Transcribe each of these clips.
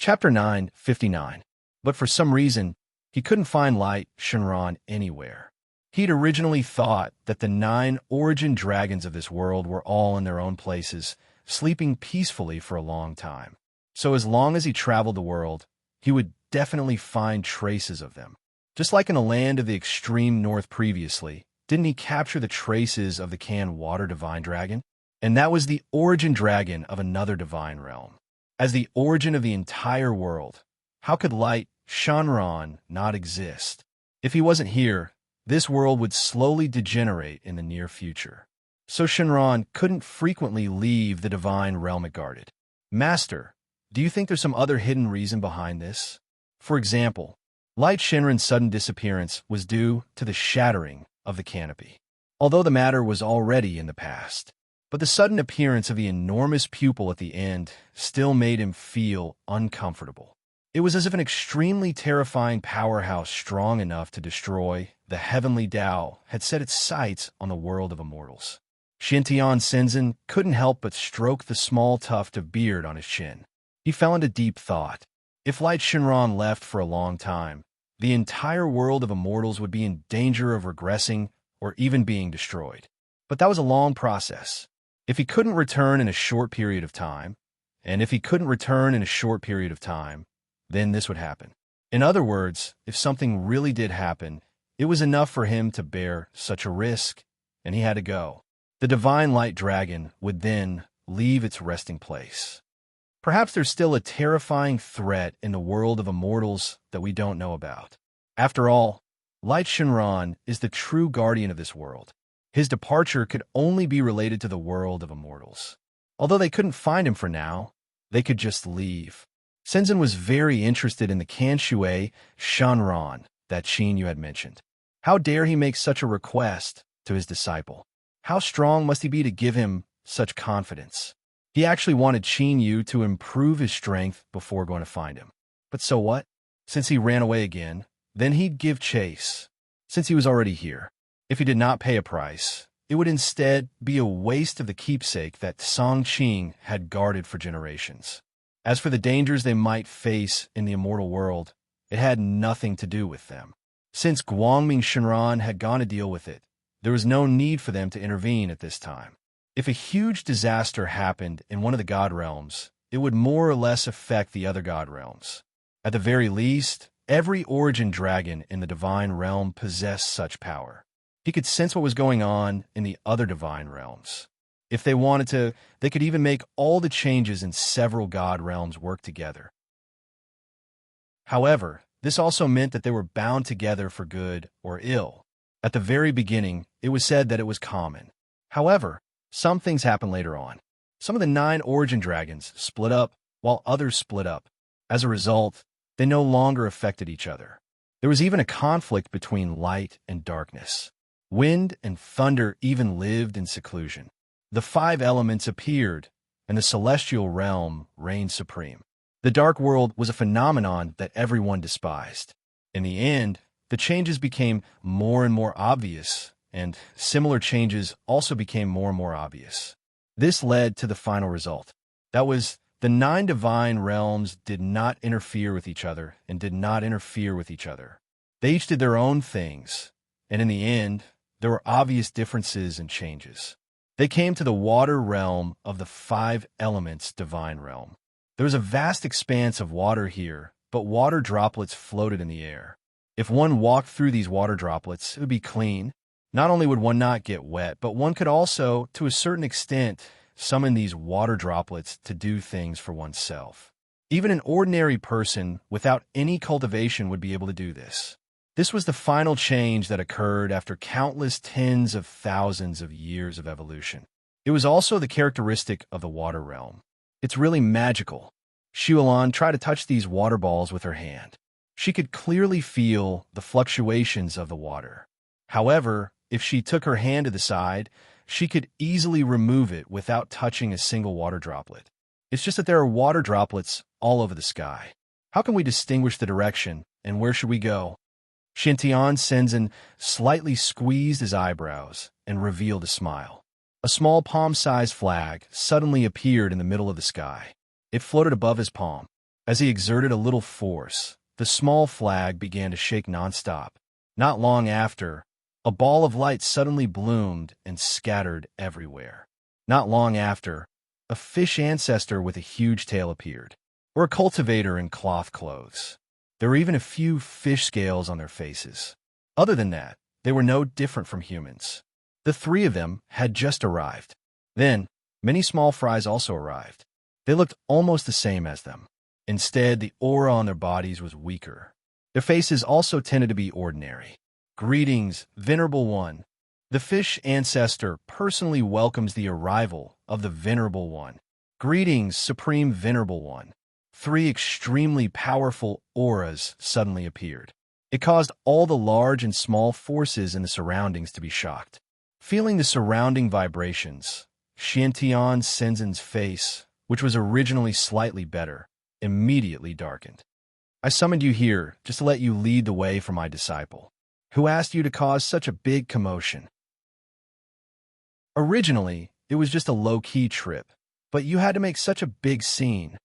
Chapter 9:59. But for some reason, he couldn't find Light Shenron anywhere. He'd originally thought that the 9 origin dragons of this world were all in their own places, sleeping peacefully for a long time. So as long as he traveled the world, he would definitely find traces of them. Just like in the land of the extreme north previously, didn't he capture the traces of the Can Water Divine Dragon? And that was the origin dragon of another divine realm. As the origin of the entire world, how could Light Shenron not exist? If he wasn't here, this world would slowly degenerate in the near future. So Shenron couldn't frequently leave the divine realm it guarded. Master, do you think there's some other hidden reason behind this? For example, Light Shenron's sudden disappearance was due to the shattering of the canopy, although the matter was already in the past. But the sudden appearance of the enormous pupil at the end still made him feel uncomfortable. It was as if an extremely terrifying powerhouse strong enough to destroy the heavenly Tao had set its sights on the world of immortals. Xintian Shenzhen couldn't help but stroke the small tuft of beard on his chin. He fell into deep thought. If Light Shenron left for a long time, the entire world of immortals would be in danger of regressing or even being destroyed. But that was a long process. If he couldn't return in a short period of time, then this would happen. In other words, if something really did happen, it was enough for him to bear such a risk, and he had to go. The divine light dragon would then leave its resting place. Perhaps there's still a terrifying threat in the world of immortals that we don't know about. After all, Light Shenron is the true guardian of this world. His departure could only be related to the world of immortals. Although they couldn't find him for now, they could just leave. Shenzhen was very interested in the Kanshui Shenron that Qin Yu had mentioned. How dare he make such a request to his disciple? How strong must he be to give him such confidence? He actually wanted Qin Yu to improve his strength before going to find him. But so what? Since he ran away again, then he'd give chase. Since he was already here, if he did not pay a price, it would instead be a waste of the keepsake that Song Qing had guarded for generations. As for the dangers they might face in the immortal world, it had nothing to do with them. Since Guangming Shenron had gone to deal with it, there was no need for them to intervene at this time. If a huge disaster happened in one of the god realms, it would more or less affect the other god realms. At the very least, every origin dragon in the divine realm possessed such power. He could sense what was going on in the other divine realms. If they wanted to, they could even make all the changes in several god realms work together. However, this also meant that they were bound together for good or ill. At the very beginning, it was said that it was common. However, some things happened later on. Some of the 9 origin dragons split up, while others split up. As a result, they no longer affected each other. There was even a conflict between light and darkness. Wind and thunder even lived in seclusion. The 5 elements appeared, and the celestial realm reigned supreme. The dark world was a phenomenon that everyone despised. In the end, the changes became more and more obvious, and similar changes also became more and more obvious. This led to the final result. That was, the 9 divine realms did not interfere with each other and did not interfere with each other. They each did their own things, and in the end, there were obvious differences and changes. They came to the water realm of the 5 elements divine realm. There was a vast expanse of water here, but water droplets floated in the air. If one walked through these water droplets, it would be clean. Not only would one not get wet, but one could also, to a certain extent, summon these water droplets to do things for oneself. Even an ordinary person without any cultivation would be able to do this. This was the final change that occurred after countless tens of thousands of years of evolution. It was also the characteristic of the water realm. It's really magical. Xiulan tried to touch these water balls with her hand. She could clearly feel the fluctuations of the water. However, if she took her hand to the side, she could easily remove it without touching a single water droplet. It's just that there are water droplets all over the sky. How can we distinguish the direction, and where should we go? Xintian Shenzhen slightly squeezed his eyebrows and revealed a smile. A small palm-sized flag suddenly appeared in the middle of the sky. It floated above his palm. As he exerted a little force, the small flag began to shake nonstop. Not long after, a ball of light suddenly bloomed and scattered everywhere. Not long after, a fish ancestor with a huge tail appeared, or a cultivator in cloth clothes. There were even a few fish scales on their faces. Other than that, they were no different from humans. The three of them had just arrived. Then, many small fries also arrived. They looked almost the same as them. Instead, the aura on their bodies was weaker. Their faces also tended to be ordinary. Greetings, Venerable One. The fish ancestor personally welcomes the arrival of the Venerable One. Greetings, Supreme Venerable One. Three extremely powerful auras suddenly appeared. It caused all the large and small forces in the surroundings to be shocked. Feeling the surrounding vibrations, Xiantian Senzin's face, which was originally slightly better, immediately darkened. I summoned you here just to let you lead the way for my disciple. Who asked you to cause such a big commotion? Originally, it was just a low-key trip, but you had to make such a big scene.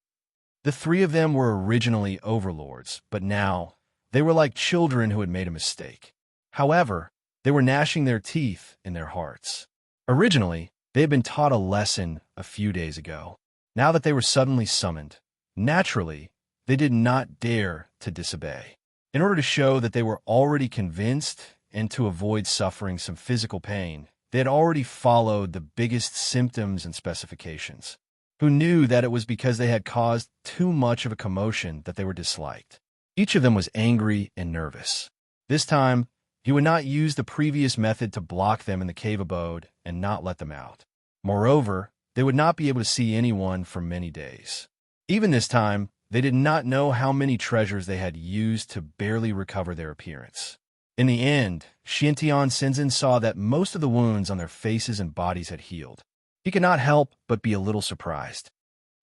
The three of them were originally overlords, but now they were like children who had made a mistake. However, they were gnashing their teeth in their hearts. Originally, they had been taught a lesson a few days ago. Now that they were suddenly summoned, naturally, they did not dare to disobey. In order to show that they were already convinced and to avoid suffering some physical pain, they had already followed the biggest symptoms and specifications. Who knew that it was because they had caused too much of a commotion that they were disliked. Each of them was angry and nervous. This time, he would not use the previous method to block them in the cave abode and not let them out. Moreover, they would not be able to see anyone for many days. Even this time, they did not know how many treasures they had used to barely recover their appearance. In the end, Xiantian Senzin saw that most of the wounds on their faces and bodies had healed. He could not help but be a little surprised.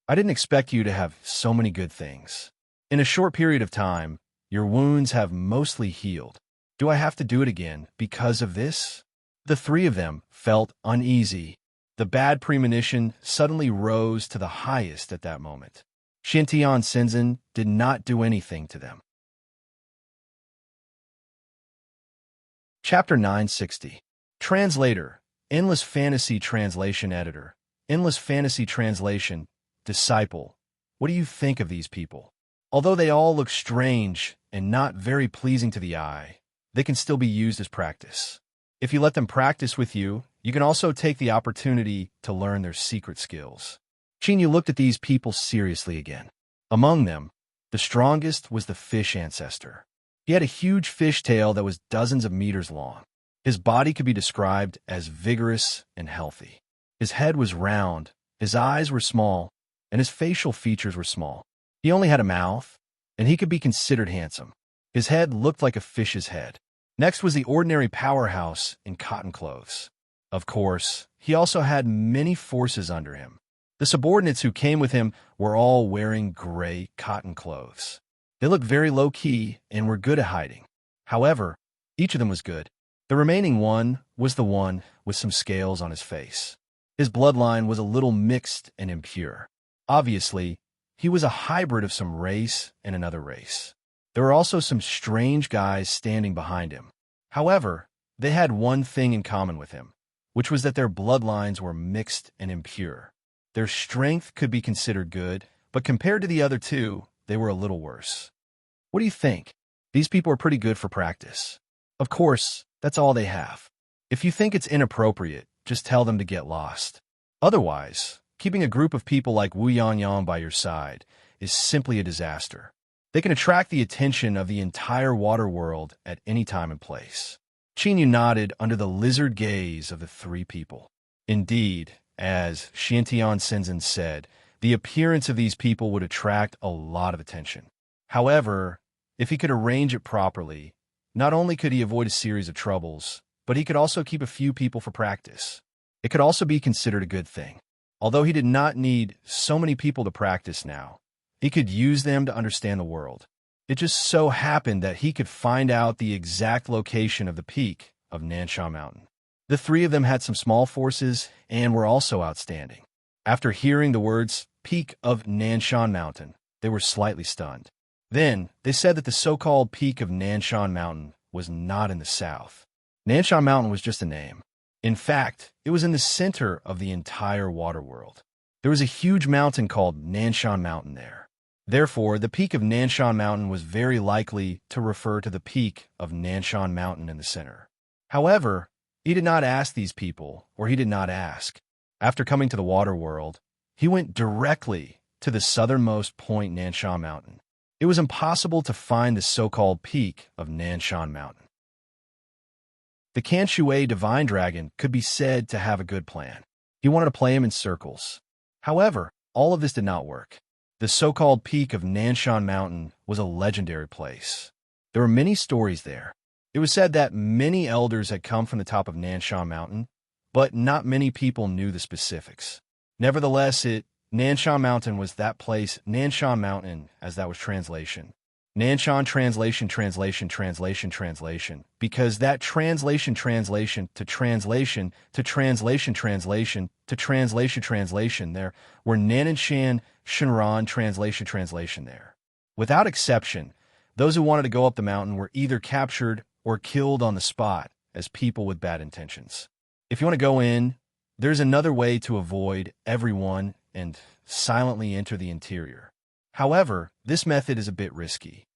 I didn't expect you to have so many good things. In a short period of time, your wounds have mostly healed. Do I have to do it again because of this? The three of them felt uneasy. The bad premonition suddenly rose to the highest at that moment. Xiantian Senzin did not do anything to them. Chapter 960. Translator, Endless Fantasy Translation Editor, Endless Fantasy Translation, Disciple. What do you think of these people? Although they all look strange and not very pleasing to the eye, they can still be used as practice. If you let them practice with you, you can also take the opportunity to learn their secret skills. Qinyu looked at these people seriously again. Among them, the strongest was the fish ancestor. He had a huge fish tail that was dozens of meters long. His body could be described as vigorous and healthy. His head was round, his eyes were small, and his facial features were small. He only had a mouth, and he could be considered handsome. His head looked like a fish's head. Next was the ordinary powerhouse in cotton clothes. Of course, he also had many forces under him. The subordinates who came with him were all wearing gray cotton clothes. They looked very low-key and were good at hiding. However, each of them was good. The remaining one was the one with some scales on his face. His bloodline was a little mixed and impure. Obviously, he was a hybrid of some race and another race. There were also some strange guys standing behind him. However, they had one thing in common with him, which was that their bloodlines were mixed and impure. Their strength could be considered good, but compared to the other two, they were a little worse. What do you think? These people are pretty good for practice. Of course, that's all they have. If you think it's inappropriate, just tell them to get lost. Otherwise, keeping a group of people like Wu Yangyang by your side is simply a disaster. They can attract the attention of the entire water world at any time and place. Qinyu nodded under the lizard gaze of the three people. Indeed, as Xiantian Senzin said, the appearance of these people would attract a lot of attention. However, if he could arrange it properly, not only could he avoid a series of troubles, but he could also keep a few people for practice. It could also be considered a good thing. Although he did not need so many people to practice now, he could use them to understand the world. It just so happened that he could find out the exact location of the peak of Nansha Mountain. The three of them had some small forces and were also outstanding. After hearing the words Peak of Nanshan Mountain, they were slightly stunned. Then, they said that the so-called peak of Nanshan Mountain was not in the south. Nanshan Mountain was just a name. In fact, it was in the center of the entire water world. There was a huge mountain called Nanshan Mountain there. Therefore, the peak of Nanshan Mountain was very likely to refer to the peak of Nanshan Mountain in the center. However, he did not ask these people, or he did not ask. After coming to the water world, he went directly to the southernmost point Nanshan Mountain. It was impossible to find the so-called peak of Nanshan Mountain. The Kanshui divine dragon could be said to have a good plan. He wanted to play him in circles. However, all of this did not work. The so-called peak of Nanshan Mountain was a legendary place. There were many stories there. It was said that many elders had come from the top of Nanshan Mountain, but not many people knew the specifics. Nevertheless, Nanshan Mountain was that place, Nanshan Mountain, as that was translation. Nanshan translation, because that translation to translation to translation to translation, there were Nanshan, Shinran translation there. Without exception, those who wanted to go up the mountain were either captured or killed on the spot as people with bad intentions. If you want to go in, there's another way to avoid everyone and silently enter the interior. However, this method is a bit risky.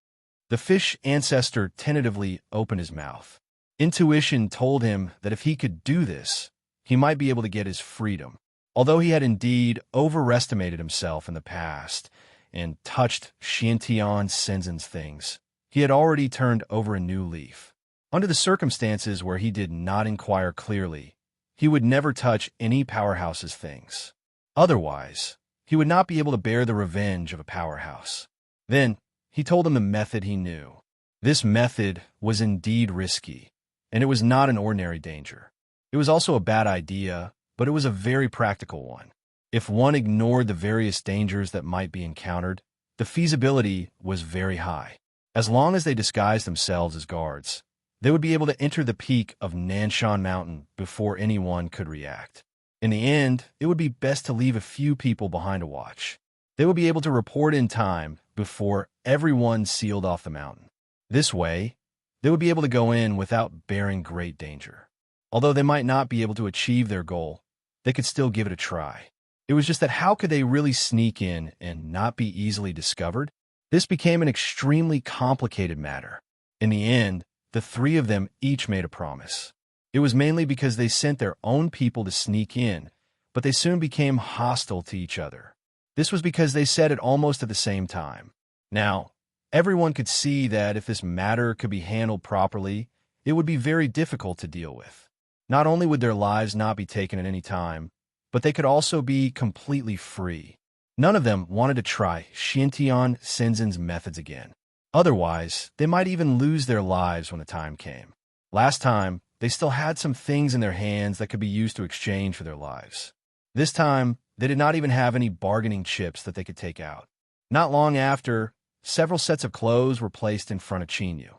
The fish ancestor tentatively opened his mouth. Intuition told him that if he could do this, he might be able to get his freedom. Although he had indeed overestimated himself in the past and touched Xiantian Senzin's things, he had already turned over a new leaf. Under the circumstances where he did not inquire clearly, he would never touch any powerhouse's things. Otherwise, he would not be able to bear the revenge of a powerhouse. Then, he told them the method he knew. This method was indeed risky, and it was not an ordinary danger. It was also a bad idea, but it was a very practical one. If one ignored the various dangers that might be encountered, the feasibility was very high. As long as they disguised themselves as guards, they would be able to enter the peak of Nanshan Mountain before anyone could react. In the end, it would be best to leave a few people behind to watch. They would be able to report in time before everyone sealed off the mountain. This way, they would be able to go in without bearing great danger. Although they might not be able to achieve their goal, they could still give it a try. It was just that how could they really sneak in and not be easily discovered? This became an extremely complicated matter. In the end, the three of them each made a promise. It was mainly because they sent their own people to sneak in, but they soon became hostile to each other. This was because they said it almost at the same time. Now, everyone could see that if this matter could be handled properly, it would be very difficult to deal with. Not only would their lives not be taken at any time, but they could also be completely free. None of them wanted to try Xiantian Senzin's methods again. Otherwise, they might even lose their lives when the time came. Last time, they still had some things in their hands that could be used to exchange for their lives. This time, they did not even have any bargaining chips that they could take out. Not long after, several sets of clothes were placed in front of Chinyu.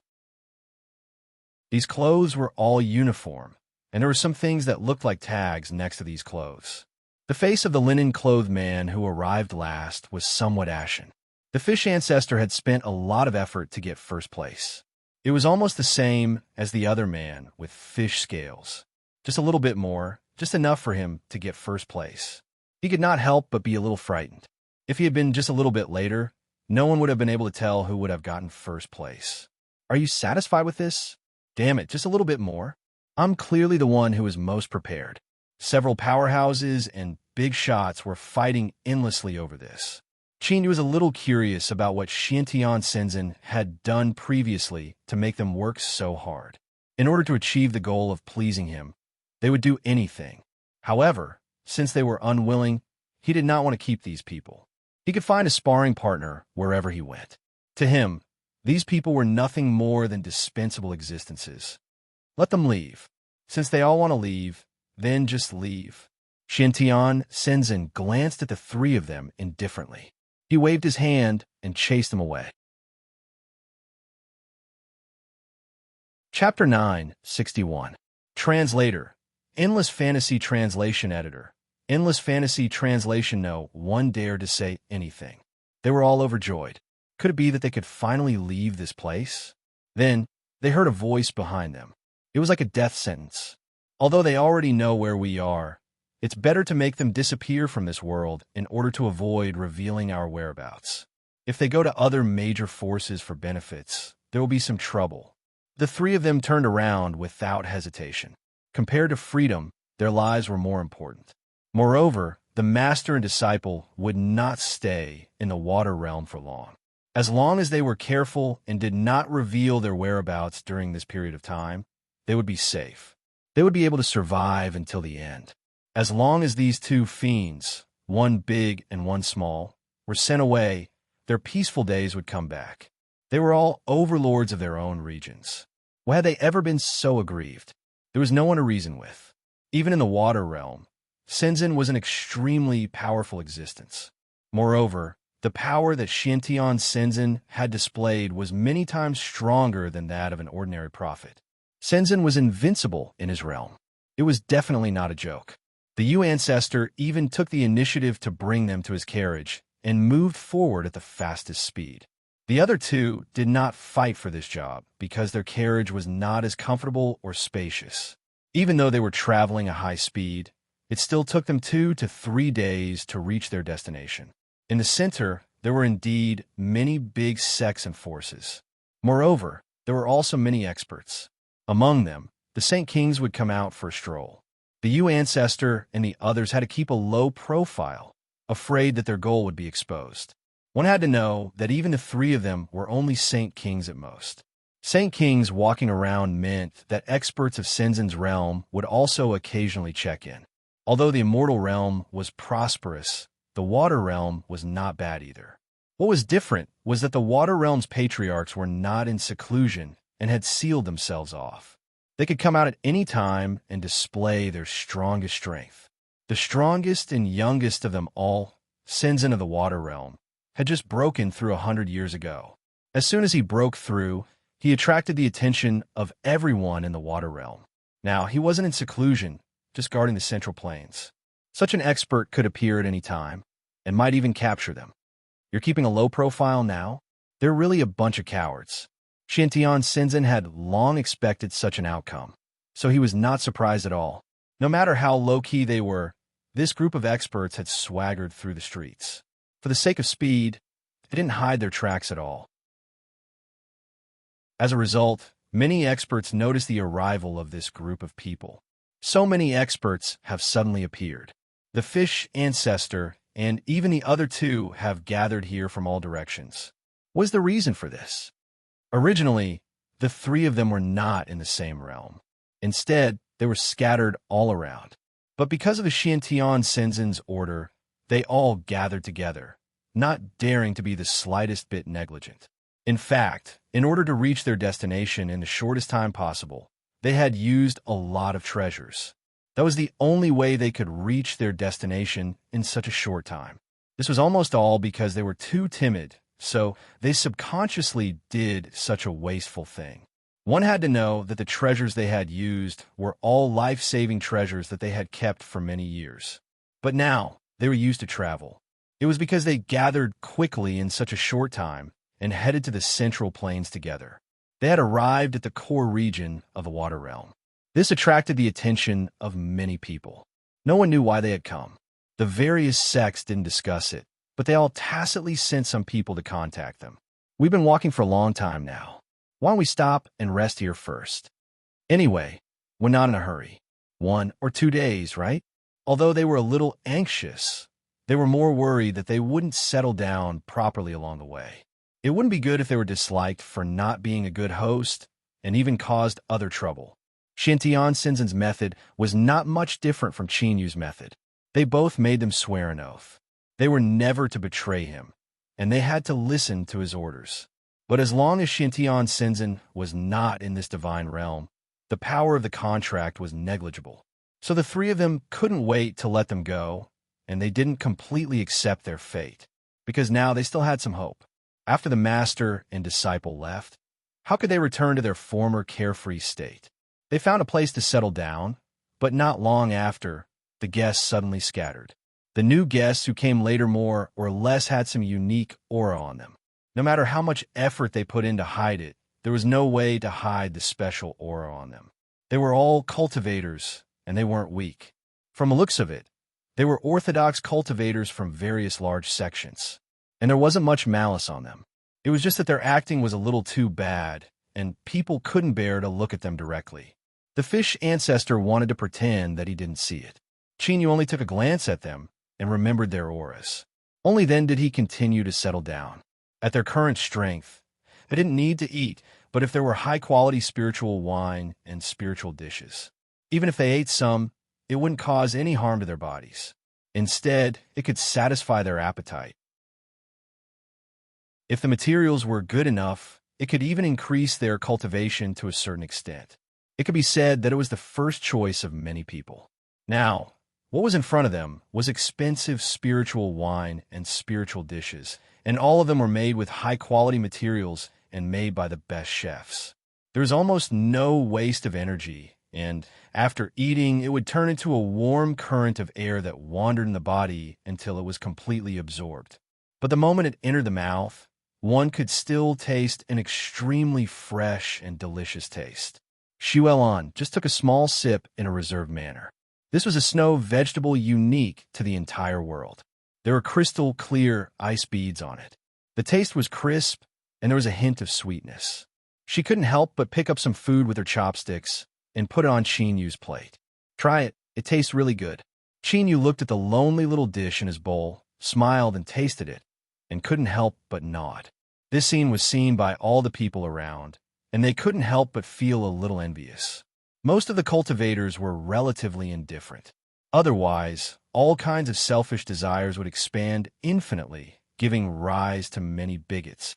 These clothes were all uniform, and there were some things that looked like tags next to these clothes. The face of the linen-clothed man who arrived last was somewhat ashen. The fish ancestor had spent a lot of effort to get first place. It was almost the same as the other man with fish scales. Just a little bit more, just enough for him to get first place. He could not help but be a little frightened. If he had been just a little bit later, no one would have been able to tell who would have gotten first place. Are you satisfied with this? Damn it, just a little bit more. I'm clearly the one who is most prepared. Several powerhouses and big shots were fighting endlessly over this. Chinyu was a little curious about what Xiantian Senzin had done previously to make them work so hard. In order to achieve the goal of pleasing him, they would do anything. However, since they were unwilling, he did not want to keep these people. He could find a sparring partner wherever he went. To him, these people were nothing more than dispensable existences. Let them leave. Since they all want to leave, then just leave. Xiantian Senzin glanced at the three of them indifferently. He waved his hand and chased them away. Chapter 9, 61. Translator. Endless Fantasy Translation Editor. Endless Fantasy Translation. No one dared to say anything. They were all overjoyed. Could it be that they could finally leave this place? Then, they heard a voice behind them. It was like a death sentence. Although they already know where we are, it's better to make them disappear from this world in order to avoid revealing our whereabouts. If they go to other major forces for benefits, there will be some trouble. The three of them turned around without hesitation. Compared to freedom, their lives were more important. Moreover, the master and disciple would not stay in the water realm for long. As long as they were careful and did not reveal their whereabouts during this period of time, they would be safe. They would be able to survive until the end. As long as these two fiends, one big and one small, were sent away, their peaceful days would come back. They were all overlords of their own regions. Why had they ever been so aggrieved? There was no one to reason with. Even in the water realm, Shenzhen was an extremely powerful existence. Moreover, the power that Xiantian Shenzhen had displayed was many times stronger than that of an ordinary prophet. Shenzhen was invincible in his realm. It was definitely not a joke. The Yu ancestor even took the initiative to bring them to his carriage and moved forward at the fastest speed. The other two did not fight for this job because their carriage was not as comfortable or spacious. Even though they were traveling at high speed, it still took them 2 to 3 days to reach their destination. In the center, there were indeed many big sects and forces. Moreover, there were also many experts. Among them, the Saint Kings would come out for a stroll. The Yu ancestor and the others had to keep a low profile, afraid that their goal would be exposed. One had to know that even the three of them were only Saint Kings at most. Saint Kings walking around meant that experts of Shenzhen's realm would also occasionally check in. Although the immortal realm was prosperous, the water realm was not bad either. What was different was that the water realm's patriarchs were not in seclusion and had sealed themselves off. They could come out at any time and display their strongest strength. The strongest and youngest of them all, Shenzhen of the water realm, had just broken through 100 years ago. As soon as he broke through, he attracted the attention of everyone in the water realm. Now, he wasn't in seclusion, just guarding the central plains. Such an expert could appear at any time, and might even capture them. You're keeping a low profile now? They're really a bunch of cowards. Xiantian Shenzhen had long expected such an outcome, so he was not surprised at all. No matter how low-key they were, this group of experts had swaggered through the streets. For the sake of speed, they didn't hide their tracks at all. As a result, many experts noticed the arrival of this group of people. So many experts have suddenly appeared. The fish ancestor and even the other two have gathered here from all directions. What is the reason for this? Originally, the three of them were not in the same realm. Instead, they were scattered all around. But because of the Xiantian Shenzhen's order, they all gathered together, not daring to be the slightest bit negligent. In fact, in order to reach their destination in the shortest time possible, they had used a lot of treasures. That was the only way they could reach their destination in such a short time. This was almost all because they were too timid, so they subconsciously did such a wasteful thing. One had to know that the treasures they had used were all life-saving treasures that they had kept for many years. But now, they were used to travel. It was because they gathered quickly in such a short time and headed to the central plains together. They had arrived at the core region of the water realm. This attracted the attention of many people. No one knew why they had come. The various sects didn't discuss it, but they all tacitly sent some people to contact them. We've been walking for a long time now. Why don't we stop and rest here first? Anyway, we're not in a hurry. 1 or 2 days, right? Although they were a little anxious, they were more worried that they wouldn't settle down properly along the way. It wouldn't be good if they were disliked for not being a good host and even caused other trouble. Xiantian Shenzhen's method was not much different from Qin Yu's method. They both made them swear an oath. They were never to betray him, and they had to listen to his orders. But as long as Xiantian Shenzhen was not in this divine realm, the power of the contract was negligible. So the three of them couldn't wait to let them go, and they didn't completely accept their fate, because now they still had some hope. After the master and disciple left, how could they return to their former carefree state? They found a place to settle down, but not long after, the guests suddenly scattered. The new guests who came later more or less had some unique aura on them. No matter how much effort they put in to hide it, there was no way to hide the special aura on them. They were all cultivators, and they weren't weak. From the looks of it, they were orthodox cultivators from various large sections, and there wasn't much malice on them. It was just that their acting was a little too bad, and people couldn't bear to look at them directly. The fish ancestor wanted to pretend that he didn't see it. Chinyu only took a glance at them and remembered their auras. Only then did he continue to settle down. At their current strength, they didn't need to eat, but if there were high-quality spiritual wine and spiritual dishes. Even if they ate some, it wouldn't cause any harm to their bodies. Instead, it could satisfy their appetite. If the materials were good enough, it could even increase their cultivation to a certain extent. It could be said that it was the first choice of many people. Now, what was in front of them was expensive spiritual wine and spiritual dishes, and all of them were made with high-quality materials and made by the best chefs. There was almost no waste of energy, and after eating, it would turn into a warm current of air that wandered in the body until it was completely absorbed. But the moment it entered the mouth, one could still taste an extremely fresh and delicious taste. Xuelan just took a small sip in a reserved manner. This was a snow vegetable unique to the entire world. There were crystal clear ice beads on it. The taste was crisp, and there was a hint of sweetness. She couldn't help but pick up some food with her chopsticks and put it on Chinyu's plate. "Try it. It tastes really good." Chinyu looked at the lonely little dish in his bowl, smiled and tasted it, and couldn't help but nod. This scene was seen by all the people around, and they couldn't help but feel a little envious. Most of the cultivators were relatively indifferent. Otherwise, all kinds of selfish desires would expand infinitely, giving rise to many bigots.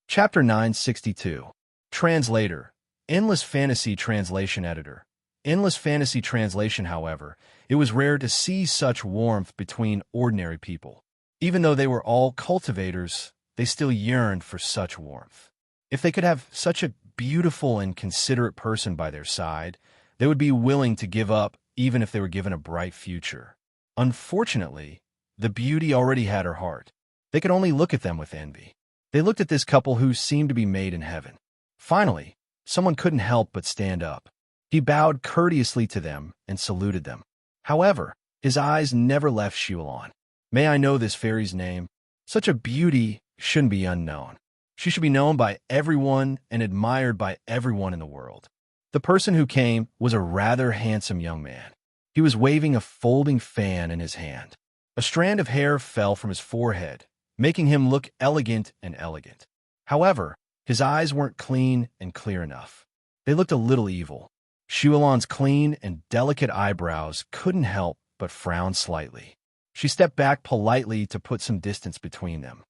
Chapter 962. Translator. Endless Fantasy Translation Editor. Endless Fantasy Translation, however, it was rare to see such warmth between ordinary people. Even though they were all cultivators, they still yearned for such warmth. If they could have such a beautiful and considerate person by their side, they would be willing to give up even if they were given a bright future. Unfortunately, the beauty already had her heart. They could only look at them with envy. They looked at this couple who seemed to be made in heaven. Finally, someone couldn't help but stand up. He bowed courteously to them and saluted them. However, his eyes never left Xuelan. "May I know this fairy's name? Such a beauty shouldn't be unknown. She should be known by everyone and admired by everyone in the world." The person who came was a rather handsome young man. He was waving a folding fan in his hand. A strand of hair fell from his forehead, making him look elegant and elegant. However, his eyes weren't clean and clear enough. They looked a little evil. Xuelan's clean and delicate eyebrows couldn't help but frown slightly. She stepped back politely to put some distance between them.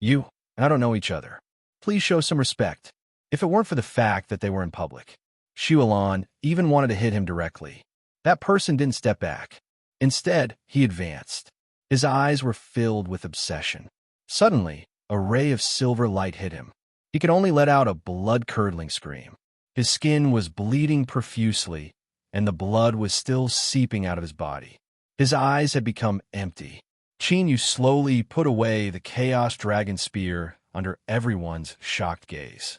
"You and I don't know each other. Please show some respect." If it weren't for the fact that they were in public, Xuelan even wanted to hit him directly. That person didn't step back. Instead, he advanced. His eyes were filled with obsession. Suddenly, a ray of silver light hit him. He could only let out a blood-curdling scream. His skin was bleeding profusely, and the blood was still seeping out of his body. His eyes had become empty. Chinyu slowly put away the Chaos Dragon Spear under everyone's shocked gaze.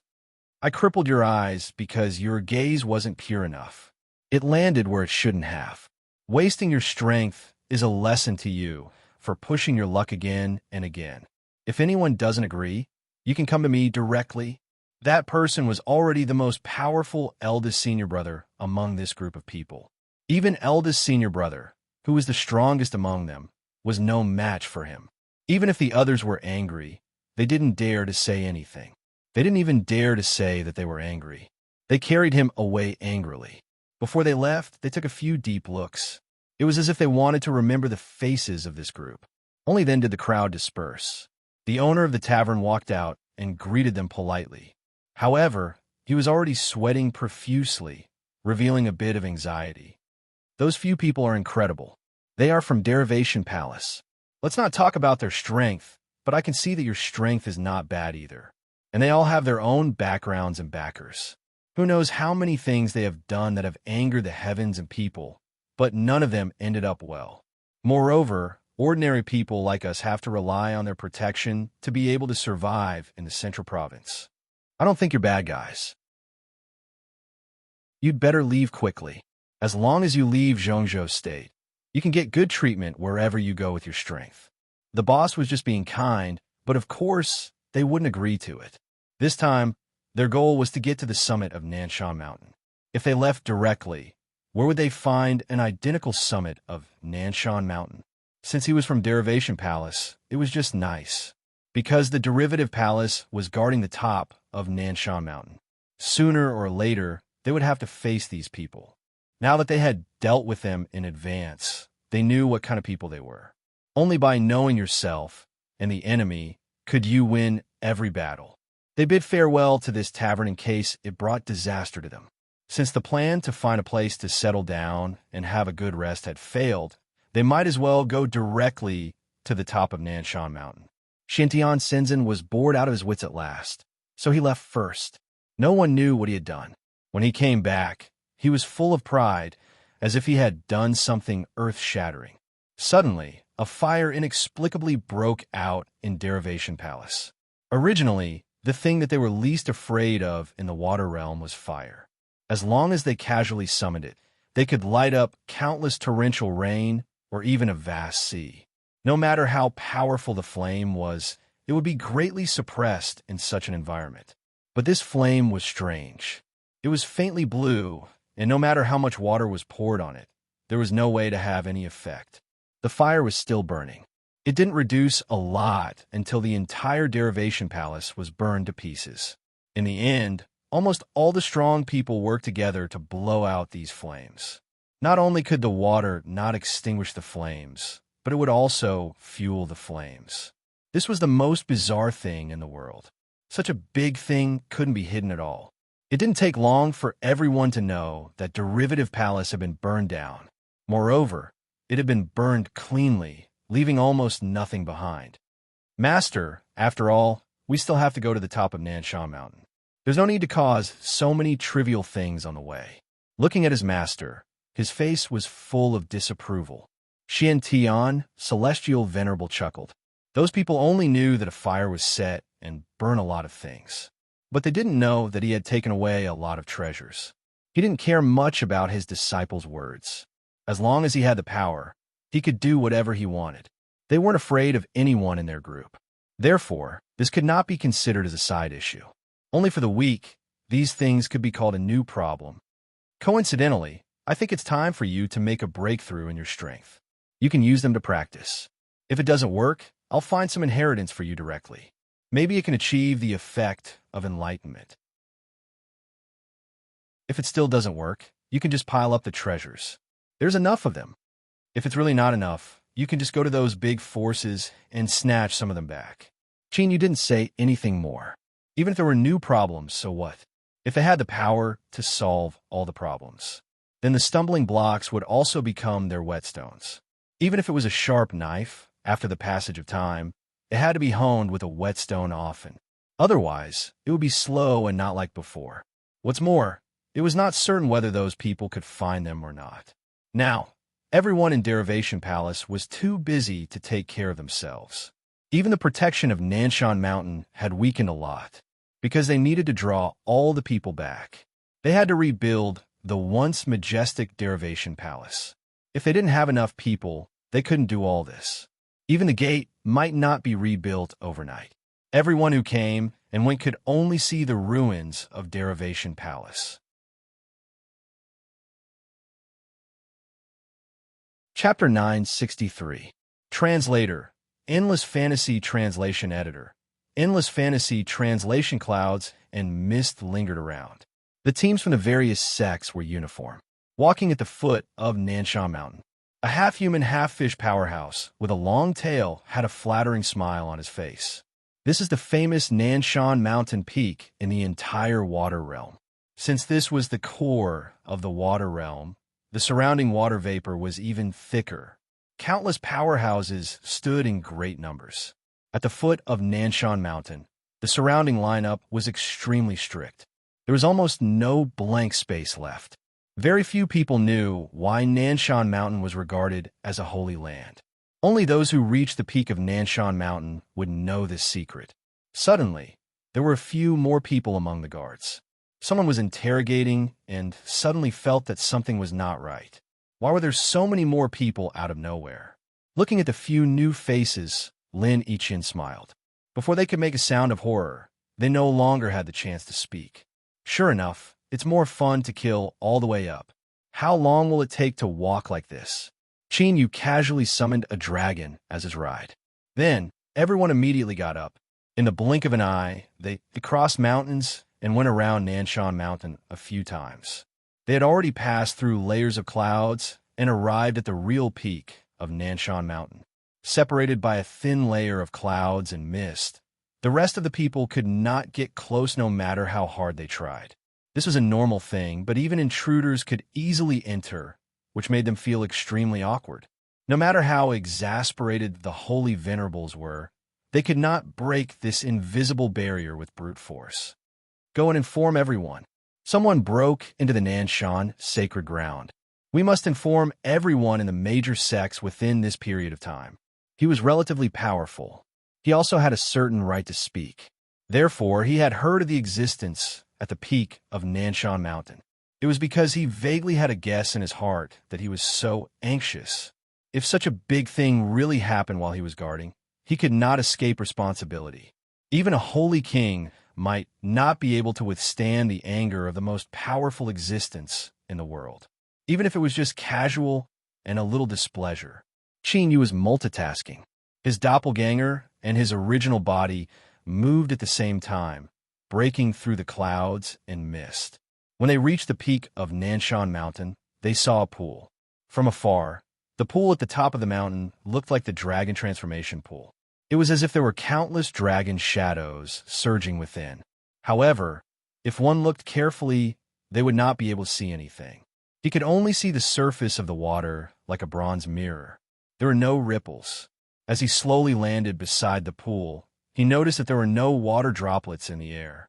"I crippled your eyes because your gaze wasn't pure enough. It landed where it shouldn't have. Wasting your strength is a lesson to you for pushing your luck again and again. If anyone doesn't agree, you can come to me directly." That person was already the most powerful eldest senior brother among this group of people. Even eldest senior brother, who was the strongest among them, was no match for him. Even if the others were angry, they didn't dare to say anything. They didn't even dare to say that they were angry. They carried him away angrily. Before they left, they took a few deep looks. It was as if they wanted to remember the faces of this group. Only then did the crowd disperse. The owner of the tavern walked out and greeted them politely. However, he was already sweating profusely, revealing a bit of anxiety. "Those few people are incredible. They are from Derivation Palace. Let's not talk about their strength, but I can see that your strength is not bad either. And they all have their own backgrounds and backers. Who knows how many things they have done that have angered the heavens and people, but none of them ended up well. Moreover, ordinary people like us have to rely on their protection to be able to survive in the central province. I don't think you're bad guys. You'd better leave quickly. As long as you leave Zhongzhou State, you can get good treatment wherever you go with your strength. The boss was just being kind, but of course, they wouldn't agree to it. This time, their goal was to get to the summit of Nanshan Mountain. If they left directly, where would they find an identical summit of Nanshan Mountain? Since he was from Derivation Palace, it was just nice, because the Derivative Palace was guarding the top of Nanshan Mountain. Sooner or later, they would have to face these people. Now that they had dealt with them in advance, they knew what kind of people they were. Only by knowing yourself and the enemy could you win every battle. They bid farewell to this tavern in case it brought disaster to them. Since the plan to find a place to settle down and have a good rest had failed, they might as well go directly to the top of Nanshan Mountain. Xintian Shenzhen was bored out of his wits at last, so he left first. No one knew what he had done. When he came back, he was full of pride, as if he had done something earth-shattering. Suddenly, a fire inexplicably broke out in Derivation Palace. Originally, the thing that they were least afraid of in the water realm was fire. As long as they casually summoned it, they could light up countless torrential rain or even a vast sea. No matter how powerful the flame was, it would be greatly suppressed in such an environment. But this flame was strange. It was faintly blue, and no matter how much water was poured on it, there was no way to have any effect. The fire was still burning. It didn't reduce a lot until the entire Derivation Palace was burned to pieces. In the end, almost all the strong people worked together to blow out these flames. Not only could the water not extinguish the flames, but it would also fuel the flames. This was the most bizarre thing in the world. Such a big thing couldn't be hidden at all. It didn't take long for everyone to know that Derivative Palace had been burned down. Moreover, it had been burned cleanly, leaving almost nothing behind. Master, after all, we still have to go to the top of Nanshan Mountain. There's no need to cause so many trivial things on the way. Looking at his master, his face was full of disapproval. Xian Tian, Celestial Venerable, chuckled. Those people only knew that a fire was set and burn a lot of things. But they didn't know that he had taken away a lot of treasures. He didn't care much about his disciples' words. As long as he had the power, he could do whatever he wanted. They weren't afraid of anyone in their group. Therefore, this could not be considered as a side issue. Only for the weak, these things could be called a new problem. Coincidentally, I think it's time for you to make a breakthrough in your strength. You can use them to practice. If it doesn't work, I'll find some inheritance for you directly. Maybe it can achieve the effect of enlightenment. If it still doesn't work, you can just pile up the treasures. There's enough of them. If it's really not enough, you can just go to those big forces and snatch some of them back. Qin, you didn't say anything more. Even if there were new problems, so what? If they had the power to solve all the problems, then the stumbling blocks would also become their whetstones. Even if it was a sharp knife, after the passage of time, it had to be honed with a whetstone often. Otherwise, it would be slow and not like before. What's more, it was not certain whether those people could find them or not. Now, everyone in Derivation Palace was too busy to take care of themselves. Even the protection of Nanshan Mountain had weakened a lot, because they needed to draw all the people back. They had to rebuild the once majestic Derivation Palace. If they didn't have enough people, they couldn't do all this. Even the gate might not be rebuilt overnight. Everyone who came and went could only see the ruins of Derivation Palace. Chapter 963. Translator, Endless Fantasy Translation Editor. Endless Fantasy Translation clouds and mist lingered around. The teams from the various sects were uniform, walking at the foot of Nanshan Mountain. A half-human, half-fish powerhouse with a long tail had a flattering smile on his face. This is the famous Nanshan Mountain peak in the entire water realm. Since this was the core of the water realm, the surrounding water vapor was even thicker. Countless powerhouses stood in great numbers. At the foot of Nanshan Mountain, the surrounding lineup was extremely strict. There was almost no blank space left. Very few people knew why Nanshan Mountain was regarded as a holy land. Only those who reached the peak of Nanshan Mountain would know this secret. Suddenly, there were a few more people among the guards. Someone was interrogating and suddenly felt that something was not right. Why were there so many more people out of nowhere? Looking at the few new faces, Lin Yichin smiled. Before they could make a sound of horror, they no longer had the chance to speak. Sure enough, it's more fun to kill all the way up. How long will it take to walk like this? Qin Yu casually summoned a dragon as his ride. Then, everyone immediately got up. In the blink of an eye, they crossed mountains and went around Nanshan Mountain a few times. They had already passed through layers of clouds and arrived at the real peak of Nanshan Mountain. Separated by a thin layer of clouds and mist, the rest of the people could not get close no matter how hard they tried. This was a normal thing, but even intruders could easily enter, which made them feel extremely awkward. No matter how exasperated the holy venerables were, they could not break this invisible barrier with brute force. Go and inform everyone. Someone broke into the Nanshan sacred ground. We must inform everyone in the major sects within this period of time. He was relatively powerful. He also had a certain right to speak. Therefore, he had heard of the existence at the peak of Nanshan Mountain. It was because he vaguely had a guess in his heart that he was so anxious. If such a big thing really happened while he was guarding, he could not escape responsibility. Even a holy king might not be able to withstand the anger of the most powerful existence in the world, even if it was just casual and a little displeasure. Qin Yu was multitasking. His doppelganger and his original body moved at the same time, breaking through the clouds and mist. When they reached the peak of Nanshan Mountain, they saw a pool. From afar, the pool at the top of the mountain looked like the dragon transformation pool. It was as if there were countless dragon shadows surging within. However, if one looked carefully, they would not be able to see anything. He could only see the surface of the water like a bronze mirror. There were no ripples. As he slowly landed beside the pool, he noticed that there were no water droplets in the air.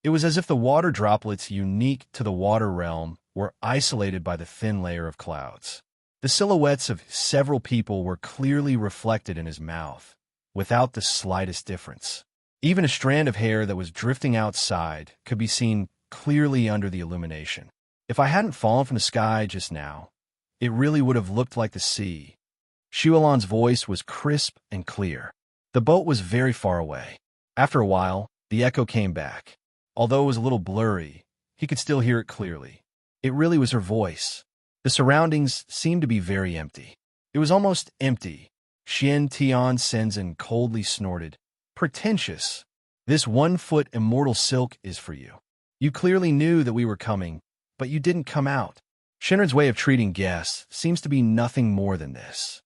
It was as if the water droplets unique to the water realm were isolated by the thin layer of clouds. The silhouettes of several people were clearly reflected in his mouth, without the slightest difference. Even a strand of hair that was drifting outside could be seen clearly under the illumination. If I hadn't fallen from the sky just now, it really would have looked like the sea. Shualan's voice was crisp and clear. The boat was very far away. After a while, the echo came back. Although it was a little blurry, he could still hear it clearly. It really was her voice. The surroundings seemed to be very empty. It was almost empty. Xian Tian Shenzhen coldly snorted. Pretentious. This 1-foot immortal silk is for you. You clearly knew that we were coming, but you didn't come out. Shinrad's way of treating guests seems to be nothing more than this.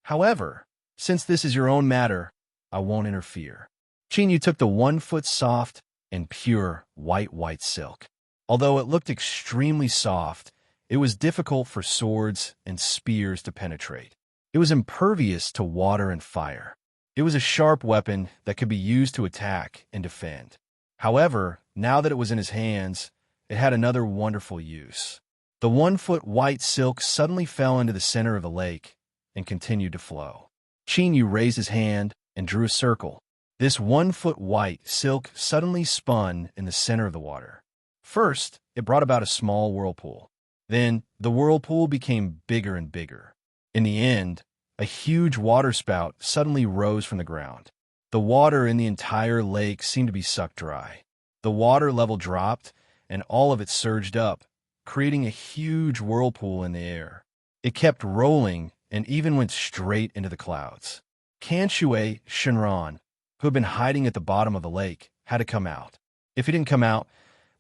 However, since this is your own matter, I won't interfere. Qin Yu took the 1-foot soft and pure white silk. Although it looked extremely soft, it was difficult for swords and spears to penetrate. It was impervious to water and fire. It was a sharp weapon that could be used to attack and defend. However, now that it was in his hands, it had another wonderful use. The 1-foot white silk suddenly fell into the center of the lake and continued to flow. Qin Yu raised his hand and drew a circle. This 1-foot white silk suddenly spun in the center of the water. First, it brought about a small whirlpool. Then, the whirlpool became bigger and bigger. In the end, a huge waterspout suddenly rose from the ground. The water in the entire lake seemed to be sucked dry. The water level dropped, and all of it surged up, creating a huge whirlpool in the air. It kept rolling and even went straight into the clouds. Kanshui Shinran, who had been hiding at the bottom of the lake, had to come out. If he didn't come out,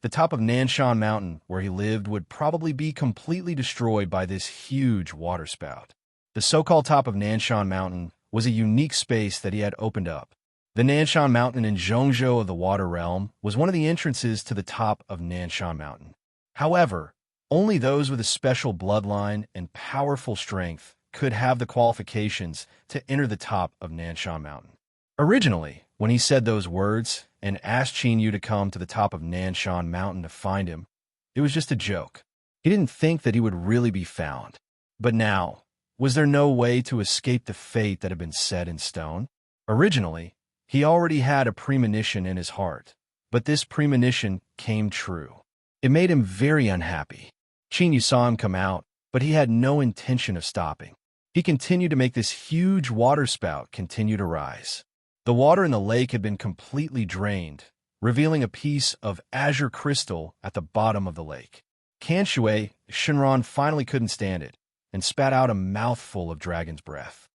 the top of Nanshan Mountain, where he lived, would probably be completely destroyed by this huge waterspout. The so-called top of Nanshan Mountain was a unique space that he had opened up. The Nanshan Mountain in Zhongzhou of the Water Realm was one of the entrances to the top of Nanshan Mountain. However, only those with a special bloodline and powerful strength could have the qualifications to enter the top of Nanshan Mountain. Originally, when he said those words, and asked Qin to come to the top of Nanshan Mountain to find him, it was just a joke. He didn't think that he would really be found. But now, was there no way to escape the fate that had been set in stone? Originally, he already had a premonition in his heart, but this premonition came true. It made him very unhappy. Qin saw him come out, but he had no intention of stopping. He continued to make this huge water spout continue to rise. The water in the lake had been completely drained, revealing a piece of azure crystal at the bottom of the lake. Shenron finally couldn't stand it and spat out a mouthful of dragon's breath.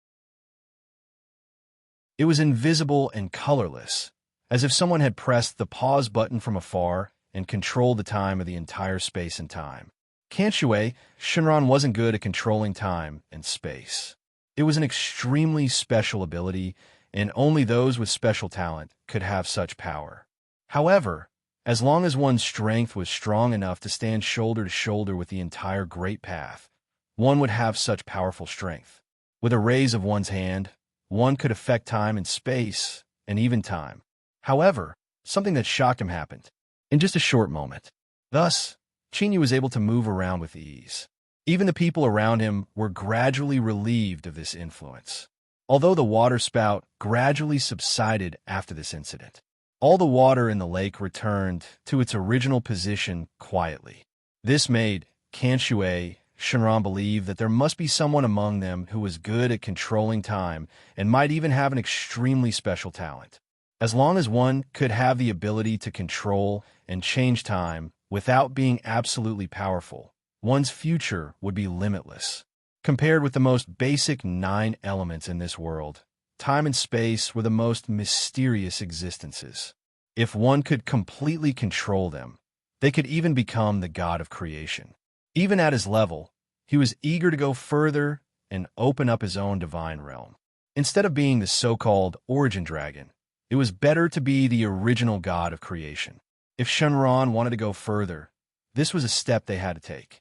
It was invisible and colorless, as if someone had pressed the pause button from afar and controlled the time of the entire space and time. Shenron wasn't good at controlling time and space. It was an extremely special ability, and only those with special talent could have such power. However, as long as one's strength was strong enough to stand shoulder to shoulder with the entire Great Path, one would have such powerful strength. With a raise of one's hand, one could affect time and space, and even time. However, something that shocked him happened in just a short moment. Thus, Qin was able to move around with ease. Even the people around him were gradually relieved of this influence. Although the water spout gradually subsided after this incident, all the water in the lake returned to its original position quietly. This made Shenron believe that there must be someone among them who was good at controlling time and might even have an extremely special talent. As long as one could have the ability to control and change time without being absolutely powerful, one's future would be limitless. Compared with the most basic 9 elements in this world, time and space were the most mysterious existences. If one could completely control them, they could even become the god of creation. Even at his level, he was eager to go further and open up his own divine realm. Instead of being the so-called origin dragon, it was better to be the original god of creation. If Shenron wanted to go further, this was a step they had to take.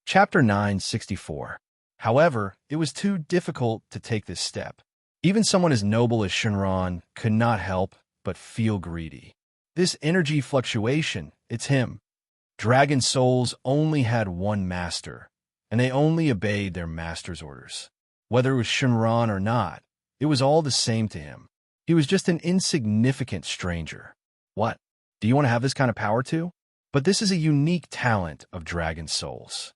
Chapter 964. However, it was too difficult to take this step. Even someone as noble as Shenron could not help but feel greedy. This energy fluctuation, it's him. Dragon souls only had one master, and they only obeyed their master's orders. Whether it was Shenron or not, it was all the same to him. He was just an insignificant stranger. What? Do you want to have this kind of power too? But this is a unique talent of dragon souls.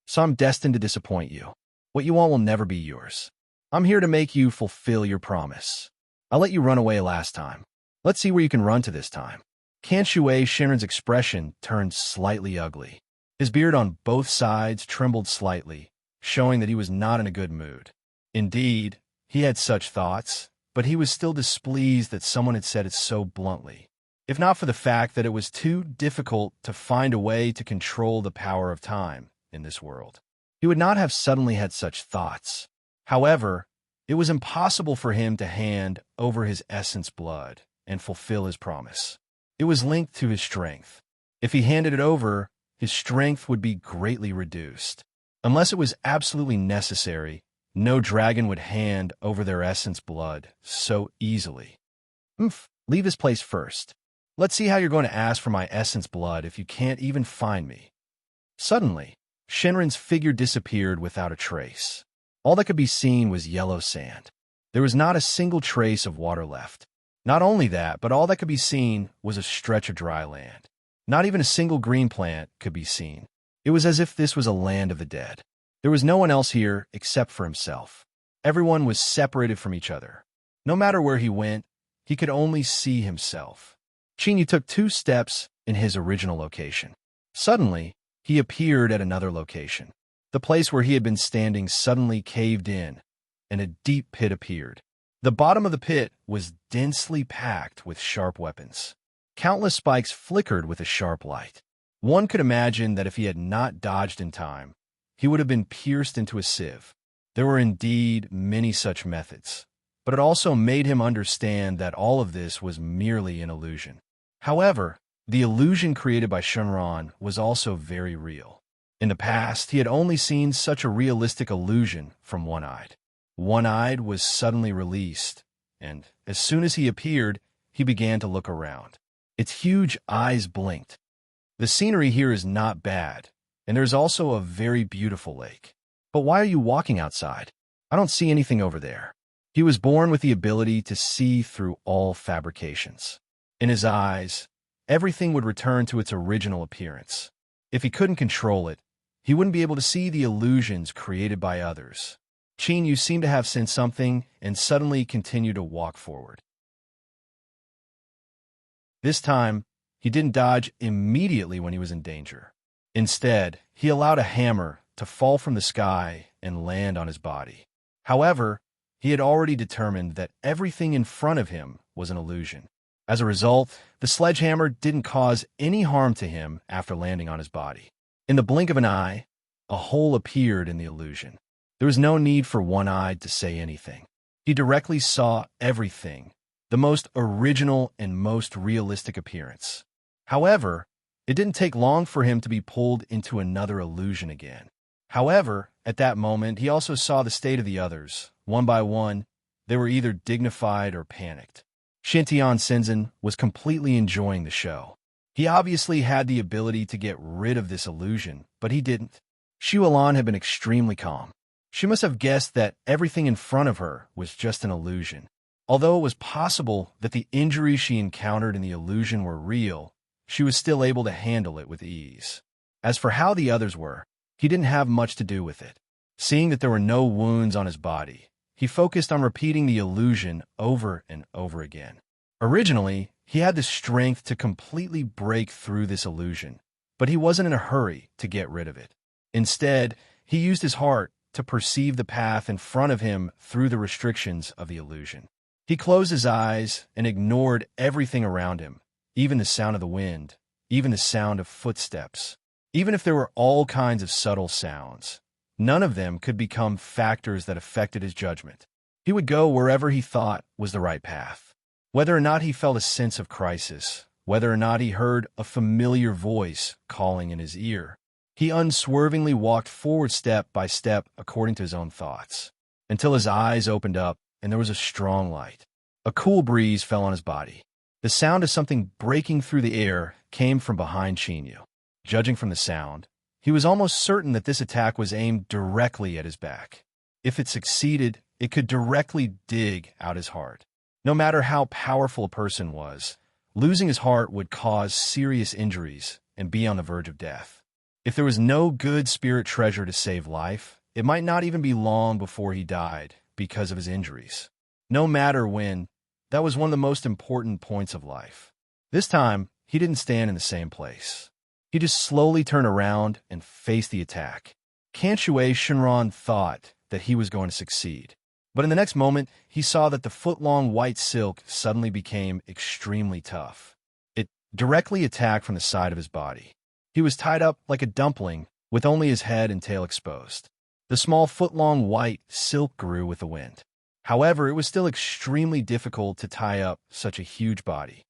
So I'm destined to disappoint you. What you want will never be yours. I'm here to make you fulfill your promise. I let you run away last time. Let's see where you can run to this time. Shenron's expression turned slightly ugly. His beard on both sides trembled slightly, showing that he was not in a good mood. Indeed, he had such thoughts, but he was still displeased that someone had said it so bluntly. If not for the fact that it was too difficult to find a way to control the power of time in this world, he would not have suddenly had such thoughts. However, it was impossible for him to hand over his essence blood and fulfill his promise. It was linked to his strength. If he handed it over, his strength would be greatly reduced. Unless it was absolutely necessary, no dragon would hand over their essence blood so easily. Leave this place first. Let's see how you're going to ask for my essence blood if you can't even find me. Suddenly, Shenron's figure disappeared without a trace. All that could be seen was yellow sand. There was not a single trace of water left. Not only that, but all that could be seen was a stretch of dry land. Not even a single green plant could be seen. It was as if this was a land of the dead. There was no one else here except for himself. Everyone was separated from each other. No matter where he went, he could only see himself. Qin took 2 steps in his original location. Suddenly, he appeared at another location. The place where he had been standing suddenly caved in, and a deep pit appeared. The bottom of the pit was densely packed with sharp weapons. Countless spikes flickered with a sharp light. One could imagine that if he had not dodged in time, he would have been pierced into a sieve. There were indeed many such methods, but it also made him understand that all of this was merely an illusion. However, the illusion created by Shenron was also very real. In the past, he had only seen such a realistic illusion from one-eyed. One-eyed was suddenly released, and as soon as he appeared, he began to look around. Its huge eyes blinked. The scenery here is not bad, and there's also a very beautiful lake. But why are you walking outside? I don't see anything over there. He was born with the ability to see through all fabrications. In his eyes, everything would return to its original appearance. If he couldn't control it, he wouldn't be able to see the illusions created by others. Chin, you seem to have sensed something and suddenly continue to walk forward. This time, he didn't dodge immediately when he was in danger. Instead, he allowed a hammer to fall from the sky and land on his body. However, he had already determined that everything in front of him was an illusion. As a result, the sledgehammer didn't cause any harm to him after landing on his body. In the blink of an eye, a hole appeared in the illusion. There was no need for One-Eyed to say anything. He directly saw everything, the most original and most realistic appearance. However, it didn't take long for him to be pulled into another illusion again. However, at that moment, he also saw the state of the others. One by one, they were either dignified or panicked. Shintian Senzin was completely enjoying the show. He obviously had the ability to get rid of this illusion, but he didn't. Shualan had been extremely calm. She must have guessed that everything in front of her was just an illusion. Although it was possible that the injuries she encountered in the illusion were real, she was still able to handle it with ease. As for how the others were, he didn't have much to do with it. Seeing that there were no wounds on his body, he focused on repeating the illusion over and over again. Originally, he had the strength to completely break through this illusion, but he wasn't in a hurry to get rid of it. Instead, he used his heart to perceive the path in front of him through the restrictions of the illusion. He closed his eyes and ignored everything around him, even the sound of the wind, even the sound of footsteps. Even if there were all kinds of subtle sounds, none of them could become factors that affected his judgment. He would go wherever he thought was the right path. Whether or not he felt a sense of crisis, whether or not he heard a familiar voice calling in his ear, he unswervingly walked forward step by step according to his own thoughts, until his eyes opened up and there was a strong light. A cool breeze fell on his body. The sound of something breaking through the air came from behind Chinyu. Judging from the sound, he was almost certain that this attack was aimed directly at his back. If it succeeded, it could directly dig out his heart. No matter how powerful a person was, losing his heart would cause serious injuries and be on the verge of death. If there was no good spirit treasure to save life, it might not even be long before he died because of his injuries. No matter when, that was one of the most important points of life. This time, he didn't stand in the same place. He just slowly turned around and faced the attack. Kanshui Shinran thought that he was going to succeed. But in the next moment, he saw that the foot-long white silk suddenly became extremely tough. It directly attacked from the side of his body. He was tied up like a dumpling, with only his head and tail exposed. The small foot-long white silk grew with the wind. However, it was still extremely difficult to tie up such a huge body.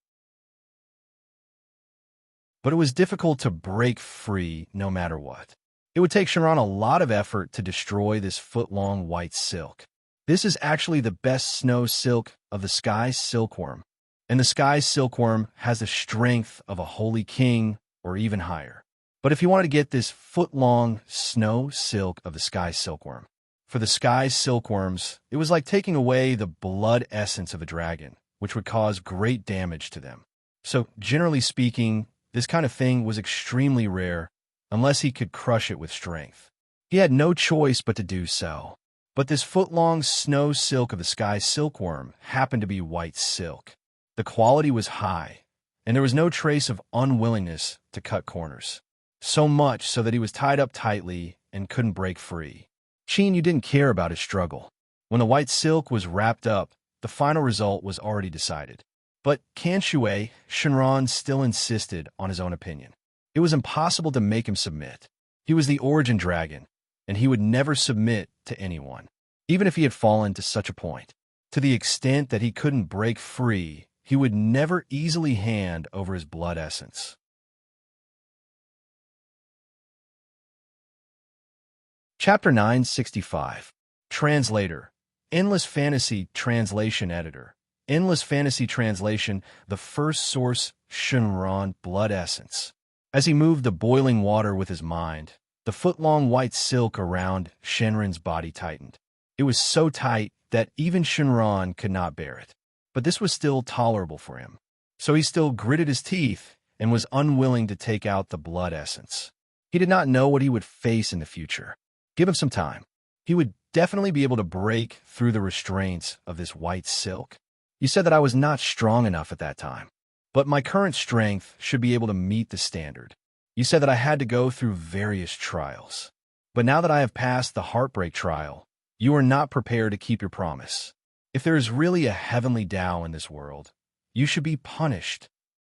But it was difficult to break free no matter what. It would take Shinran a lot of effort to destroy this foot-long white silk. This is actually the best snow silk of the sky silkworm, and the sky silkworm has the strength of a holy king or even higher. But if you wanted to get this foot-long snow silk of the sky silkworm, for the sky silkworms, it was like taking away the blood essence of a dragon, which would cause great damage to them. So, generally speaking, this kind of thing was extremely rare, unless he could crush it with strength. He had no choice but to do so. But this foot-long snow silk of the sky silkworm happened to be white silk. The quality was high, and there was no trace of unwillingness to cut corners. So much so that he was tied up tightly and couldn't break free. Chin Yu didn't care about his struggle. When the white silk was wrapped up, the final result was already decided. But Kanshui Shinran still insisted on his own opinion. It was impossible to make him submit. He was the origin dragon, and he would never submit to anyone, even if he had fallen to such a point. To the extent that he couldn't break free, he would never easily hand over his blood essence. Chapter 965. Translator. Endless Fantasy Translation Editor. Endless Fantasy Translation, the first source, Shenron Blood Essence. As he moved the boiling water with his mind, the foot-long white silk around Shenron's body tightened. It was so tight that even Shenron could not bear it. But this was still tolerable for him. So he still gritted his teeth and was unwilling to take out the blood essence. He did not know what he would face in the future. Give him some time. He would definitely be able to break through the restraints of this white silk. You said that I was not strong enough at that time, but my current strength should be able to meet the standard. You said that I had to go through various trials. But now that I have passed the heartbreak trial, you are not prepared to keep your promise. If there is really a heavenly Tao in this world, you should be punished.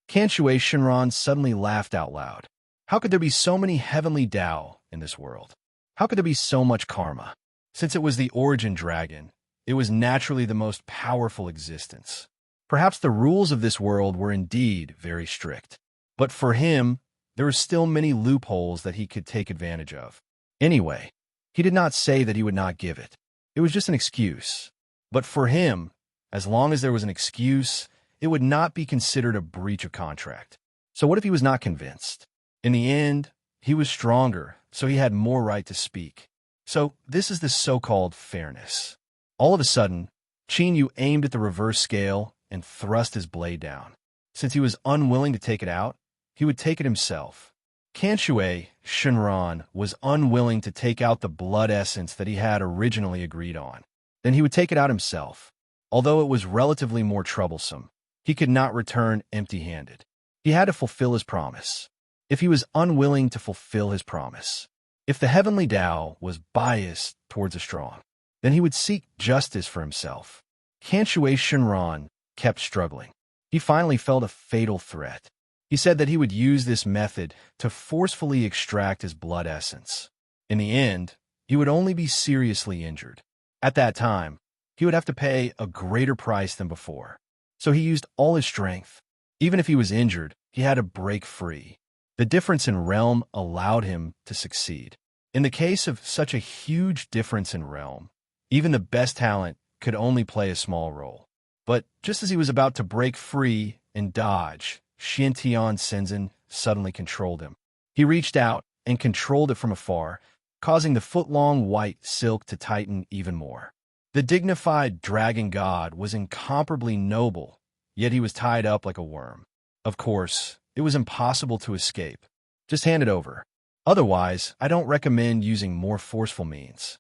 Kanshue Shenron suddenly laughed out loud. How could there be so many heavenly Tao in this world? How could there be so much karma? Since it was the origin dragon, it was naturally the most powerful existence. Perhaps the rules of this world were indeed very strict. But for him, there were still many loopholes that he could take advantage of. Anyway, he did not say that he would not give it. It was just an excuse. But for him, as long as there was an excuse, it would not be considered a breach of contract. So what if he was not convinced? In the end, he was stronger, so he had more right to speak. So this is the so-called fairness. All of a sudden, Qin Yu aimed at the reverse scale and thrust his blade down. Since he was unwilling to take it out, he would take it himself. Kanshue Shenron was unwilling to take out the blood essence that he had originally agreed on. Then he would take it out himself. Although it was relatively more troublesome, he could not return empty-handed. He had to fulfill his promise. If he was unwilling to fulfill his promise, if the heavenly Tao was biased towards the strong, then he would seek justice for himself. Kanshue Shenron kept struggling. He finally felt a fatal threat. He said that he would use this method to forcefully extract his blood essence. In the end, he would only be seriously injured. At that time, he would have to pay a greater price than before. So he used all his strength. Even if he was injured, he had to break free. The difference in realm allowed him to succeed. In the case of such a huge difference in realm, even the best talent could only play a small role. But just as he was about to break free and dodge, Xiantian Shenzhen suddenly controlled him. He reached out and controlled it from afar, causing the foot-long white silk to tighten even more. The dignified dragon god was incomparably noble, yet he was tied up like a worm. Of course, it was impossible to escape. Just hand it over. Otherwise, I don't recommend using more forceful means.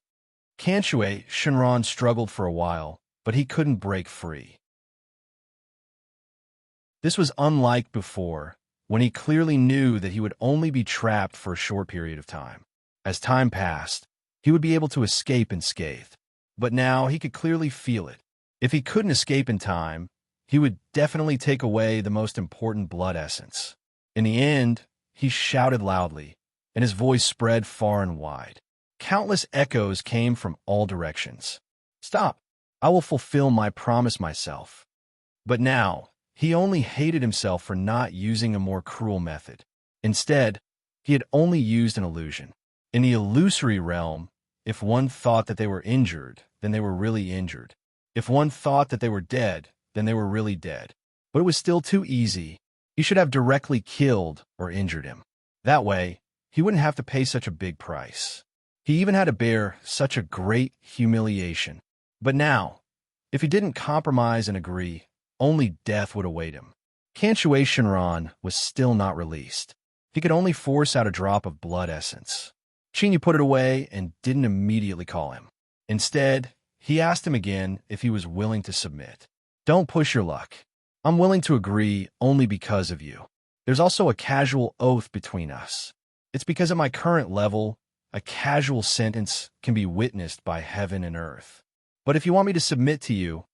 Kanshue Shenron struggled for a while, but he couldn't break free. This was unlike before, when he clearly knew that he would only be trapped for a short period of time. As time passed, he would be able to escape unscathed. But now he could clearly feel it. If he couldn't escape in time, he would definitely take away the most important blood essence. In the end, he shouted loudly, and his voice spread far and wide. Countless echoes came from all directions. Stop! I will fulfill my promise myself. But now, he only hated himself for not using a more cruel method. Instead, he had only used an illusion. In the illusory realm, if one thought that they were injured, then they were really injured. If one thought that they were dead, then they were really dead. But it was still too easy. He should have directly killed or injured him. That way, he wouldn't have to pay such a big price. He even had to bear such a great humiliation. But now, if he didn't compromise and agree, only death would await him. Kanshue Shenron was still not released. He could only force out a drop of blood essence. Qin Yu put it away and didn't immediately call him. Instead, he asked him again if he was willing to submit. Don't push your luck. I'm willing to agree only because of you. There's also a casual oath between us. It's because at my current level, a casual sentence can be witnessed by heaven and earth. But if you want me to submit to you,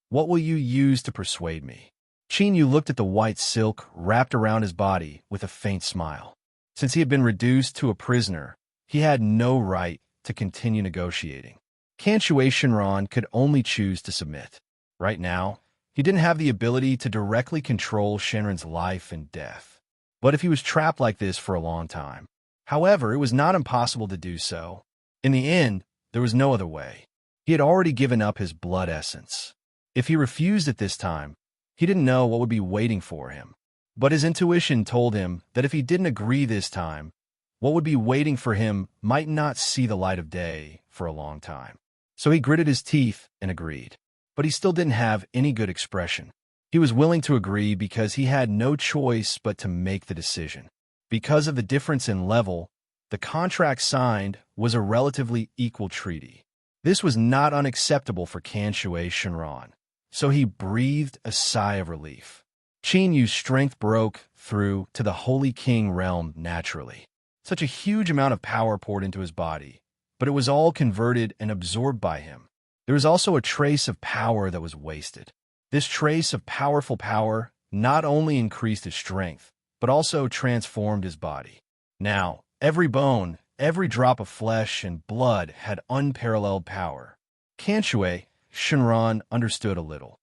what will you use to persuade me? Qin Yu looked at the white silk wrapped around his body with a faint smile. Since he had been reduced to a prisoner, he had no right to continue negotiating. Kanshue Shenron could only choose to submit. Right now, he didn't have the ability to directly control Shenron's life and death. But if he was trapped like this for a long time. However, it was not impossible to do so. In the end, there was no other way. He had already given up his blood essence. If he refused at this time, he didn't know what would be waiting for him. But his intuition told him that if he didn't agree this time, what would be waiting for him might not see the light of day for a long time. So he gritted his teeth and agreed. But he still didn't have any good expression. He was willing to agree because he had no choice but to make the decision. Because of the difference in level, the contract signed was a relatively equal treaty. This was not unacceptable for Kanshue Shinran, so he breathed a sigh of relief. Qin Yu's strength broke through to the Holy King realm naturally. Such a huge amount of power poured into his body, but it was all converted and absorbed by him. There was also a trace of power that was wasted. This trace of powerful power not only increased his strength, but also transformed his body. Now, every bone, every drop of flesh and blood had unparalleled power. Kanshue Shinran understood a little.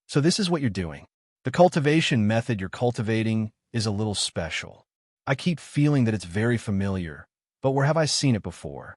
So this is what you're doing. The cultivation method you're cultivating is a little special. I keep feeling that it's very familiar, but where have I seen it before?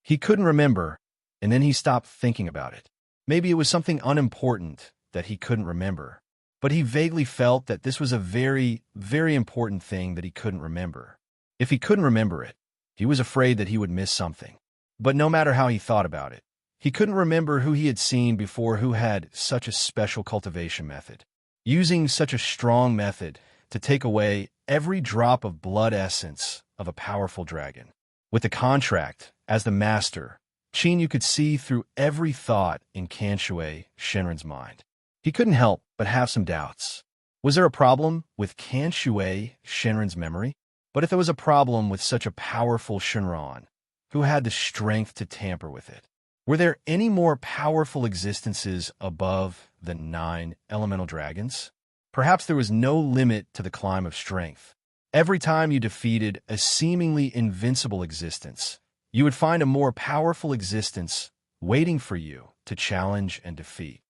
He couldn't remember, and then he stopped thinking about it. Maybe it was something unimportant that he couldn't remember, but he vaguely felt that this was a very, very important thing that he couldn't remember. If he couldn't remember it, he was afraid that he would miss something. But no matter how he thought about it, he couldn't remember who he had seen before who had such a special cultivation method. Using such a strong method to take away every drop of blood essence of a powerful dragon. With the contract as the master, Qin Yu could see through every thought in Kanshue Shinran's mind. He couldn't help but have some doubts. Was there a problem with Kanshue Shinran's memory? But if there was a problem with such a powerful Shinran, who had the strength to tamper with it? Were there any more powerful existences above the 9 elemental dragons? Perhaps there was no limit to the climb of strength. Every time you defeated a seemingly invincible existence, you would find a more powerful existence waiting for you to challenge and defeat.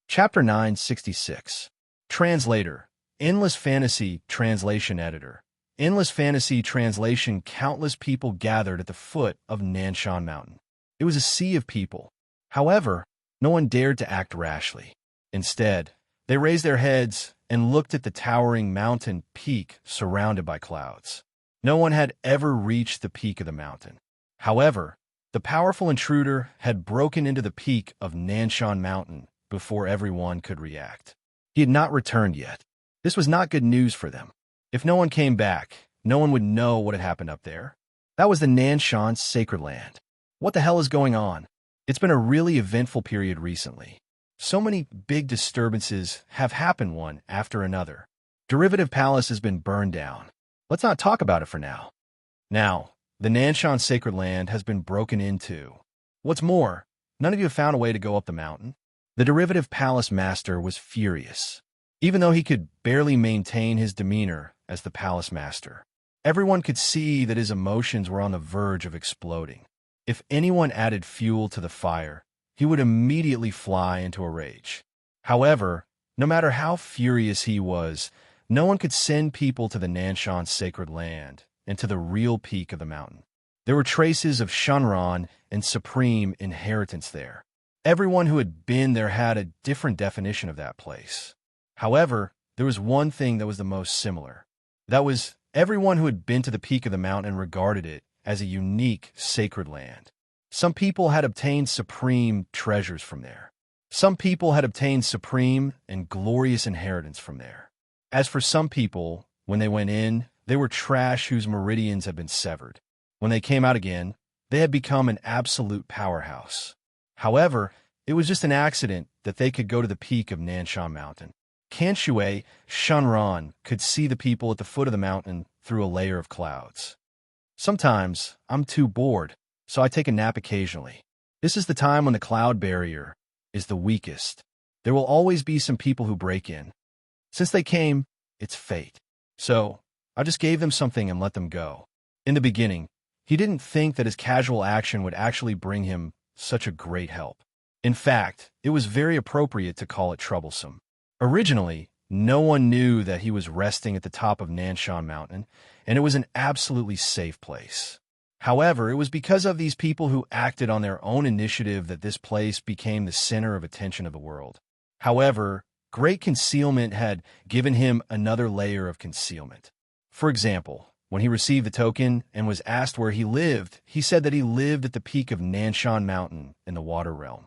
Chapter 966. Translator. Endless Fantasy Translation Editor. Endless Fantasy Translation. Countless people gathered at the foot of Nanshan Mountain. It was a sea of people. However, no one dared to act rashly. Instead, they raised their heads and looked at the towering mountain peak surrounded by clouds. No one had ever reached the peak of the mountain. However, the powerful intruder had broken into the peak of Nanshan Mountain before everyone could react. He had not returned yet. This was not good news for them. If no one came back, no one would know what had happened up there. That was the Nanshan Sacred Land. What the hell is going on? It's been a really eventful period recently. So many big disturbances have happened one after another. Derivative Palace has been burned down. Let's not talk about it for now. Now, the Nanshan Sacred Land has been broken into. What's more, none of you have found a way to go up the mountain. The Derivative Palace Master was furious, even though he could barely maintain his demeanor as the Palace Master. Everyone could see that his emotions were on the verge of exploding. If anyone added fuel to the fire, he would immediately fly into a rage. However, no matter how furious he was, no one could send people to the Nanshan Sacred Land and to the real peak of the mountain. There were traces of Shinran and supreme inheritance there. Everyone who had been there had a different definition of that place. However, there was one thing that was the most similar. That was, everyone who had been to the peak of the mountain regarded it as a unique sacred land. Some people had obtained supreme treasures from there. Some people had obtained supreme and glorious inheritance from there. As for some people, when they went in, they were trash whose meridians had been severed. When they came out again, they had become an absolute powerhouse. However, it was just an accident that they could go to the peak of Nanshan Mountain. Kanshue Shinran could see the people at the foot of the mountain through a layer of clouds. Sometimes I'm too bored, so I take a nap occasionally. This is the time when the cloud barrier is the weakest. There will always be some people who break in. Since they came, it's fate. So I just gave them something and let them go. In the beginning, he didn't think that his casual action would actually bring him such a great help. In fact, it was very appropriate to call it troublesome. Originally, No one knew that he was resting at the top of Nanshan Mountain, and it was an absolutely safe place. However, it was because of these people who acted on their own initiative that this place became the center of attention of the world. However, great concealment had given him another layer of concealment. For example, when he received the token and was asked where he lived, he said that he lived at the peak of Nanshan Mountain in the water realm.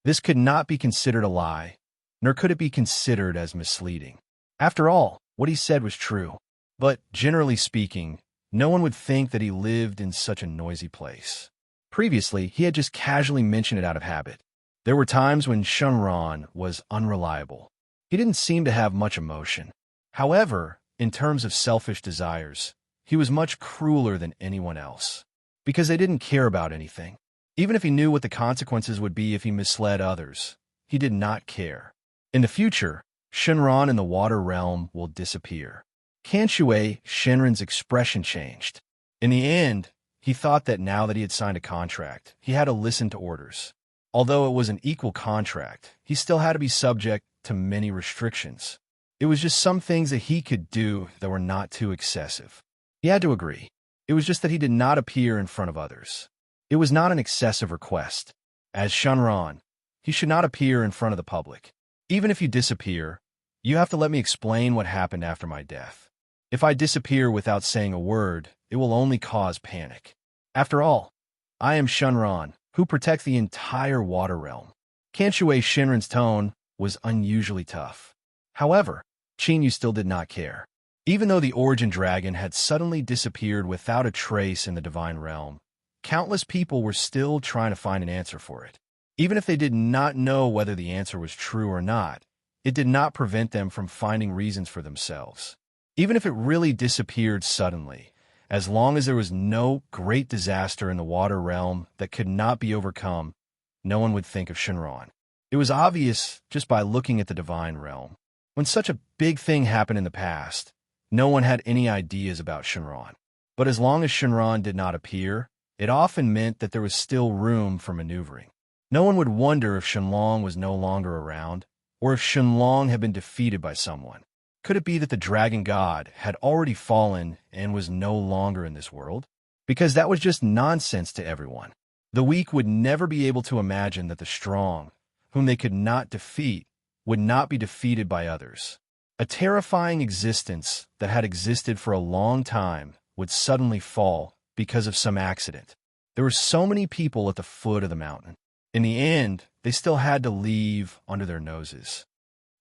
This could not be considered a lie, nor could it be considered as misleading. After all, what he said was true. But, generally speaking, no one would think that he lived in such a noisy place. Previously, he had just casually mentioned it out of habit. There were times when Shunran was unreliable. He didn't seem to have much emotion. However, in terms of selfish desires, he was much crueler than anyone else, because they didn't care about anything. Even if he knew what the consequences would be if he misled others, he did not care. In the future, Shinran in the water realm will disappear. Kanshue Shinran's expression changed. In the end, he thought that now that he had signed a contract, he had to listen to orders. Although it was an equal contract, he still had to be subject to many restrictions. It was just some things that he could do that were not too excessive. He had to agree. It was just that he did not appear in front of others. It was not an excessive request. As Shunran, he should not appear in front of the public. Even if you disappear, you have to let me explain what happened after my death. If I disappear without saying a word, it will only cause panic. After all, I am Shunran, who protect the entire water realm. Kanshue Shinran's tone was unusually tough. However, Chinyu still did not care. Even though the origin dragon had suddenly disappeared without a trace in the divine realm, countless people were still trying to find an answer for it. Even if they did not know whether the answer was true or not, it did not prevent them from finding reasons for themselves. Even if it really disappeared suddenly, as long as there was no great disaster in the water realm that could not be overcome, no one would think of Shinran. It was obvious just by looking at the divine realm. When such a big thing happened in the past, no one had any ideas about Shinran. But as long as Shinran did not appear, it often meant that there was still room for maneuvering. No one would wonder if Shenlong was no longer around, or if Shenlong had been defeated by someone. Could it be that the dragon god had already fallen and was no longer in this world? Because that was just nonsense to everyone. The weak would never be able to imagine that the strong, whom they could not defeat, would not be defeated by others. A terrifying existence that had existed for a long time would suddenly fall because of some accident. There were so many people at the foot of the mountain. In the end, they still had to leave under their noses.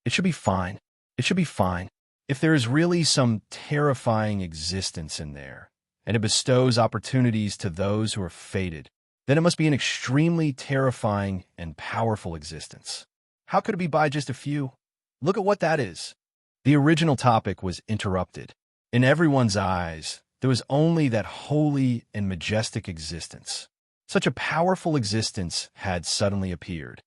It should be fine. It should be fine. If there is really some terrifying existence in there, and it bestows opportunities to those who are fated, then it must be an extremely terrifying and powerful existence. How could it be by just a few? Look at what that is. The original topic was interrupted. In everyone's eyes, there was only that holy and majestic existence. Such a powerful existence had suddenly appeared.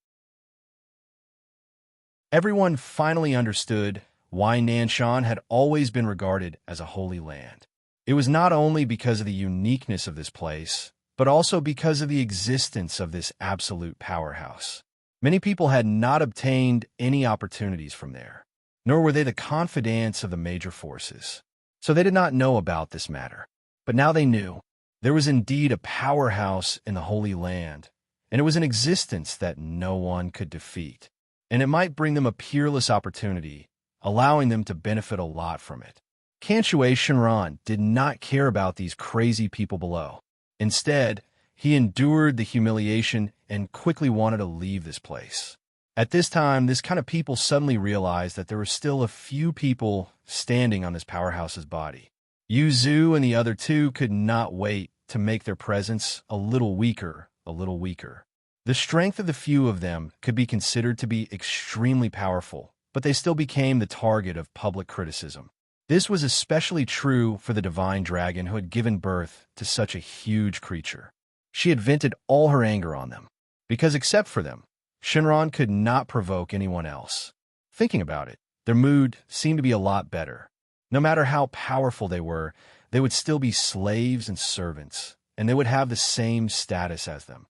Everyone finally understood why Nanshan had always been regarded as a holy land. It was not only because of the uniqueness of this place, but also because of the existence of this absolute powerhouse. Many people had not obtained any opportunities from there, nor were they the confidants of the major forces. So they did not know about this matter. But now they knew. There was indeed a powerhouse in the Holy Land, and it was an existence that no one could defeat. And it might bring them a peerless opportunity, allowing them to benefit a lot from it. Kanshue Shinran did not care about these crazy people below. Instead, he endured the humiliation and quickly wanted to leave this place. At this time, this kind of people suddenly realized that there were still a few people standing on this powerhouse's body. Yu Zhu and the other two could not wait to make their presence a little weaker, a little weaker. The strength of the few of them could be considered to be extremely powerful, but they still became the target of public criticism. This was especially true for the divine dragon who had given birth to such a huge creature. She had vented all her anger on them, because except for them, Shinran could not provoke anyone else. Thinking about it, their mood seemed to be a lot better. No matter how powerful they were, they would still be slaves and servants, and they would have the same status as them.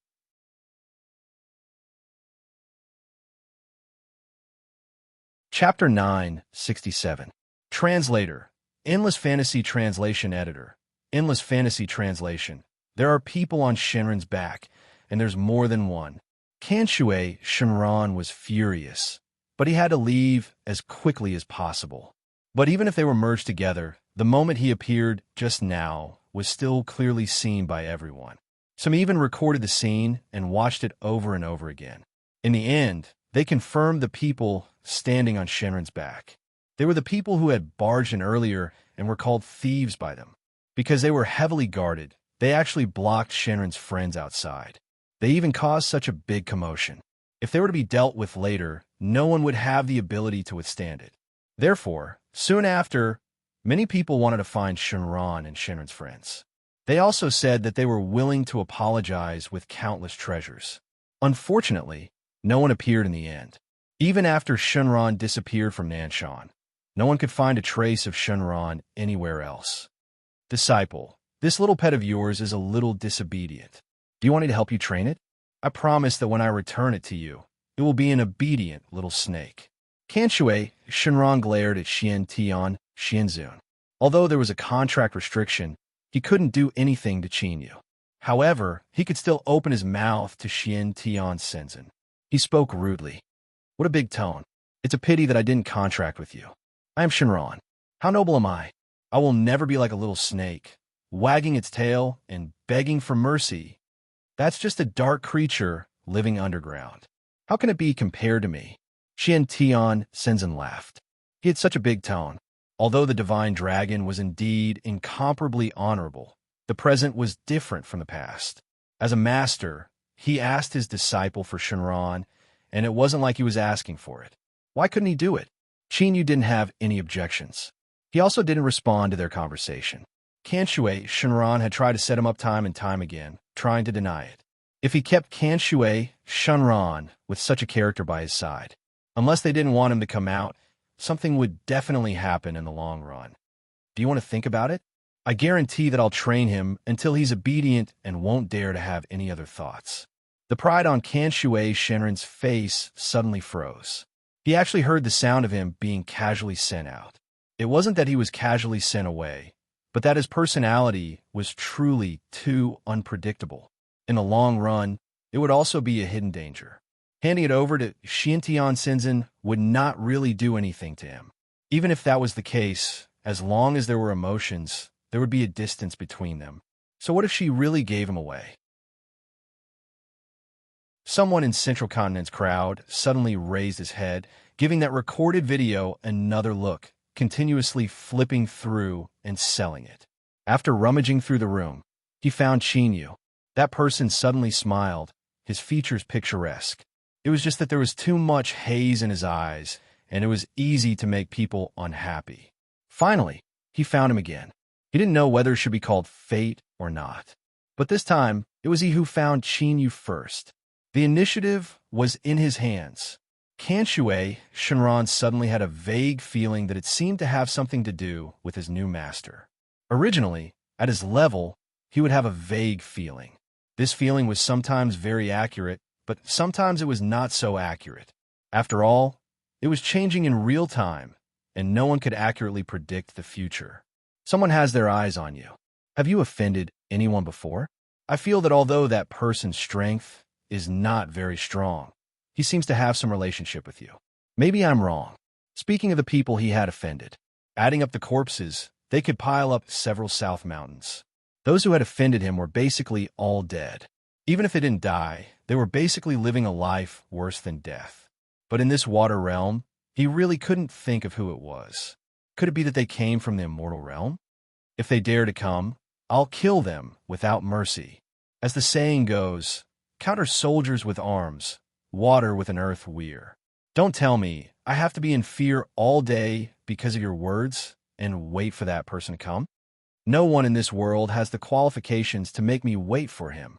Chapter 967. Translator. Endless Fantasy Translation Editor. Endless Fantasy Translation. There are people on Shinran's back, and there's more than one. Kanshui Shinran was furious, but he had to leave as quickly as possible. But even if they were merged together, the moment he appeared just now was still clearly seen by everyone. Some even recorded the scene and watched it over and over again. In the end, they confirmed the people standing on Shinran's back. They were the people who had barged in earlier and were called thieves by them. Because they were heavily guarded, they actually blocked Shinran's friends outside. They even caused such a big commotion. If they were to be dealt with later, no one would have the ability to withstand it. Therefore, soon after, many people wanted to find Shinran and Shinran's friends. They also said that they were willing to apologize with countless treasures. Unfortunately, no one appeared in the end. Even after Shinran disappeared from Nanshan, no one could find a trace of Shinran anywhere else. Disciple, this little pet of yours is a little disobedient. Do you want me to help you train it? I promise that when I return it to you, it will be an obedient little snake. Kanshui Shinran glared at Xian Tian Xianzun. Although there was a contract restriction, he couldn't do anything to Qinyu. However, he could still open his mouth to Xian Tian Shenzhen. He spoke rudely. What a big tone. It's a pity that I didn't contract with you. I am Shinran. How noble am I? I will never be like a little snake, wagging its tail and begging for mercy. That's just a dark creature living underground. How can it be compared to me? Xian Tian Shenzhen laughed. He had such a big tone. Although the divine dragon was indeed incomparably honorable, the present was different from the past. As a master, he asked his disciple for Shinran, and it wasn't like he was asking for it. Why couldn't he do it? Qinyu didn't have any objections. He also didn't respond to their conversation. Kanshui Shinran had tried to set him up time and time again, trying to deny it. If he kept Kanshui Shinran with such a character by his side, unless they didn't want him to come out, something would definitely happen in the long run. Do you want to think about it? I guarantee that I'll train him until he's obedient and won't dare to have any other thoughts. The pride on Kanshui Shinran's face suddenly froze. He actually heard the sound of him being casually sent out. It wasn't that he was casually sent away, but that his personality was truly too unpredictable. In the long run, it would also be a hidden danger. Handing it over to Xiantian Shenzhen would not really do anything to him. Even if that was the case, as long as there were emotions, there would be a distance between them. So what if she really gave him away? Someone in Central Continent's crowd suddenly raised his head, giving that recorded video another look, continuously flipping through and selling it. After rummaging through the room, he found Qinyu. That person suddenly smiled, his features picturesque. It was just that there was too much haze in his eyes, and it was easy to make people unhappy. Finally, he found him again. He didn't know whether it should be called fate or not. But this time, it was he who found Qinyu first. The initiative was in his hands. Kanshui Shinran suddenly had a vague feeling that it seemed to have something to do with his new master. Originally, at his level, he would have a vague feeling. This feeling was sometimes very accurate, but sometimes it was not so accurate. After all, it was changing in real time, and no one could accurately predict the future. Someone has their eyes on you. Have you offended anyone before? I feel that although that person's strength is not very strong, he seems to have some relationship with you. Maybe I'm wrong. Speaking of the people he had offended, adding up the corpses, they could pile up several South Mountains. Those who had offended him were basically all dead. Even if they didn't die, they were basically living a life worse than death. But in this water realm, he really couldn't think of who it was. Could it be that they came from the immortal realm? If they dare to come, I'll kill them without mercy. As the saying goes, counter soldiers with arms, water with an earth weir. Don't tell me I have to be in fear all day because of your words and wait for that person to come. No one in this world has the qualifications to make me wait for him.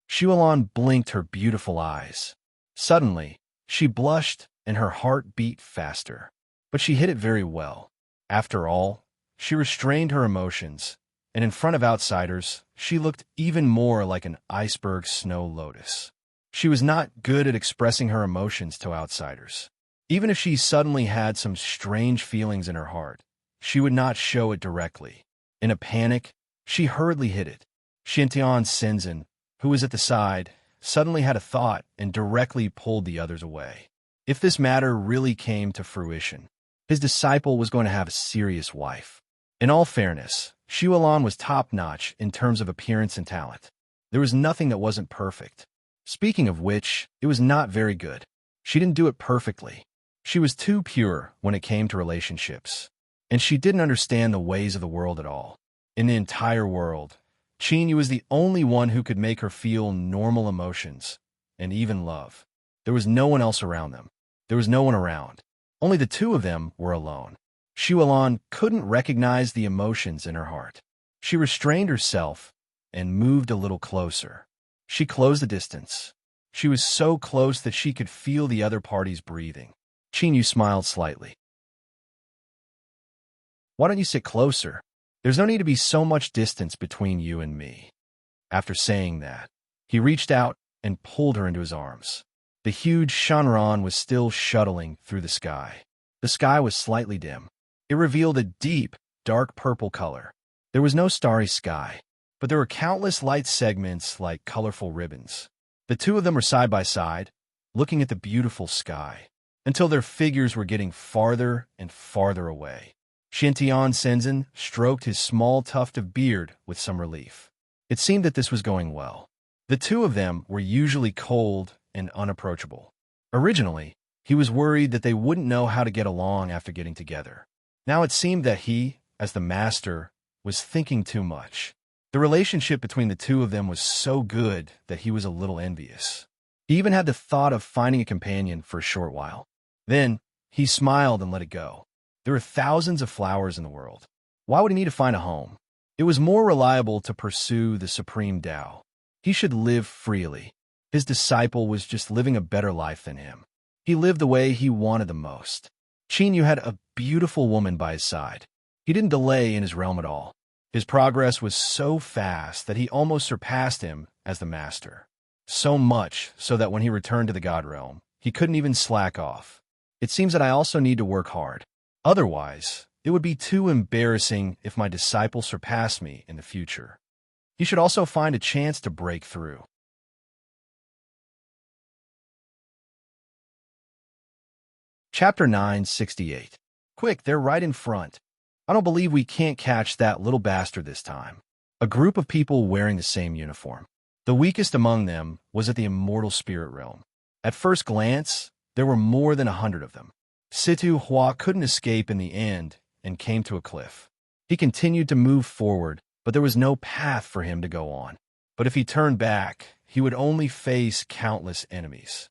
Shualan blinked her beautiful eyes. Suddenly, she blushed and her heart beat faster. But she hid it very well. After all, she restrained her emotions, and in front of outsiders, she looked even more like an iceberg snow lotus. She was not good at expressing her emotions to outsiders. Even if she suddenly had some strange feelings in her heart, she would not show it directly. In a panic, she hurriedly hid it. Shintian Senzin, who was at the side, suddenly had a thought and directly pulled the others away. If this matter really came to fruition, his disciple was going to have a serious wife. In all fairness, Shualan was top-notch in terms of appearance and talent. There was nothing that wasn't perfect. Speaking of which, it was not very good. She didn't do it perfectly. She was too pure when it came to relationships, and she didn't understand the ways of the world at all. In the entire world, Qinyu was the only one who could make her feel normal emotions, and even love. There was no one else around them. There was no one around. Only the two of them were alone. Shualan couldn't recognize the emotions in her heart. She restrained herself and moved a little closer. She closed the distance. She was so close that she could feel the other party's breathing. Qinyu smiled slightly. "Why don't you sit closer? There's no need to be so much distance between you and me." After saying that, he reached out and pulled her into his arms. The huge Shanran was still shuttling through the sky. The sky was slightly dim. It revealed a deep, dark purple color. There was no starry sky, but there were countless light segments like colorful ribbons. The two of them were side by side, looking at the beautiful sky, until their figures were getting farther and farther away. Shintian Senzin stroked his small tuft of beard with some relief. It seemed that this was going well. The two of them were usually cold and unapproachable. Originally, he was worried that they wouldn't know how to get along after getting together. Now it seemed that he, as the master, was thinking too much. The relationship between the two of them was so good that he was a little envious. He even had the thought of finding a companion for a short while. Then, he smiled and let it go. There are thousands of flowers in the world. Why would he need to find a home? It was more reliable to pursue the supreme Tao. He should live freely. His disciple was just living a better life than him. He lived the way he wanted the most. Qinyu had a beautiful woman by his side. He didn't delay in his realm at all. His progress was so fast that he almost surpassed him as the master. So much so that when he returned to the God realm, he couldn't even slack off. It seems that I also need to work hard. Otherwise, it would be too embarrassing if my disciple surpassed me in the future. He should also find a chance to break through. Chapter 968. Quick, they're right in front. I don't believe we can't catch that little bastard this time. A group of people wearing the same uniform. The weakest among them was at the immortal spirit realm. At first glance, there were more than 100 of them. Situ Hua couldn't escape in the end and came to a cliff. He continued to move forward, but there was no path for him to go on. But if he turned back, he would only face countless enemies.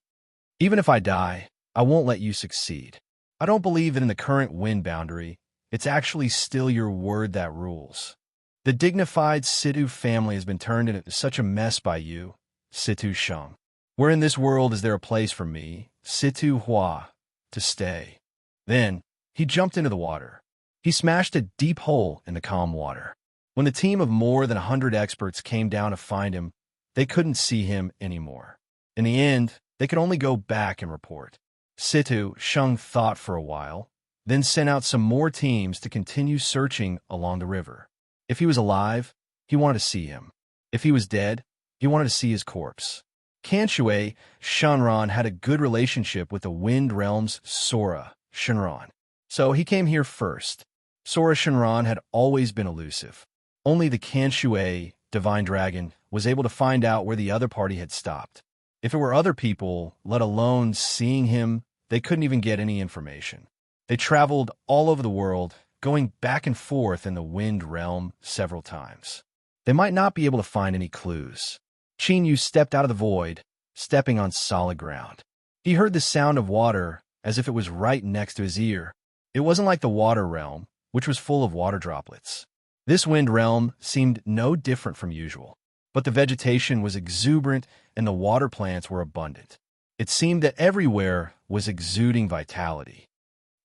"Even if I die, I won't let you succeed. I don't believe that in the current wind boundary, it's actually still your word that rules. The dignified Situ family has been turned into such a mess by you, Situ Sheng. Where in this world is there a place for me, Situ Hua, to stay?" Then, he jumped into the water. He smashed a deep hole in the calm water. When the team of more than 100 experts came down to find him, they couldn't see him anymore. In the end, they could only go back and report. Situ Sheng thought for a while, then sent out some more teams to continue searching along the river. If he was alive, he wanted to see him. If he was dead, he wanted to see his corpse. Kanshui Shanran had a good relationship with the Wind Realm's Sora Shanran, so he came here first. Sora Shanran had always been elusive. Only the Kanshui Divine Dragon was able to find out where the other party had stopped. If it were other people, let alone seeing him, they couldn't even get any information. They traveled all over the world, going back and forth in the Wind Realm several times. They might not be able to find any clues. Qinyu stepped out of the void, stepping on solid ground. He heard the sound of water as if it was right next to his ear. It wasn't like the water realm, which was full of water droplets. This wind realm seemed no different from usual, but the vegetation was exuberant and the water plants were abundant. It seemed that everywhere was exuding vitality.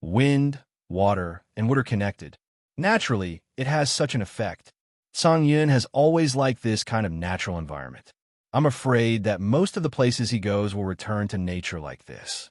Wind, water, and wood are connected. Naturally, it has such an effect. Song Yun has always liked this kind of natural environment. I'm afraid that most of the places he goes will return to nature like this.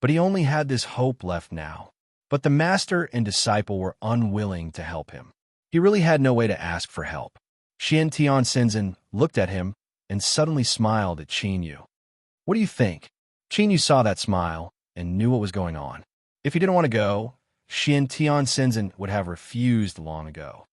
but he only had this hope left now. But the master and disciple were unwilling to help him. He really had no way to ask for help. Xian Tian Shenzhen looked at him and suddenly smiled at Qin Yu. What do you think? Qin Yu saw that smile and knew what was going on. If he didn't want to go, Xian Tian Shenzhen would have refused long ago.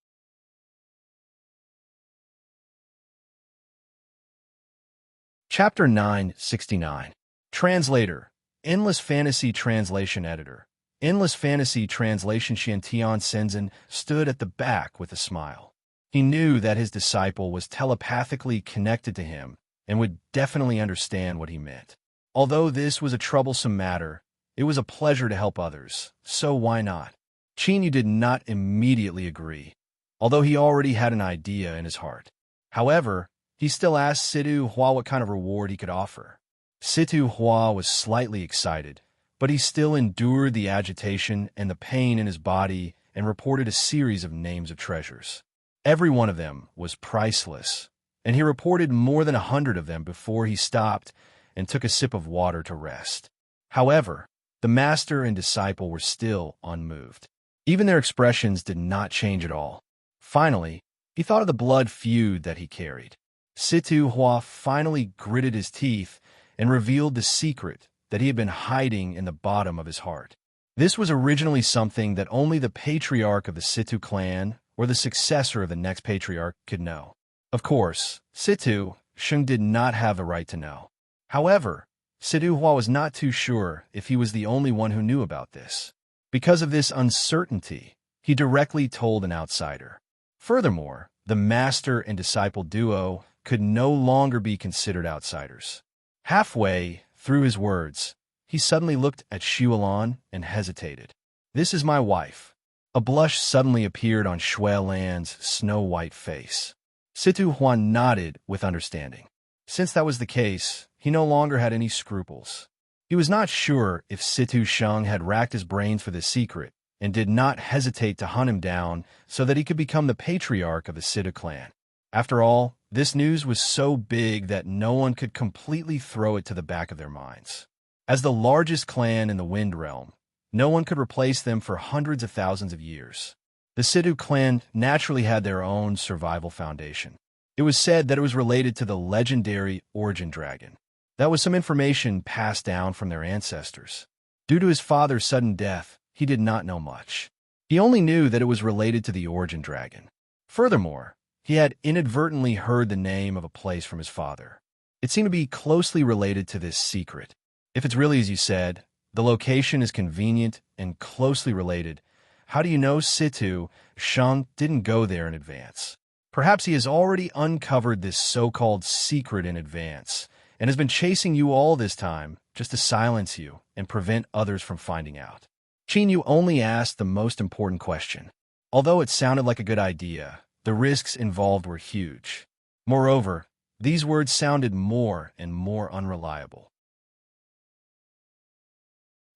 Chapter 969. Translator. Endless Fantasy Translation Editor. Endless Fantasy Translation. Xian Tian Shenzhen stood at the back with a smile. He knew that his disciple was telepathically connected to him and would definitely understand what he meant. Although this was a troublesome matter, it was a pleasure to help others, so why not? Qin Yu did not immediately agree, although he already had an idea in his heart. However, he still asked Situ Hua what kind of reward he could offer. Situ Hua was slightly excited, but he still endured the agitation and the pain in his body and reported a series of names of treasures. Every one of them was priceless, and he reported more than 100 of them before he stopped and took a sip of water to rest. However, the master and disciple were still unmoved. Even their expressions did not change at all. Finally, he thought of the blood feud that he carried. Situ Hua finally gritted his teeth and revealed the secret that he had been hiding in the bottom of his heart. This was originally something that only the patriarch of the Situ clan or the successor of the next patriarch could know. Of course, Situ Sheng did not have the right to know. However, Situ Hua was not too sure if he was the only one who knew about this. Because of this uncertainty, he directly told an outsider. Furthermore, the master and disciple duo could no longer be considered outsiders. Halfway through his words, he suddenly looked at Shualan and hesitated. "This is my wife." A blush suddenly appeared on Shui Lan's snow-white face. Situ Huan nodded with understanding. Since that was the case, he no longer had any scruples. He was not sure if Situ Sheng had racked his brains for this secret and did not hesitate to hunt him down so that he could become the patriarch of the Situ clan. After all, this news was so big that no one could completely throw it to the back of their minds. As the largest clan in the Wind Realm, no one could replace them for hundreds of thousands of years. The Situ clan naturally had their own survival foundation. It was said that it was related to the legendary Origin Dragon. That was some information passed down from their ancestors. Due to his father's sudden death, he did not know much. He only knew that it was related to the Origin Dragon. Furthermore, he had inadvertently heard the name of a place from his father. It seemed to be closely related to this secret. If it's really as you said, the location is convenient and closely related, how do you know Situ Sheng didn't go there in advance? Perhaps he has already uncovered this so-called secret in advance and has been chasing you all this time just to silence you and prevent others from finding out. Qin Yu only asked the most important question. Although it sounded like a good idea, the risks involved were huge. Moreover, these words sounded more and more unreliable.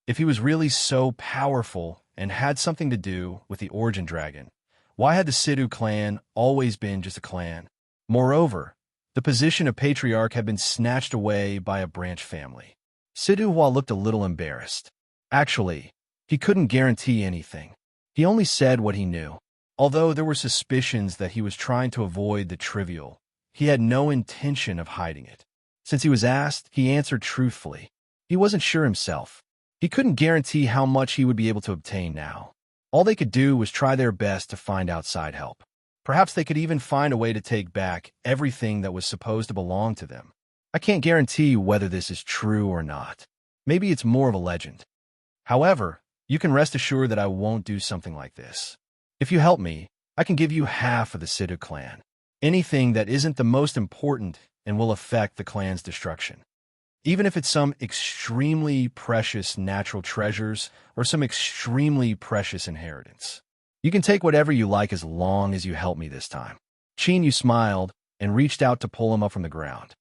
If he was really so powerful and had something to do with the Origin Dragon, why had the Situ clan always been just a clan? Moreover, the position of patriarch had been snatched away by a branch family. Situ Hua looked a little embarrassed. Actually, he couldn't guarantee anything. He only said what he knew. Although there were suspicions that he was trying to avoid the trivial, he had no intention of hiding it. Since he was asked, he answered truthfully. He wasn't sure himself. He couldn't guarantee how much he would be able to obtain now. All they could do was try their best to find outside help. Perhaps they could even find a way to take back everything that was supposed to belong to them. I can't guarantee whether this is true or not. Maybe it's more of a legend. However, you can rest assured that I won't do something like this. If you help me, I can give you half of the Situ clan. Anything that isn't the most important and will affect the clan's destruction. Even if it's some extremely precious natural treasures or some extremely precious inheritance. You can take whatever you like as long as you help me this time. Qin Yu smiled and reached out to pull him up from the ground.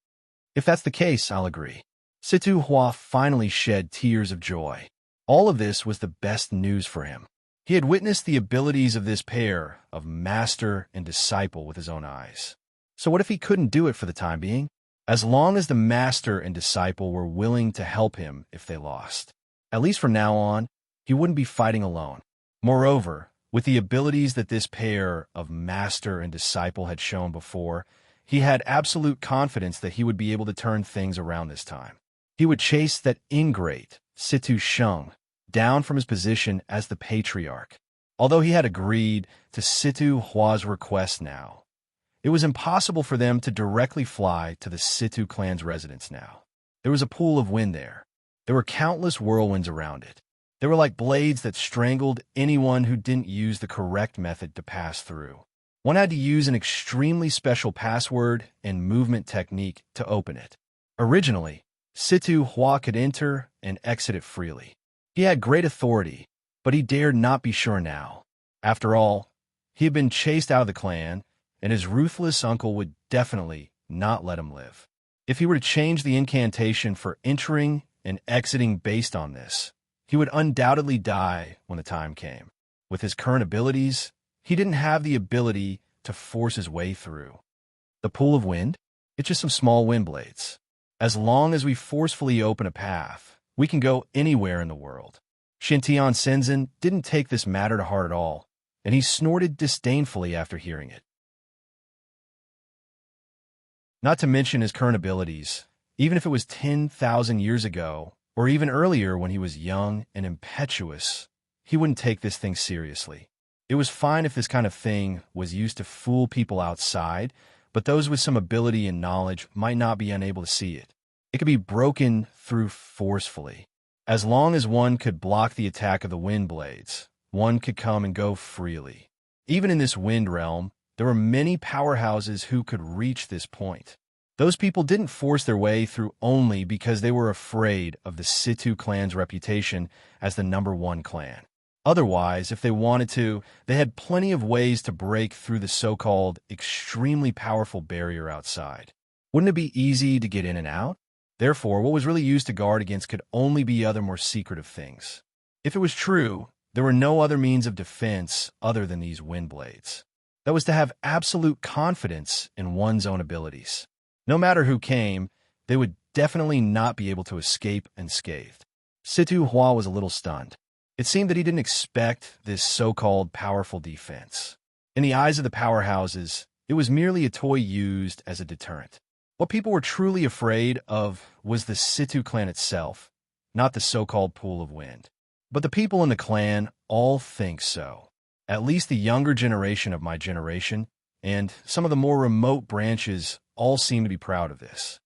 If that's the case, I'll agree. Situ Hua finally shed tears of joy. All of this was the best news for him. He had witnessed the abilities of this pair of master and disciple with his own eyes. So what if he couldn't do it for the time being? As long as the master and disciple were willing to help him if they lost. At least from now on, he wouldn't be fighting alone. Moreover, with the abilities that this pair of master and disciple had shown before, he had absolute confidence that he would be able to turn things around this time. He would chase that ingrate, Situ Sheng, down from his position as the patriarch. Although he had agreed to Situ Hua's request now, it was impossible for them to directly fly to the Situ clan's residence now. There was a pool of wind there. There were countless whirlwinds around it. They were like blades that strangled anyone who didn't use the correct method to pass through. One had to use an extremely special password and movement technique to open it. Originally, Situ Hua could enter and exit it freely. He had great authority, but he dared not be sure now. After all, he had been chased out of the clan, and his ruthless uncle would definitely not let him live. If he were to change the incantation for entering and exiting based on this, he would undoubtedly die when the time came. With his current abilities, he didn't have the ability to force his way through. The pool of wind? It's just some small wind blades. As long as we forcefully open a path, we can go anywhere in the world. Xintian Shenzhen didn't take this matter to heart at all, and he snorted disdainfully after hearing it. Not to mention his current abilities, even if it was 10,000 years ago, or even earlier when he was young and impetuous, he wouldn't take this thing seriously. It was fine if this kind of thing was used to fool people outside, but those with some ability and knowledge might not be unable to see it. It could be broken through forcefully. As long as one could block the attack of the wind blades, one could come and go freely. Even in this wind realm, there were many powerhouses who could reach this point. Those people didn't force their way through only because they were afraid of the Situ clan's reputation as the #1 clan. Otherwise, if they wanted to, they had plenty of ways to break through the so-called extremely powerful barrier outside. Wouldn't it be easy to get in and out? Therefore, what was really used to guard against could only be other more secretive things. If it was true, there were no other means of defense other than these wind blades. That was to have absolute confidence in one's own abilities. No matter who came, they would definitely not be able to escape unscathed. Situ Hua was a little stunned. It seemed that he didn't expect this so-called powerful defense. In the eyes of the powerhouses, it was merely a toy used as a deterrent. What people were truly afraid of was the Situ clan itself, not the so-called pool of wind. But the people in the clan all think so. At least the younger generation of my generation, and some of the more remote branches all seem to be proud of this.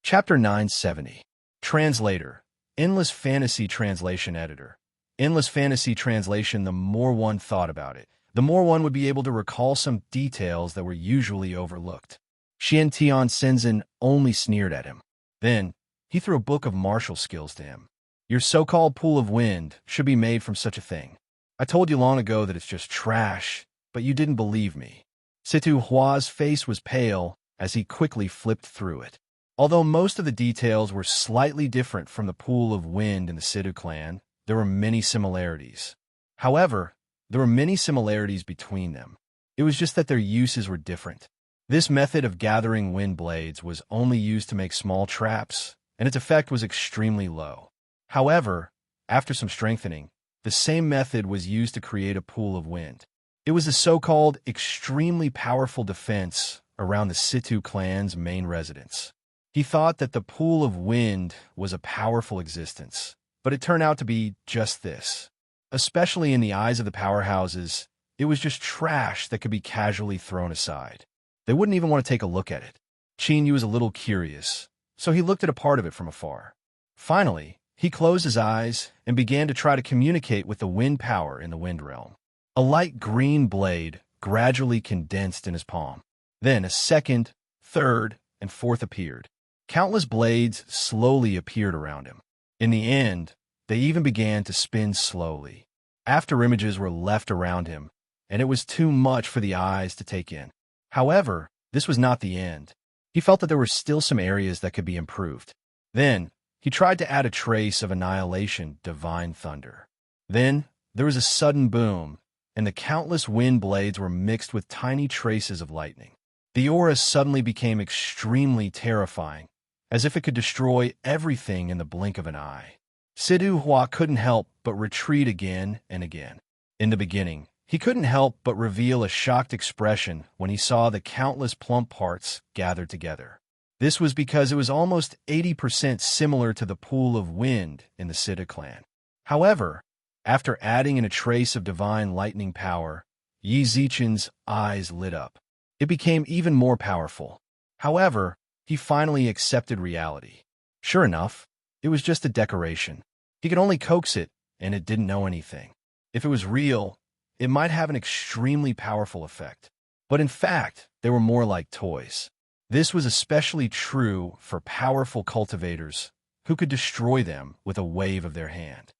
Chapter 970. Translator. Endless Fantasy Translation Editor. Endless Fantasy Translation. The more one thought about it, the more one would be able to recall some details that were usually overlooked. Xintian Shenzhen only sneered at him. Then, he threw a book of martial skills to him. Your so-called pool of wind should be made from such a thing. I told you long ago that it's just trash, but you didn't believe me. Situ Hua's face was pale as he quickly flipped through it. Although most of the details were slightly different from the pool of wind in the Situ clan, there were many similarities. However, there were many similarities between them. It was just that their uses were different. This method of gathering wind blades was only used to make small traps, and its effect was extremely low. However, after some strengthening, the same method was used to create a pool of wind. It was a so-called extremely powerful defense around the Situ clan's main residence. He thought that the pool of wind was a powerful existence, but it turned out to be just this. Especially in the eyes of the powerhouses, it was just trash that could be casually thrown aside. They wouldn't even want to take a look at it. Qin Yu was a little curious, so he looked at a part of it from afar. Finally, he closed his eyes and began to try to communicate with the wind power in the wind realm. A light green blade gradually condensed in his palm. Then a second, third, and fourth appeared. Countless blades slowly appeared around him. In the end, they even began to spin slowly. After images were left around him, and it was too much for the eyes to take in. However, this was not the end. He felt that there were still some areas that could be improved. Then, he tried to add a trace of annihilation, divine thunder. Then, there was a sudden boom, and the countless wind blades were mixed with tiny traces of lightning. The aura suddenly became extremely terrifying, as if it could destroy everything in the blink of an eye. Sidu Hua couldn't help but retreat again and again. In the beginning, he couldn't help but reveal a shocked expression when he saw the countless plump parts gathered together. This was because it was almost 80% similar to the pool of wind in the Siddha clan. However, after adding in a trace of divine lightning power, Yi Zichen's eyes lit up. It became even more powerful. However, he finally accepted reality. Sure enough, it was just a decoration. He could only coax it, and it didn't know anything. If it was real, it might have an extremely powerful effect. But in fact, they were more like toys. This was especially true for powerful cultivators who could destroy them with a wave of their hand.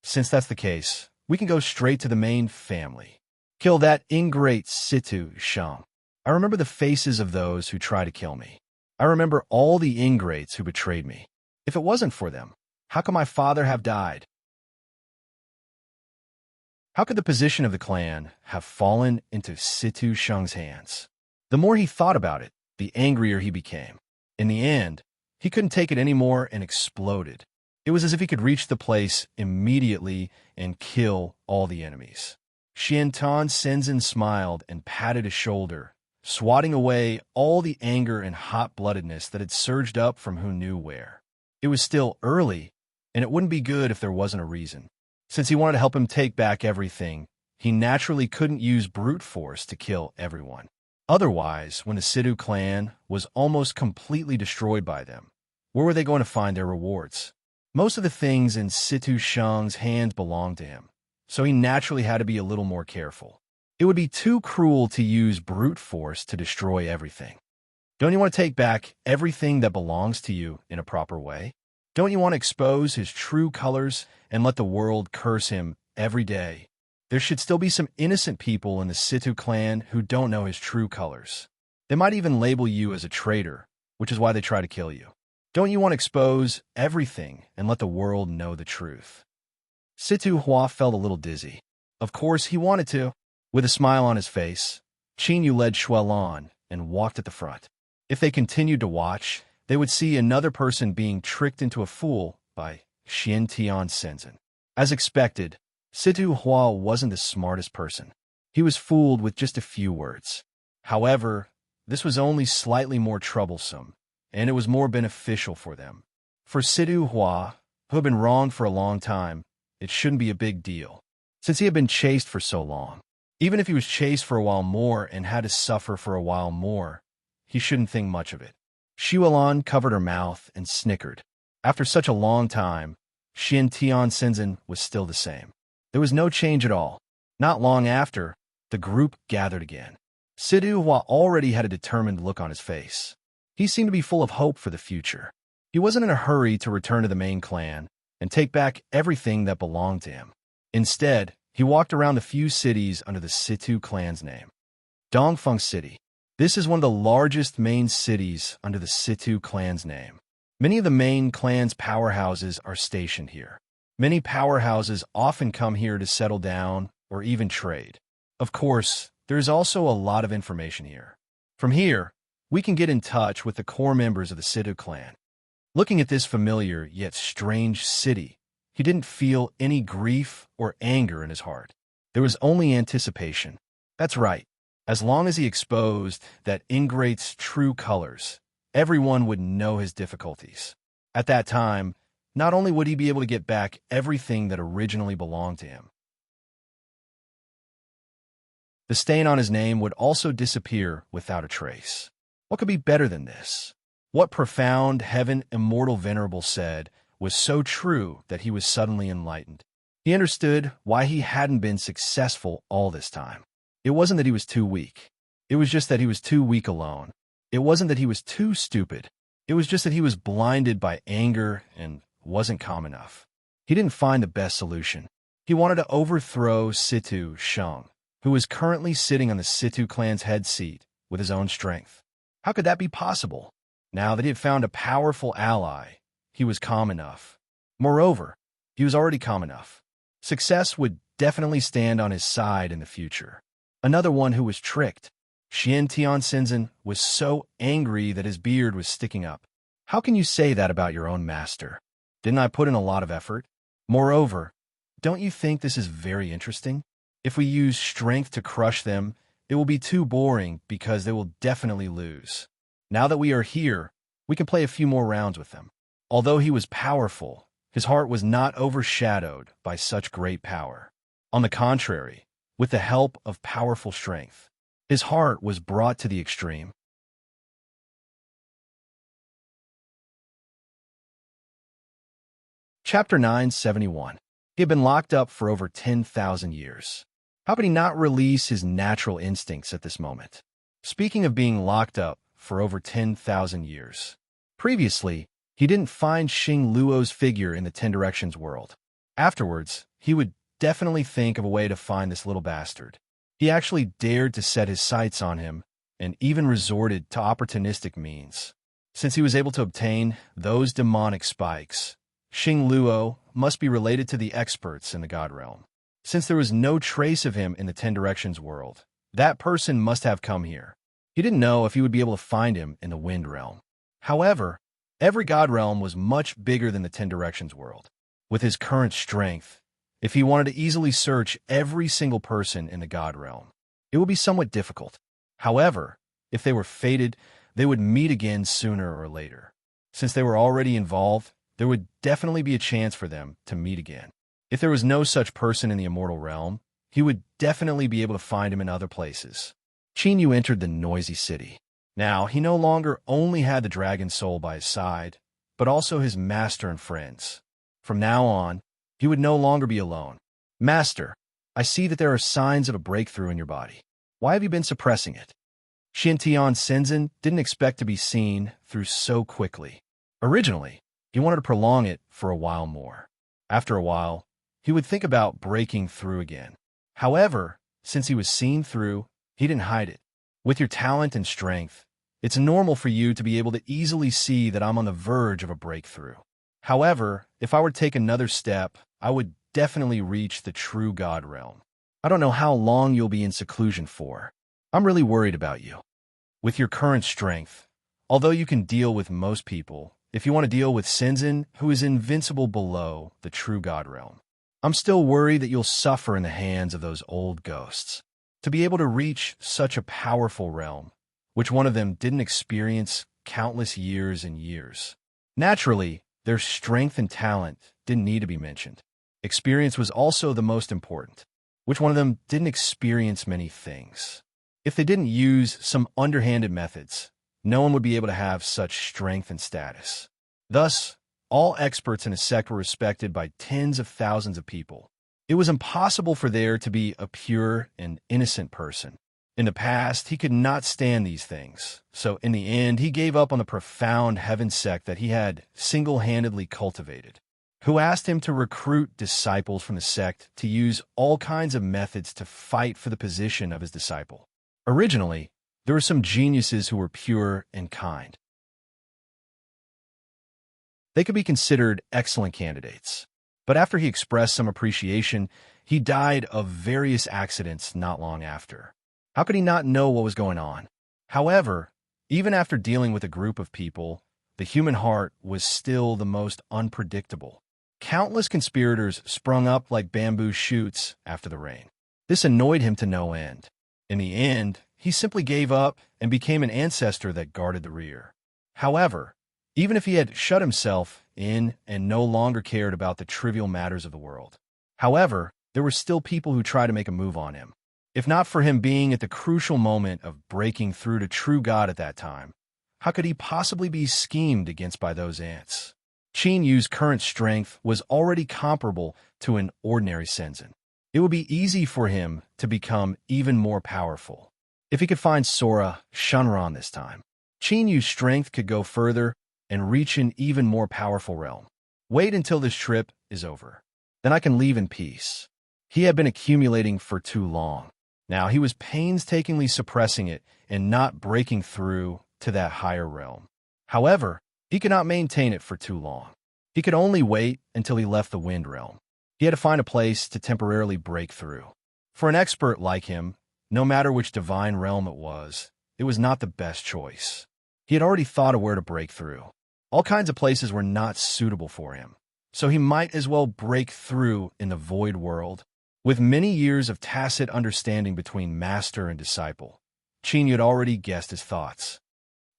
Since that's the case, we can go straight to the main family. Kill that ingrate Situ Shang. I remember the faces of those who try to kill me. I remember all the ingrates who betrayed me. If it wasn't for them, how could my father have died? How could the position of the clan have fallen into Situ Shang's hands? The more he thought about it, the angrier he became. In the end, he couldn't take it anymore and exploded. It was as if he could reach the place immediately and kill all the enemies. Xiantan Shenzhen smiled and patted his shoulder, swatting away all the anger and hot-bloodedness that had surged up from who knew where. It was still early, and it wouldn't be good if there wasn't a reason. Since he wanted to help him take back everything, he naturally couldn't use brute force to kill everyone. Otherwise, when the Sidu clan was almost completely destroyed by them, where were they going to find their rewards? Most of the things in Situ Shang's hands belonged to him, so he naturally had to be a little more careful. It would be too cruel to use brute force to destroy everything. Don't you want to take back everything that belongs to you in a proper way? Don't you want to expose his true colors and let the world curse him every day? There should still be some innocent people in the Situ clan who don't know his true colors. They might even label you as a traitor, which is why they try to kill you. Don't you want to expose everything and let the world know the truth? Situ Hua felt a little dizzy. Of course, he wanted to. With a smile on his face, Qin Yu led Shuelon and walked at the front. If they continued to watch, they would see another person being tricked into a fool by Xiantian Shenzhen. As expected, Situ Hua wasn't the smartest person. He was fooled with just a few words. However, this was only slightly more troublesome, and it was more beneficial for them. For Situ Hua, who had been wronged for a long time, it shouldn't be a big deal, since he had been chased for so long. Even if he was chased for a while more and had to suffer for a while more, he shouldn't think much of it. Shuelon covered her mouth and snickered. After such a long time, Xiantian Shenzhen was still the same. There was no change at all. Not long after, the group gathered again. Sidu Hua already had a determined look on his face. He seemed to be full of hope for the future. He wasn't in a hurry to return to the main clan and take back everything that belonged to him. Instead, he walked around the few cities under the Situ clan's name. Dongfeng City. This is one of the largest main cities under the Situ clan's name. Many of the main clan's powerhouses are stationed here. Many powerhouses often come here to settle down or even trade. Of course, there is also a lot of information here. From here, we can get in touch with the core members of the Situ clan. Looking at this familiar yet strange city, he didn't feel any grief or anger in his heart. There was only anticipation. That's right. As long as he exposed that ingrate's true colors, everyone would know his difficulties. At that time, not only would he be able to get back everything that originally belonged to him, the stain on his name would also disappear without a trace. What could be better than this? What profound heaven immortal venerable said was so true that he was suddenly enlightened. He understood why he hadn't been successful all this time. It wasn't that he was too weak. It was just that he was too weak alone. It wasn't that he was too stupid. It was just that he was blinded by anger and wasn't calm enough. He didn't find the best solution. He wanted to overthrow Situ Shang, who was currently sitting on the Situ clan's head seat with his own strength. How could that be possible? Now that he had found a powerful ally, he was calm enough. Moreover, he was already calm enough. Success would definitely stand on his side in the future. Another one who was tricked. Xian Tian Shenzhen was so angry that his beard was sticking up. How can you say that about your own master? Didn't I put in a lot of effort? Moreover, don't you think this is very interesting? If we use strength to crush them, it will be too boring because they will definitely lose. Now that we are here, we can play a few more rounds with them. Although he was powerful, his heart was not overshadowed by such great power. On the contrary, with the help of powerful strength, his heart was brought to the extreme. Chapter 971. He had been locked up for over 10,000 years. How could he not release his natural instincts at this moment? Speaking of being locked up for over 10,000 years, previously, he didn't find Xing Luo's figure in the Ten Directions world. Afterwards, he would definitely think of a way to find this little bastard. He actually dared to set his sights on him and even resorted to opportunistic means. Since he was able to obtain those demonic spikes, Xing Luo must be related to the experts in the God realm. Since there was no trace of him in the Ten Directions world, that person must have come here. He didn't know if he would be able to find him in the Wind realm. However, every God realm was much bigger than the Ten Directions world. With his current strength, if he wanted to easily search every single person in the God realm, it would be somewhat difficult. However, if they were fated, they would meet again sooner or later. Since they were already involved, there would definitely be a chance for them to meet again. If there was no such person in the immortal realm, he would definitely be able to find him in other places. Qin Yu entered the noisy city. Now, he no longer only had the dragon soul by his side, but also his master and friends. From now on, he would no longer be alone. Master, I see that there are signs of a breakthrough in your body. Why have you been suppressing it? Xintian Shenzhen didn't expect to be seen through so quickly. Originally, he wanted to prolong it for a while more. After a while, he would think about breaking through again. However, since he was seen through, he didn't hide it. With your talent and strength, it's normal for you to be able to easily see that I'm on the verge of a breakthrough. However, if I were to take another step, I would definitely reach the true God realm. I don't know how long you'll be in seclusion for. I'm really worried about you. With your current strength, although you can deal with most people, if you want to deal with Shenzhen, who is invincible below the true God realm, I'm still worried that you'll suffer in the hands of those old ghosts. To be able to reach such a powerful realm, which one of them didn't experience countless years and years. Naturally, their strength and talent didn't need to be mentioned. Experience was also the most important. Which one of them didn't experience many things? If they didn't use some underhanded methods, no one would be able to have such strength and status. Thus, all experts in a sect were respected by tens of thousands of people. It was impossible for there to be a pure and innocent person. In the past, he could not stand these things, so in the end, he gave up on the profound heaven sect that he had single-handedly cultivated. Who asked him to recruit disciples from the sect to use all kinds of methods to fight for the position of his disciple. Originally, there were some geniuses who were pure and kind. They could be considered excellent candidates. But after he expressed some appreciation, he died of various accidents not long after. How could he not know what was going on? However, even after dealing with a group of people, the human heart was still the most unpredictable. Countless conspirators sprung up like bamboo shoots after the rain. This annoyed him to no end. In the end, he simply gave up and became an ancestor that guarded the rear. However, even if he had shut himself in and no longer cared about the trivial matters of the world, there were still people who tried to make a move on him. If not for him being at the crucial moment of breaking through to true God at that time, how could he possibly be schemed against by those ants? Qin Yu's current strength was already comparable to an ordinary Shenzhen. It would be easy for him to become even more powerful. If he could find Sora Shenron this time, Qin Yu's strength could go further and reach an even more powerful realm. Wait until this trip is over. Then I can leave in peace. He had been accumulating for too long. Now he was painstakingly suppressing it and not breaking through to that higher realm. However, he could not maintain it for too long. He could only wait until he left the Wind realm. He had to find a place to temporarily break through. For an expert like him, No matter which divine realm it was not the best choice. He had already thought of where to break through. All kinds of places were not suitable for him, so he might as well break through in the void world. With many years of tacit understanding between master and disciple, Qin had already guessed his thoughts.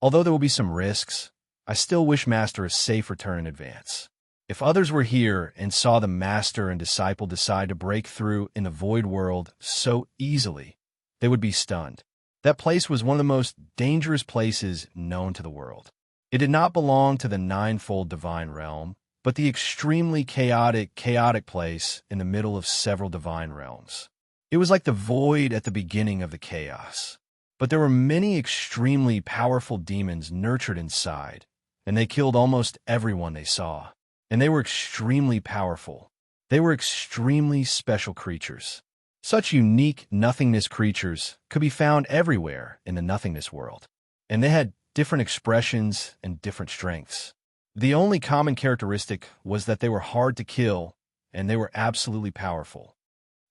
Although there will be some risks, I still wish master a safe return in advance. If others were here and saw the master and disciple decide to break through in the void world so easily, they would be stunned. That place was one of the most dangerous places known to the world. It did not belong to the ninefold divine realm, but the extremely chaotic place in the middle of several divine realms. It was like the void at the beginning of the chaos. But there were many extremely powerful demons nurtured inside, and they killed almost everyone they saw. And they were extremely powerful. They were extremely special creatures. Such unique nothingness creatures could be found everywhere in the nothingness world, and they had different expressions and different strengths. The only common characteristic was that they were hard to kill, and they were absolutely powerful.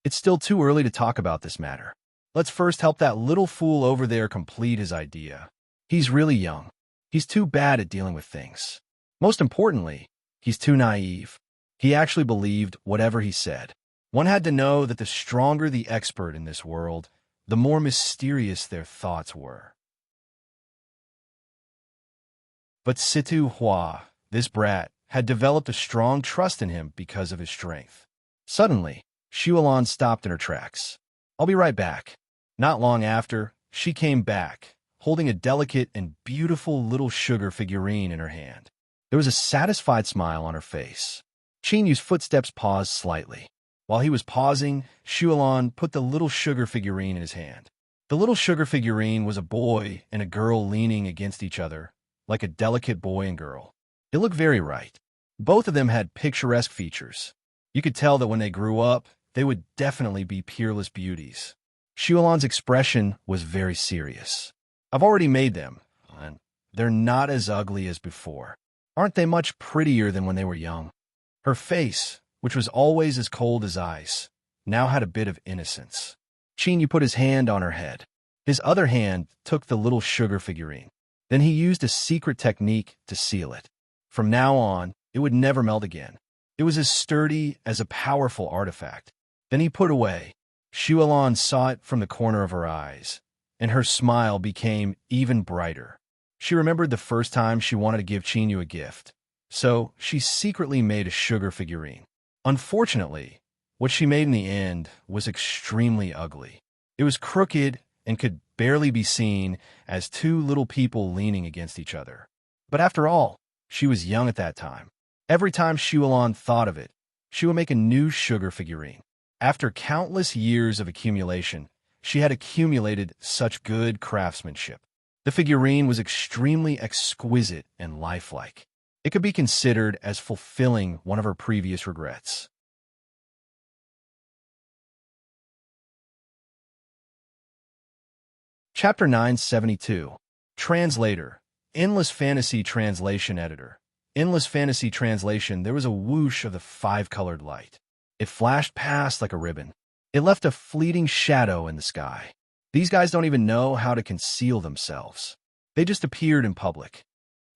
It's still too early to talk about this matter. Let's first help that little fool over there complete his idea. He's really young. He's too bad at dealing with things. Most importantly, he's too naive. He actually believed whatever he said. One had to know that the stronger the expert in this world, the more mysterious their thoughts were. But Situ Hua, this brat, had developed a strong trust in him because of his strength. Suddenly, Xuelan stopped in her tracks. "I'll be right back." Not long after, she came back, holding a delicate and beautiful little sugar figurine in her hand. There was a satisfied smile on her face. Qin Yu's footsteps paused slightly. While he was pausing, Xuelan put the little sugar figurine in his hand. The little sugar figurine was a boy and a girl leaning against each other, like a delicate boy and girl. It looked very right. Both of them had picturesque features. You could tell that when they grew up, they would definitely be peerless beauties. Xuelan's expression was very serious. "I've already made them, and they're not as ugly as before. Aren't they much prettier than when they were young?" Her face, which was always as cold as ice, now had a bit of innocence. Qin Yu put his hand on her head. His other hand took the little sugar figurine. Then he used a secret technique to seal it. From now on, it would never melt again. It was as sturdy as a powerful artifact. Then he put away. Xuelan saw it from the corner of her eyes, and her smile became even brighter. She remembered the first time she wanted to give Qin Yu a gift, so she secretly made a sugar figurine. Unfortunately, what she made in the end was extremely ugly. It was crooked and could barely be seen as two little people leaning against each other. But after all, she was young at that time. Every time Xuelan thought of it, she would make a new sugar figurine. After countless years of accumulation, she had accumulated such good craftsmanship. The figurine was extremely exquisite and lifelike. It could be considered as fulfilling one of her previous regrets. Chapter 972. Translator. Endless Fantasy Translation Editor. Endless Fantasy Translation. There was a whoosh of the five-colored light. It flashed past like a ribbon. It left a fleeting shadow in the sky. These guys don't even know how to conceal themselves. They just appeared in public.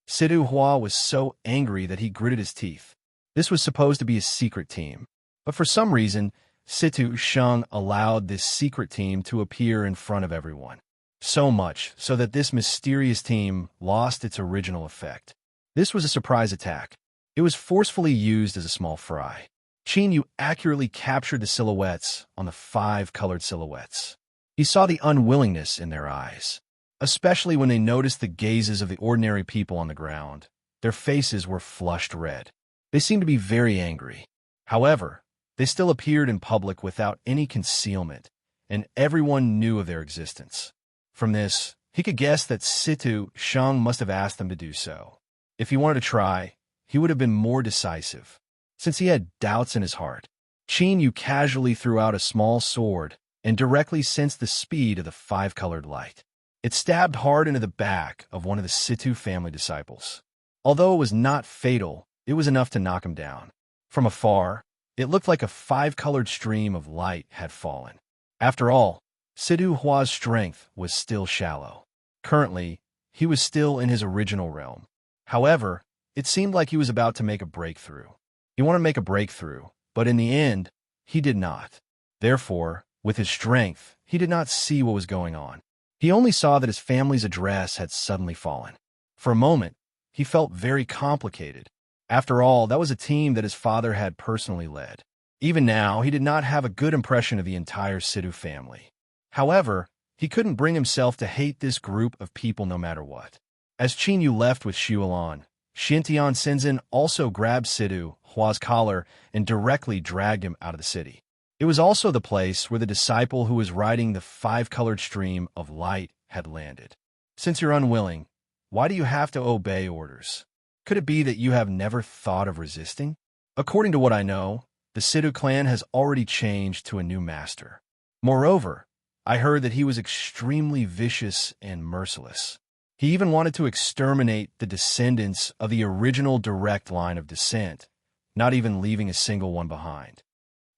Situ Hua was so angry that he gritted his teeth. This was supposed to be a secret team, but for some reason, Situ Sheng allowed this secret team to appear in front of everyone. So much so that this mysterious team lost its original effect. This was a surprise attack. It was forcefully used as a small fry. Qin Yu accurately captured the silhouettes on the five-colored silhouettes. He saw the unwillingness in their eyes, especially when they noticed the gazes of the ordinary people on the ground. Their faces were flushed red. They seemed to be very angry. However, they still appeared in public without any concealment, and everyone knew of their existence. From this, he could guess that Situ Sheng must have asked them to do so. If he wanted to try, he would have been more decisive. Since he had doubts in his heart, Qin Yu casually threw out a small sword and directly sensed the speed of the five-colored light. It stabbed hard into the back of one of the Situ family disciples. Although it was not fatal, it was enough to knock him down. From afar, it looked like a five-colored stream of light had fallen. After all, Sidhu Hua's strength was still shallow. Currently, he was still in his original realm. However, it seemed like he was about to make a breakthrough. He wanted to make a breakthrough, but in the end, he did not. Therefore, with his strength, he did not see what was going on. He only saw that his family's address had suddenly fallen. For a moment, he felt very complicated. After all, that was a team that his father had personally led. Even now, he did not have a good impression of the entire Sidhu family. However, he couldn't bring himself to hate this group of people no matter what. As Qin Yu left with Xuelan, Xintian Shenzhen also grabbed Sidhu Hua's collar and directly dragged him out of the city. It was also the place where the disciple who was riding the five-colored stream of light had landed. Since you're unwilling, why do you have to obey orders? Could it be that you have never thought of resisting? According to what I know, the Sidhu clan has already changed to a new master. Moreover, I heard that he was extremely vicious and merciless. He even wanted to exterminate the descendants of the original direct line of descent, not even leaving a single one behind.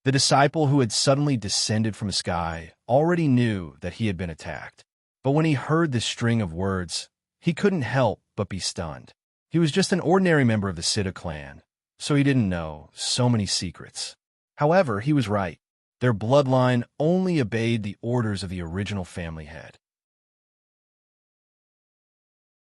The disciple who had suddenly descended from the sky already knew that he had been attacked. But when he heard this string of words, he couldn't help but be stunned. He was just an ordinary member of the Sidhu clan, so he didn't know so many secrets. However, he was right. Their bloodline only obeyed the orders of the original family head.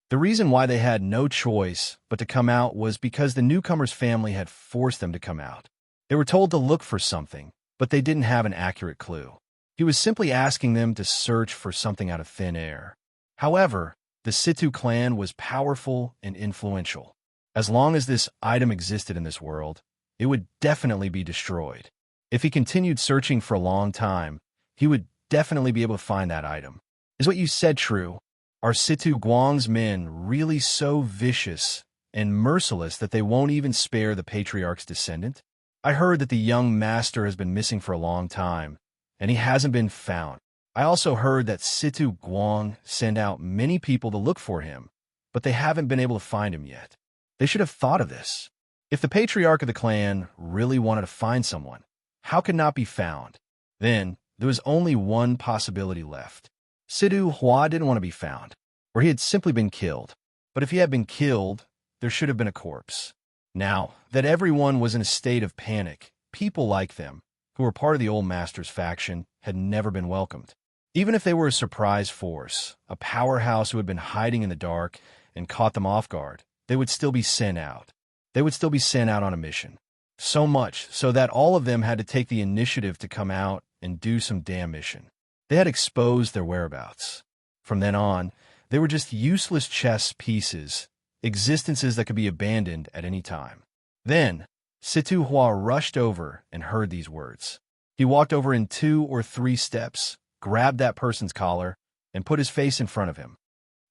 The reason why they had no choice but to come out was because the newcomer's family had forced them to come out. They were told to look for something, but they didn't have an accurate clue. He was simply asking them to search for something out of thin air. However, the Sidhu clan was powerful and influential. As long as this item existed in this world, it would definitely be destroyed. If he continued searching for a long time, he would definitely be able to find that item. Is what you said true? Are Sidhu Guang's men really so vicious and merciless that they won't even spare the patriarch's descendant? I heard that the young master has been missing for a long time, and he hasn't been found. I also heard that Sidhu Guang sent out many people to look for him, but they haven't been able to find him yet. They should have thought of this. If the patriarch of the clan really wanted to find someone, how could not be found? Then, there was only one possibility left. Sidhu Hua didn't want to be found, or he had simply been killed. But if he had been killed, there should have been a corpse. Now that everyone was in a state of panic, people like them, who were part of the old master's faction, had never been welcomed. Even if they were a surprise force, a powerhouse who had been hiding in the dark and caught them off guard, they would still be sent out. They would still be sent out on a mission. So much so that all of them had to take the initiative to come out and do some damn mission. They had exposed their whereabouts. From then on, they were just useless chess pieces, existences that could be abandoned at any time. Then, Sidhu Hua rushed over and heard these words. He walked over in 2 or 3 steps, grabbed that person's collar, and put his face in front of him.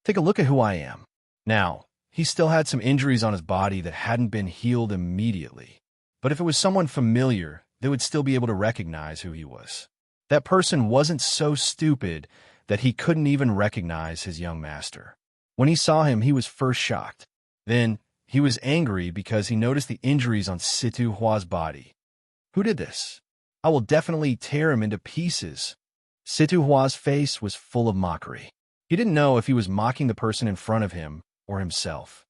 Take a look at who I am. Now, he still had some injuries on his body that hadn't been healed immediately. But if it was someone familiar, they would still be able to recognize who he was. That person wasn't so stupid that he couldn't even recognize his young master. When he saw him, he was first shocked. Then, he was angry because he noticed the injuries on Sidhu Hua's body. Who did this? I will definitely tear him into pieces. Sidhu Hua's face was full of mockery. He didn't know if he was mocking the person in front of him or himself.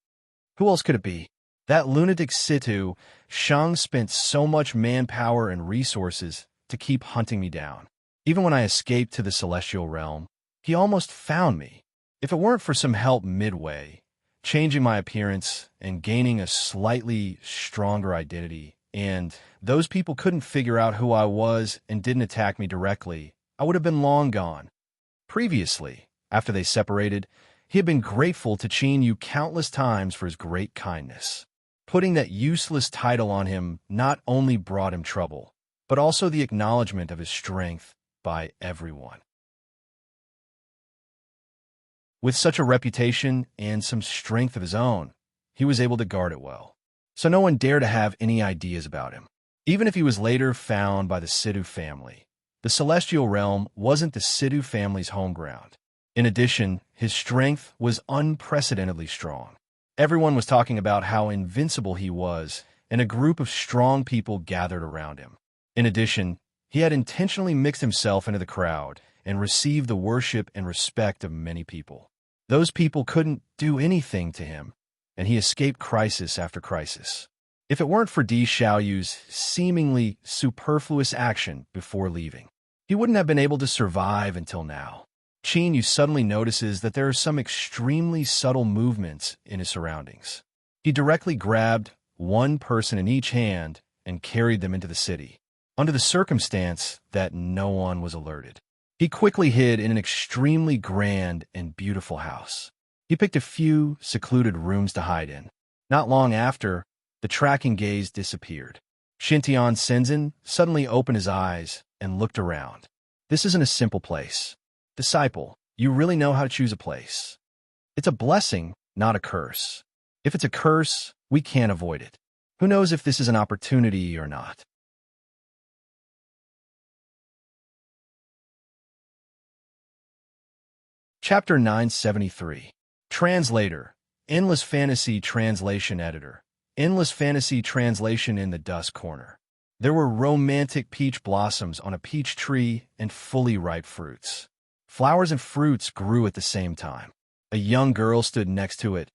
Who else could it be? That lunatic Sidhu Shang spent so much manpower and resources to keep hunting me down. Even when I escaped to the celestial realm, he almost found me. If it weren't for some help midway, changing my appearance and gaining a slightly stronger identity, and those people couldn't figure out who I was and didn't attack me directly, I would have been long gone. Previously, after they separated, he had been grateful to Qin Yu countless times for his great kindness. Putting that useless title on him not only brought him trouble, but also the acknowledgement of his strength by everyone. With such a reputation and some strength of his own, he was able to guard it well. So no one dared to have any ideas about him. Even if he was later found by the Sidhu family, the celestial realm wasn't the Sidhu family's home ground. In addition, his strength was unprecedentedly strong. Everyone was talking about how invincible he was, and a group of strong people gathered around him. In addition, he had intentionally mixed himself into the crowd and received the worship and respect of many people. Those people couldn't do anything to him, and he escaped crisis after crisis. If it weren't for Di Xiaoyu's seemingly superfluous action before leaving, he wouldn't have been able to survive until now. Qin Yu suddenly notices that there are some extremely subtle movements in his surroundings. He directly grabbed one person in each hand and carried them into the city, under the circumstance that no one was alerted. He quickly hid in an extremely grand and beautiful house. He picked a few secluded rooms to hide in. Not long after, the tracking gaze disappeared. Xintian Shenzhen suddenly opened his eyes and looked around. This isn't a simple place. Disciple, you really know how to choose a place. It's a blessing, not a curse. If it's a curse, we can't avoid it. Who knows if this is an opportunity or not? Chapter 973. Translator. Endless Fantasy Translation Editor. Endless Fantasy Translation in the Dust Corner. There were romantic peach blossoms on a peach tree and fully ripe fruits. Flowers and fruits grew at the same time. A young girl stood next to it,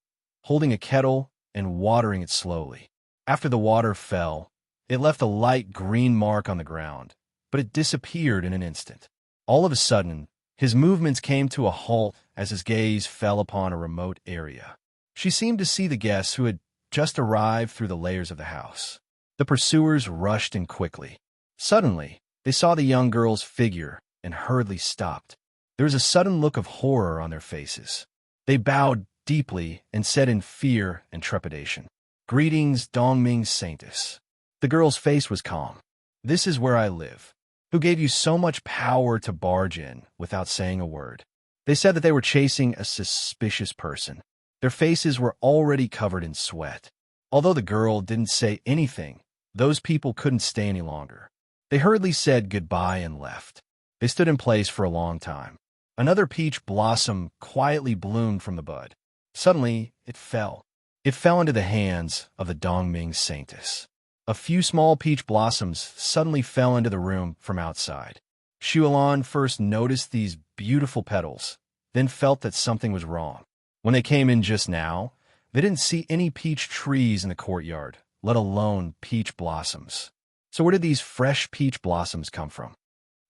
holding a kettle and watering it slowly. After the water fell, it left a light green mark on the ground, but it disappeared in an instant. All of a sudden, his movements came to a halt as his gaze fell upon a remote area. She seemed to see the guests who had just arrived through the layers of the house. The pursuers rushed in quickly. Suddenly, they saw the young girl's figure and hurriedly stopped. There was a sudden look of horror on their faces. They bowed deeply and said in fear and trepidation, "Greetings, Dongming Saintess." The girl's face was calm. "This is where I live. Who gave you so much power to barge in without saying a word?" They said that they were chasing a suspicious person. Their faces were already covered in sweat. Although the girl didn't say anything, those people couldn't stay any longer. They hurriedly said goodbye and left. They stood in place for a long time. Another peach blossom quietly bloomed from the bud. Suddenly, it fell. It fell into the hands of the Dongming Saintess. A few small peach blossoms suddenly fell into the room from outside. Xuelan first noticed these beautiful petals, then felt that something was wrong. When they came in just now, they didn't see any peach trees in the courtyard, let alone peach blossoms. So where did these fresh peach blossoms come from?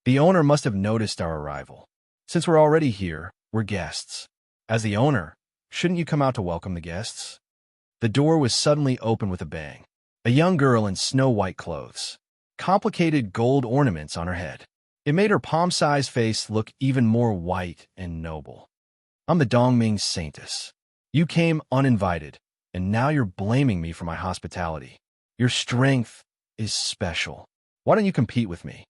The owner must have noticed our arrival. Since we're already here, we're guests. As the owner, shouldn't you come out to welcome the guests? The door was suddenly opened with a bang. A young girl in snow-white clothes, complicated gold ornaments on her head. It made her palm-sized face look even more white and noble. "I'm the Dongming Saintess. You came uninvited, and now you're blaming me for my hospitality. Your strength is special. Why don't you compete with me?"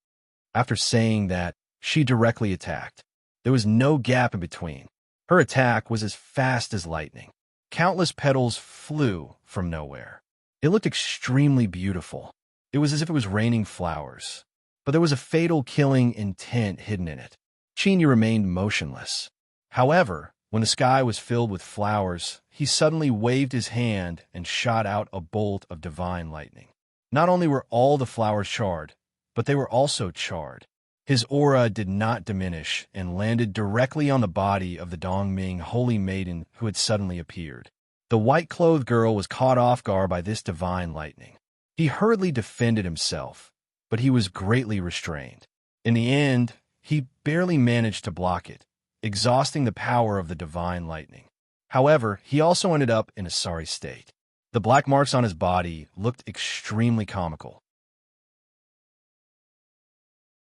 After saying that, she directly attacked. There was no gap in between. Her attack was as fast as lightning. Countless petals flew from nowhere. It looked extremely beautiful. It was as if it was raining flowers. But there was a fatal killing intent hidden in it. Qin Yu remained motionless. However, when the sky was filled with flowers, he suddenly waved his hand and shot out a bolt of divine lightning. Not only were all the flowers charred, but they were also charred. His aura did not diminish and landed directly on the body of the Dongming holy maiden who had suddenly appeared. The white-clothed girl was caught off guard by this divine lightning. He hurriedly defended himself, but he was greatly restrained. In the end, he barely managed to block it, exhausting the power of the divine lightning. However, he also ended up in a sorry state. The black marks on his body looked extremely comical.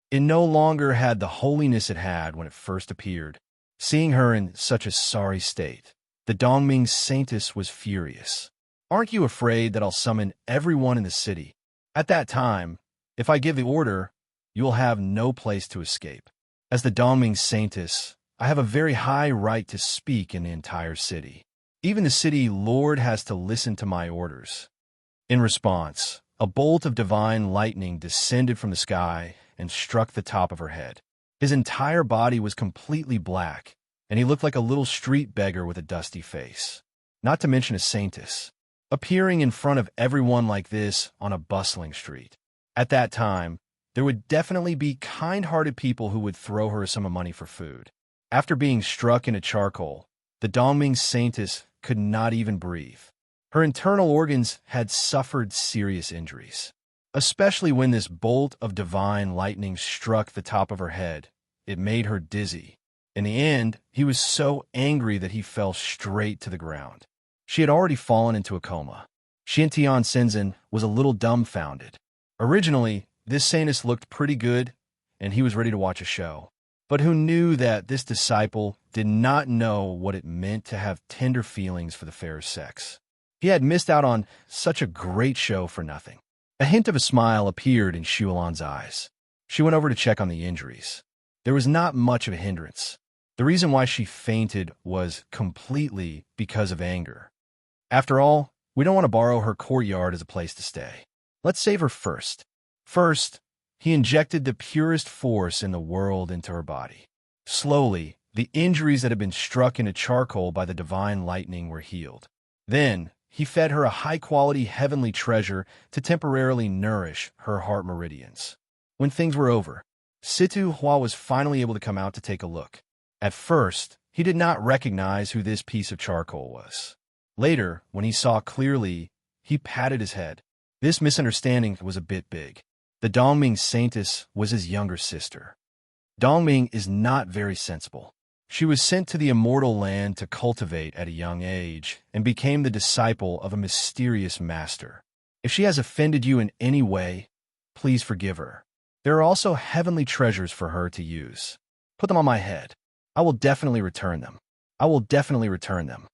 It no longer had the holiness it had when it first appeared. Seeing her in such a sorry state, the Dongming Saintess was furious. "Aren't you afraid that I'll summon everyone in the city? At that time, if I give the order, you will have no place to escape. As the Dongming Saintess, I have a very high right to speak in the entire city. Even the city lord has to listen to my orders." In response, a bolt of divine lightning descended from the sky and struck the top of her head. His entire body was completely black, and he looked like a little street beggar with a dusty face. Not to mention a saintess, appearing in front of everyone like this on a bustling street. At that time, there would definitely be kind-hearted people who would throw her a sum of money for food. After being struck into charcoal, the Dongming Saintess could not even breathe. Her internal organs had suffered serious injuries. Especially when this bolt of divine lightning struck the top of her head, it made her dizzy. In the end, he was so angry that he fell straight to the ground. She had already fallen into a coma. Xintian Shenzhen was a little dumbfounded. Originally, this saintess looked pretty good, and he was ready to watch a show. But who knew that this disciple did not know what it meant to have tender feelings for the fair sex? He had missed out on such a great show for nothing. A hint of a smile appeared in Xuelan's eyes. She went over to check on the injuries. There was not much of a hindrance. The reason why she fainted was completely because of anger. After all, we don't want to borrow her courtyard as a place to stay. Let's save her first. First, he injected the purest force in the world into her body. Slowly, the injuries that had been struck into charcoal by the divine lightning were healed. Then, he fed her a high-quality heavenly treasure to temporarily nourish her heart meridians. When things were over, Situ Hua was finally able to come out to take a look. At first, he did not recognize who this piece of charcoal was. Later, when he saw clearly, he patted his head. This misunderstanding was a bit big. The Dongming Saintess was his younger sister. Dongming is not very sensible. She was sent to the immortal land to cultivate at a young age and became the disciple of a mysterious master. If she has offended you in any way, please forgive her. There are also heavenly treasures for her to use. Put them on my head. I will definitely return them. I will definitely return them.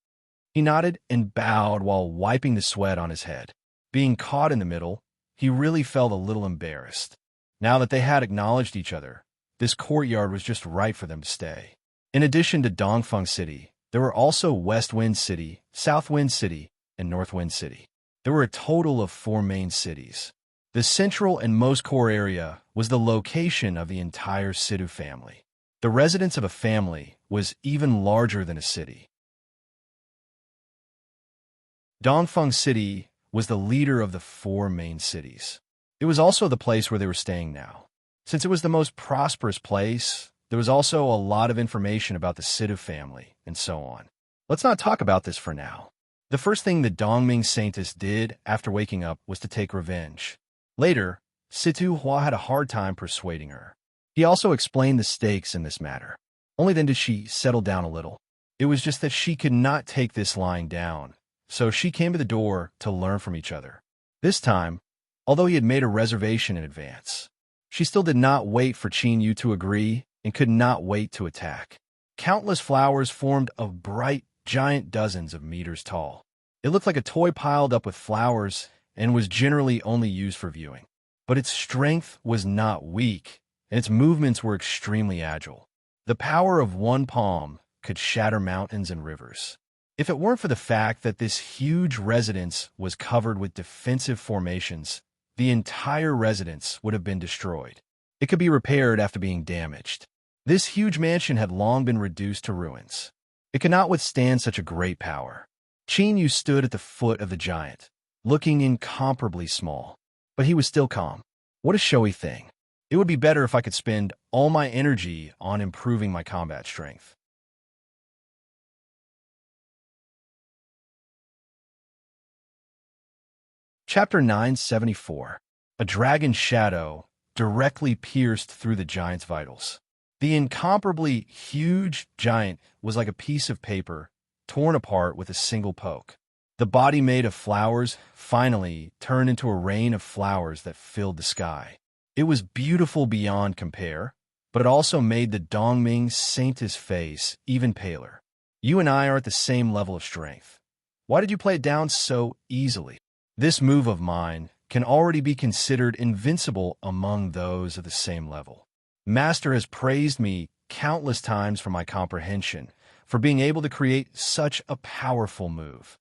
He nodded and bowed while wiping the sweat on his head. Being caught in the middle, he really felt a little embarrassed. Now that they had acknowledged each other, this courtyard was just right for them to stay. In addition to Dongfeng City, there were also West Wind City, South Wind City, and North Wind City. There were a total of 4 main cities. The central and most core area was the location of the entire Situ family. The residence of a family was even larger than a city. Dongfeng City was the leader of the 4 main cities. It was also the place where they were staying now. Since it was the most prosperous place, there was also a lot of information about the Situ family, and so on. Let's not talk about this for now. The first thing the Dongming Saintess did after waking up was to take revenge. Later, Situ Hua had a hard time persuading her. He also explained the stakes in this matter. Only then did she settle down a little. It was just that she could not take this lying down, so she came to the door to learn from each other. This time, although he had made a reservation in advance, she still did not wait for Qin Yu to agree and could not wait to attack. Countless flowers formed of bright, giant dozens of meters tall. It looked like a toy piled up with flowers and was generally only used for viewing. But its strength was not weak, and its movements were extremely agile. The power of one palm could shatter mountains and rivers. If it weren't for the fact that this huge residence was covered with defensive formations, the entire residence would have been destroyed. It could be repaired after being damaged. This huge mansion had long been reduced to ruins. It could not withstand such a great power. Qin Yu stood at the foot of the giant, looking incomparably small, but he was still calm. What a showy thing. It would be better if I could spend all my energy on improving my combat strength. Chapter 974. A dragon's shadow directly pierced through the giant's vitals. The incomparably huge giant was like a piece of paper torn apart with a single poke. The body made of flowers finally turned into a rain of flowers that filled the sky. It was beautiful beyond compare, but it also made the Dongming Saintess face even paler. You and I are at the same level of strength. Why did you play it down so easily? This move of mine can already be considered invincible among those of the same level. Master has praised me countless times for my comprehension, for being able to create such a powerful move.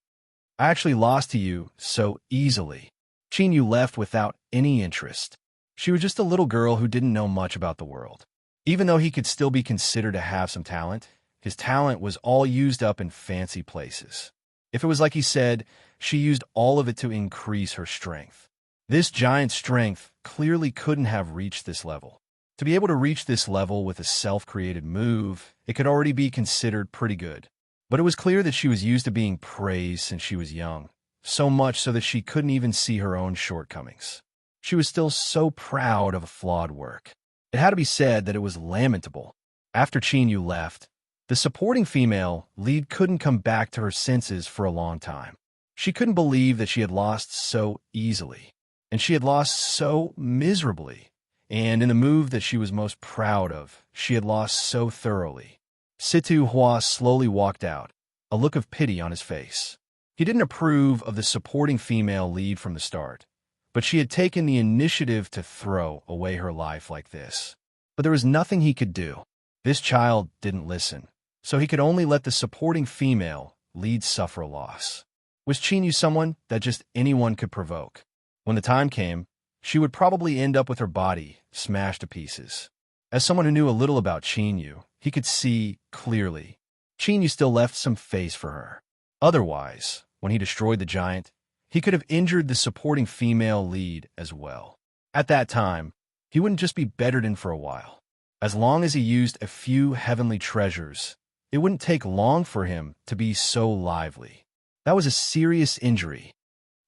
I actually lost to you so easily. Qin Yu left without any interest. She was just a little girl who didn't know much about the world. Even though he could still be considered to have some talent, his talent was all used up in fancy places. If it was like he said, she used all of it to increase her strength. This giant strength clearly couldn't have reached this level. To be able to reach this level with a self-created move, it could already be considered pretty good. But it was clear that she was used to being praised since she was young, so much so that she couldn't even see her own shortcomings. She was still so proud of a flawed work. It had to be said that it was lamentable. After Chinyu left, the supporting female lead couldn't come back to her senses for a long time. She couldn't believe that she had lost so easily, and she had lost so miserably. And in the move that she was most proud of, she had lost so thoroughly. Situ Hua slowly walked out, a look of pity on his face. He didn't approve of the supporting female lead from the start, but she had taken the initiative to throw away her life like this. But there was nothing he could do. This child didn't listen, so he could only let the supporting female lead suffer a loss. Was Chinyu someone that just anyone could provoke? When the time came, she would probably end up with her body smashed to pieces. As someone who knew a little about Chinyu, he could see clearly. Chinyu still left some face for her. Otherwise, when he destroyed the giant, he could have injured the supporting female lead as well. At that time, he wouldn't just be bettered in for a while. As long as he used a few heavenly treasures, it wouldn't take long for him to be so lively. That was a serious injury.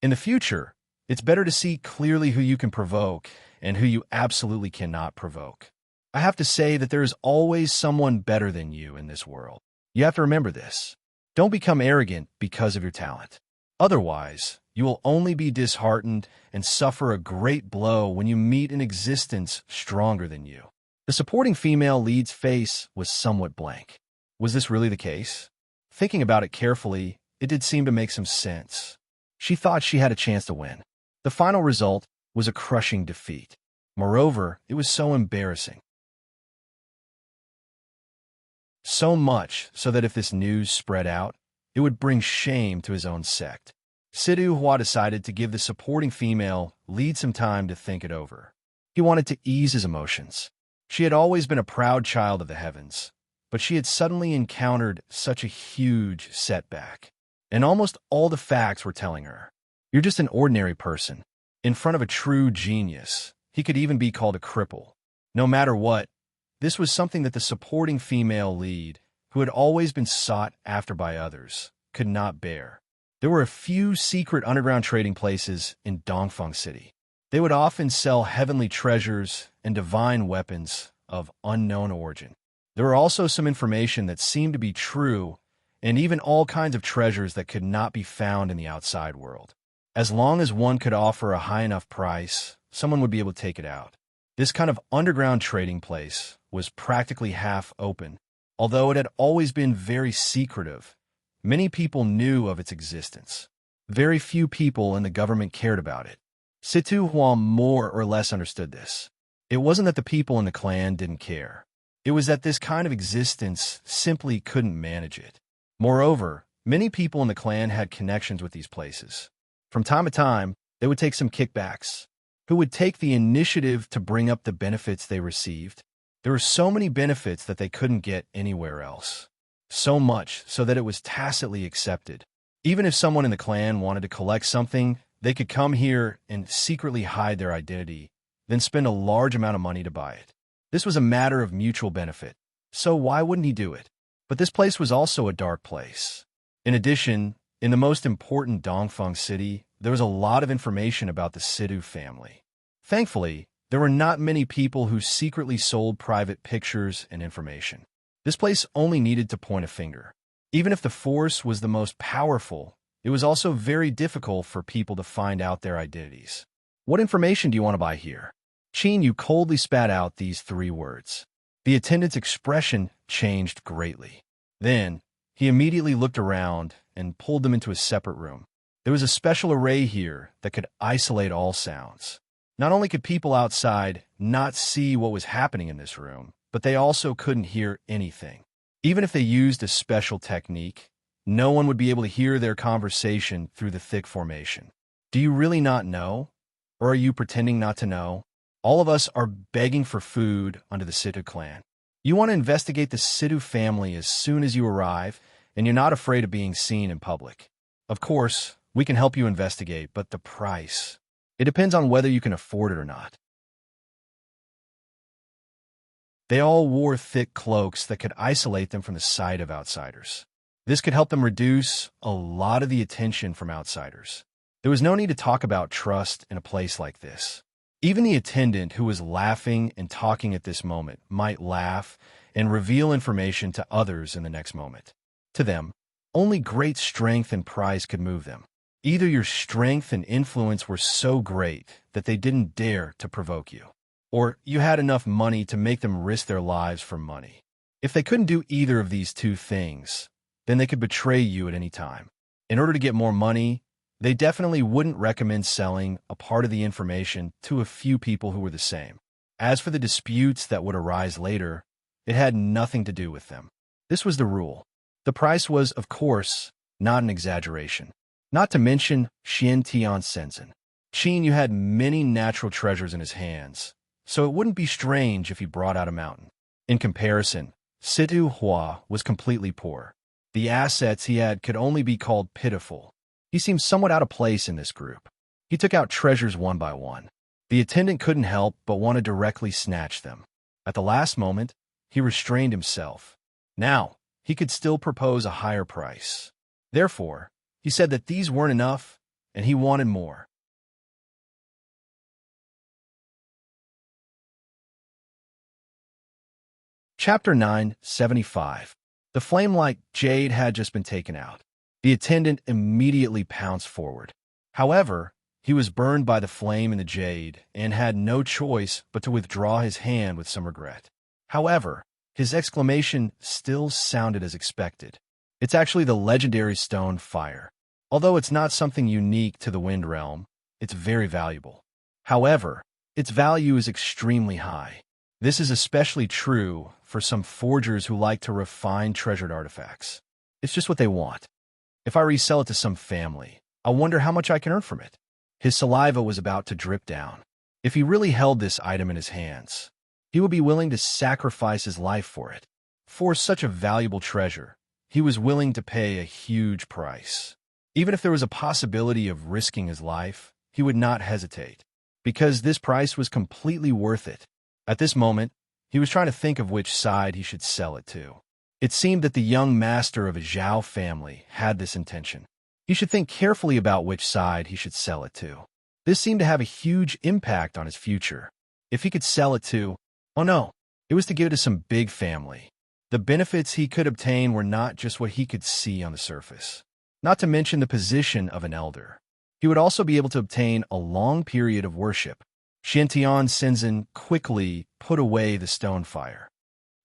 In the future, it's better to see clearly who you can provoke and who you absolutely cannot provoke. I have to say that there is always someone better than you in this world. You have to remember this. Don't become arrogant because of your talent. Otherwise, you will only be disheartened and suffer a great blow when you meet an existence stronger than you. The supporting female lead's face was somewhat blank. Was this really the case? Thinking about it carefully, it did seem to make some sense. She thought she had a chance to win. The final result was a crushing defeat. Moreover, it was so embarrassing. So much so that if this news spread out, it would bring shame to his own sect. Sidu Hua decided to give the supporting female lead some time to think it over. He wanted to ease his emotions. She had always been a proud child of the heavens, but she had suddenly encountered such a huge setback. And almost all the facts were telling her, you're just an ordinary person. In front of a true genius, he could even be called a cripple. No matter what, this was something that the supporting female lead, who had always been sought after by others, could not bear. There were a few secret underground trading places in Dongfeng City. They would often sell heavenly treasures and divine weapons of unknown origin. There were also some information that seemed to be true, and even all kinds of treasures that could not be found in the outside world. As long as one could offer a high enough price, someone would be able to take it out. This kind of underground trading place was practically half open. Although it had always been very secretive, many people knew of its existence. Very few people in the government cared about it. Situ Hua more or less understood this. It wasn't that the people in the clan didn't care. It was that this kind of existence simply couldn't manage it. Moreover, many people in the clan had connections with these places. From time to time, they would take some kickbacks, who would take the initiative to bring up the benefits they received. There were so many benefits that they couldn't get anywhere else. So much so that it was tacitly accepted. Even if someone in the clan wanted to collect something, they could come here and secretly hide their identity, then spend a large amount of money to buy it. This was a matter of mutual benefit, so why wouldn't he do it? But this place was also a dark place. In addition, in the most important Dongfeng city, there was a lot of information about the Sidu family. Thankfully, there were not many people who secretly sold private pictures and information. This place only needed to point a finger. Even if the force was the most powerful, it was also very difficult for people to find out their identities. What information do you want to buy here? Chinyu coldly spat out these 3 words. The attendant's expression changed greatly. Then, he immediately looked around and pulled them into a separate room. There was a special array here that could isolate all sounds. Not only could people outside not see what was happening in this room, but they also couldn't hear anything. Even if they used a special technique, no one would be able to hear their conversation through the thick formation. Do you really not know? Or are you pretending not to know? All of us are begging for food under the Sidu clan. You want to investigate the Sidu family as soon as you arrive, and you're not afraid of being seen in public. Of course, we can help you investigate, but the price. It depends on whether you can afford it or not. They all wore thick cloaks that could isolate them from the sight of outsiders. This could help them reduce a lot of the attention from outsiders. There was no need to talk about trust in a place like this. Even the attendant who was laughing and talking at this moment might laugh and reveal information to others in the next moment. To them, only great strength and prize could move them. Either your strength and influence were so great that they didn't dare to provoke you, or you had enough money to make them risk their lives for money. If they couldn't do either of these two things, then they could betray you at any time. In order to get more money, they definitely wouldn't recommend selling a part of the information to a few people who were the same. As for the disputes that would arise later, it had nothing to do with them. This was the rule. The price was, of course, not an exaggeration. Not to mention Xian Tian Shenzhen. Qin Yu had many natural treasures in his hands, so it wouldn't be strange if he brought out a mountain. In comparison, Situ Hua was completely poor. The assets he had could only be called pitiful. He seemed somewhat out of place in this group. He took out treasures one by one. The attendant couldn't help but want to directly snatch them. At the last moment, he restrained himself. Now, he could still propose a higher price. Therefore, he said that these weren't enough, and he wanted more. Chapter 975. The flame-like jade had just been taken out. The attendant immediately pounced forward. However, he was burned by the flame in the jade and had no choice but to withdraw his hand with some regret. However, his exclamation still sounded as expected. It's actually the legendary stone fire. Although it's not something unique to the Wind Realm, it's very valuable. However, its value is extremely high. This is especially true for some forgers who like to refine treasured artifacts. It's just what they want. If I resell it to some family, I wonder how much I can earn from it. His saliva was about to drip down. If he really held this item in his hands, he would be willing to sacrifice his life for it. For such a valuable treasure, he was willing to pay a huge price. Even if there was a possibility of risking his life, he would not hesitate, because this price was completely worth it. At this moment, he was trying to think of which side he should sell it to. It seemed that the young master of a Zhao family had this intention. He should think carefully about which side he should sell it to. This seemed to have a huge impact on his future. If he could sell it to, oh no, it was to give it to some big family. The benefits he could obtain were not just what he could see on the surface. Not to mention the position of an elder. He would also be able to obtain a long period of worship. Xiantian Shenzhen quickly put away the stone fire.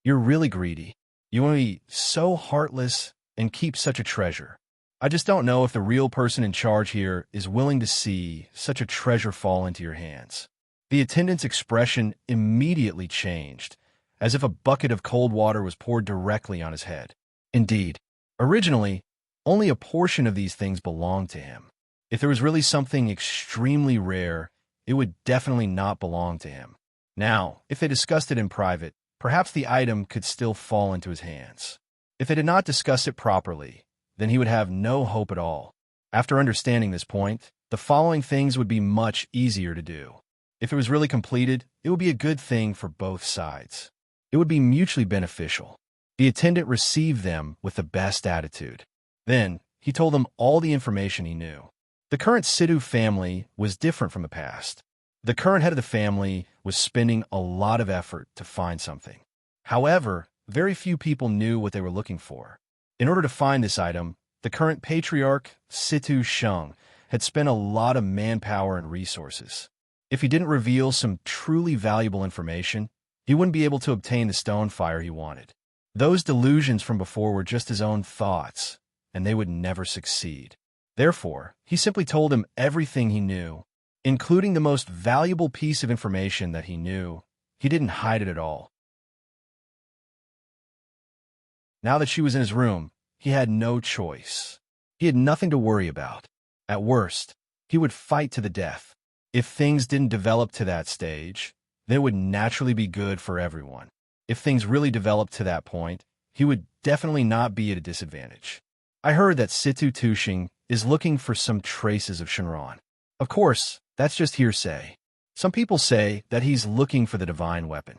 You're really greedy. You want to be so heartless and keep such a treasure. I just don't know if the real person in charge here is willing to see such a treasure fall into your hands. The attendant's expression immediately changed, as if a bucket of cold water was poured directly on his head. Indeed, originally, only a portion of these things belonged to him. If there was really something extremely rare, it would definitely not belong to him. Now, if they discussed it in private, perhaps the item could still fall into his hands. If they did not discuss it properly, then he would have no hope at all. After understanding this point, the following things would be much easier to do. If it was really completed, it would be a good thing for both sides. It would be mutually beneficial. The attendant received them with the best attitude. Then, he told them all the information he knew. The current Sidhu family was different from the past. The current head of the family was spending a lot of effort to find something. However, very few people knew what they were looking for. In order to find this item, the current patriarch, Situ Sheng, had spent a lot of manpower and resources. If he didn't reveal some truly valuable information, he wouldn't be able to obtain the stone fire he wanted. Those delusions from before were just his own thoughts, and they would never succeed. Therefore, he simply told him everything he knew, including the most valuable piece of information that he knew. He didn't hide it at all. Now that she was in his room, he had no choice. He had nothing to worry about. At worst, he would fight to the death. If things didn't develop to that stage, then it would naturally be good for everyone. If things really developed to that point, he would definitely not be at a disadvantage. I heard that Situ Tushing is looking for some traces of Shenron. Of course, That's just hearsay. Some people say that he's looking for the divine weapon.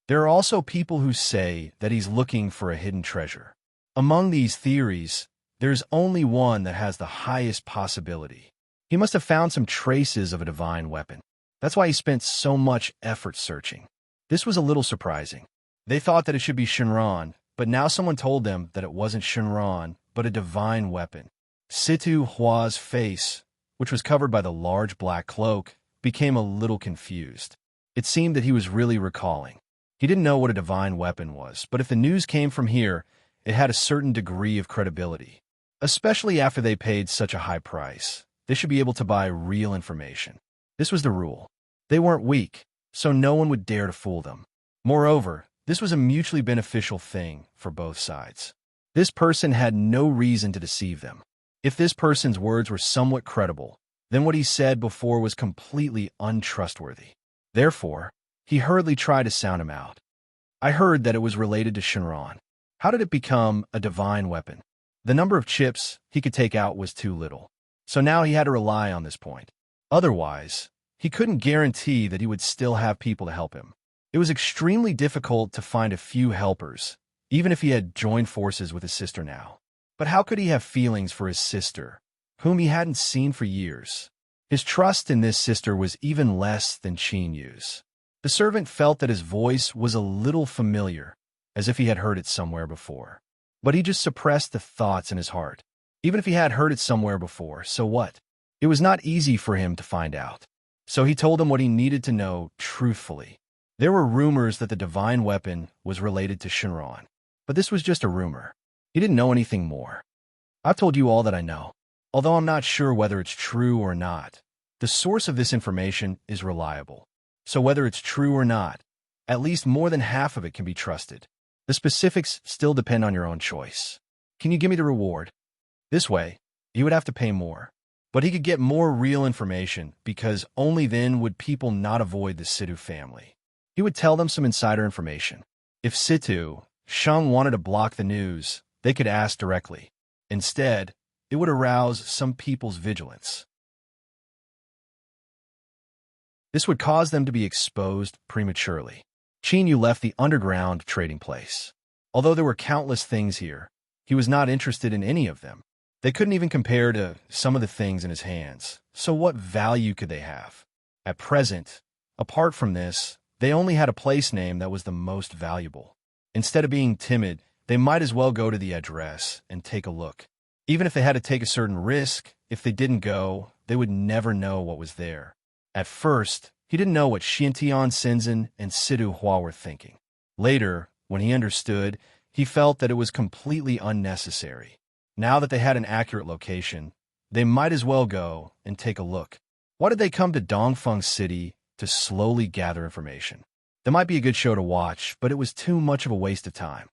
There are also people who say that he's looking for a hidden treasure. Among these theories, there's only one that has the highest possibility. He must have found some traces of a divine weapon. That's why he spent so much effort searching. This was a little surprising. They thought that it should be Shinran, but now someone told them that it wasn't Shinran, but a divine weapon. Situ Hua's face, which was covered by the large black cloak, became a little confused. It seemed that he was really recalling. He didn't know what a divine weapon was, but if the news came from here, it had a certain degree of credibility. Especially after they paid such a high price, they should be able to buy real information. This was the rule. They weren't weak, so no one would dare to fool them. Moreover, this was a mutually beneficial thing for both sides. This person had no reason to deceive them. If this person's words were somewhat credible, then what he said before was completely untrustworthy. Therefore, he hurriedly tried to sound him out. I heard that it was related to Shinran. How did it become a divine weapon? The number of chips he could take out was too little, so now he had to rely on this point. Otherwise, he couldn't guarantee that he would still have people to help him. It was extremely difficult to find a few helpers, even if he had joined forces with his sister now. But how could he have feelings for his sister, whom he hadn't seen for years? His trust in this sister was even less than Qin Yu's. The servant felt that his voice was a little familiar, as if he had heard it somewhere before. But he just suppressed the thoughts in his heart. Even if he had heard it somewhere before, so what? It was not easy for him to find out. So he told them what he needed to know truthfully. There were rumors that the divine weapon was related to Shinran, but this was just a rumor. He didn't know anything more. I've told you all that I know. Although I'm not sure whether it's true or not, the source of this information is reliable. So whether it's true or not, at least more than half of it can be trusted. The specifics still depend on your own choice. Can you give me the reward? This way, he would have to pay more. But he could get more real information because only then would people not avoid the Situ family. He would tell them some insider information. If Situ, Sheng wanted to block the news, they could ask directly. Instead, it would arouse some people's vigilance. This would cause them to be exposed prematurely. Qin Yu left the underground trading place. Although there were countless things here, he was not interested in any of them. They couldn't even compare to some of the things in his hands, so what value could they have? At present, apart from this, they only had a place name that was the most valuable. Instead of being timid, they might as well go to the address and take a look. Even if they had to take a certain risk, if they didn't go, they would never know what was there. At first, he didn't know what Xiantian Shenzhen and Situ Hua were thinking. Later, when he understood, he felt that it was completely unnecessary. Now that they had an accurate location, they might as well go and take a look. Why did they come to Dongfeng City to slowly gather information? That might be a good show to watch, but it was too much of a waste of time.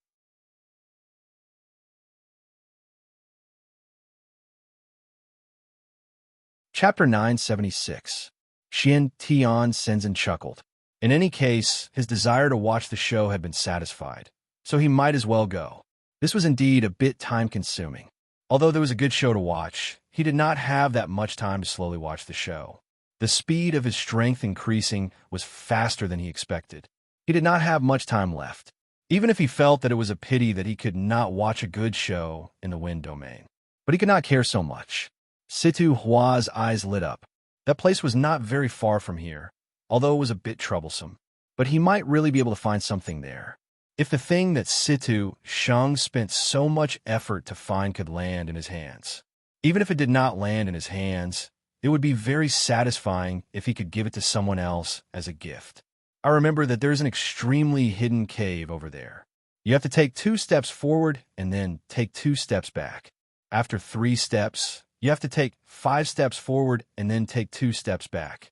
Chapter 976. Xian Tian Shenzhen chuckled. In any case, his desire to watch the show had been satisfied, so he might as well go. This was indeed a bit time-consuming. Although there was a good show to watch, he did not have that much time to slowly watch the show. The speed of his strength increasing was faster than he expected. He did not have much time left, even if he felt that it was a pity that he could not watch a good show in the Wind Domain. But he could not care so much. Situ Hua's eyes lit up. That place was not very far from here, although it was a bit troublesome. But he might really be able to find something there. If the thing that Situ Sheng spent so much effort to find could land in his hands. Even if it did not land in his hands, it would be very satisfying if he could give it to someone else as a gift. I remember that there's an extremely hidden cave over there. You have to take 2 steps forward and then take 2 steps back. After 3 steps, you have to take 5 steps forward and then take 2 steps back.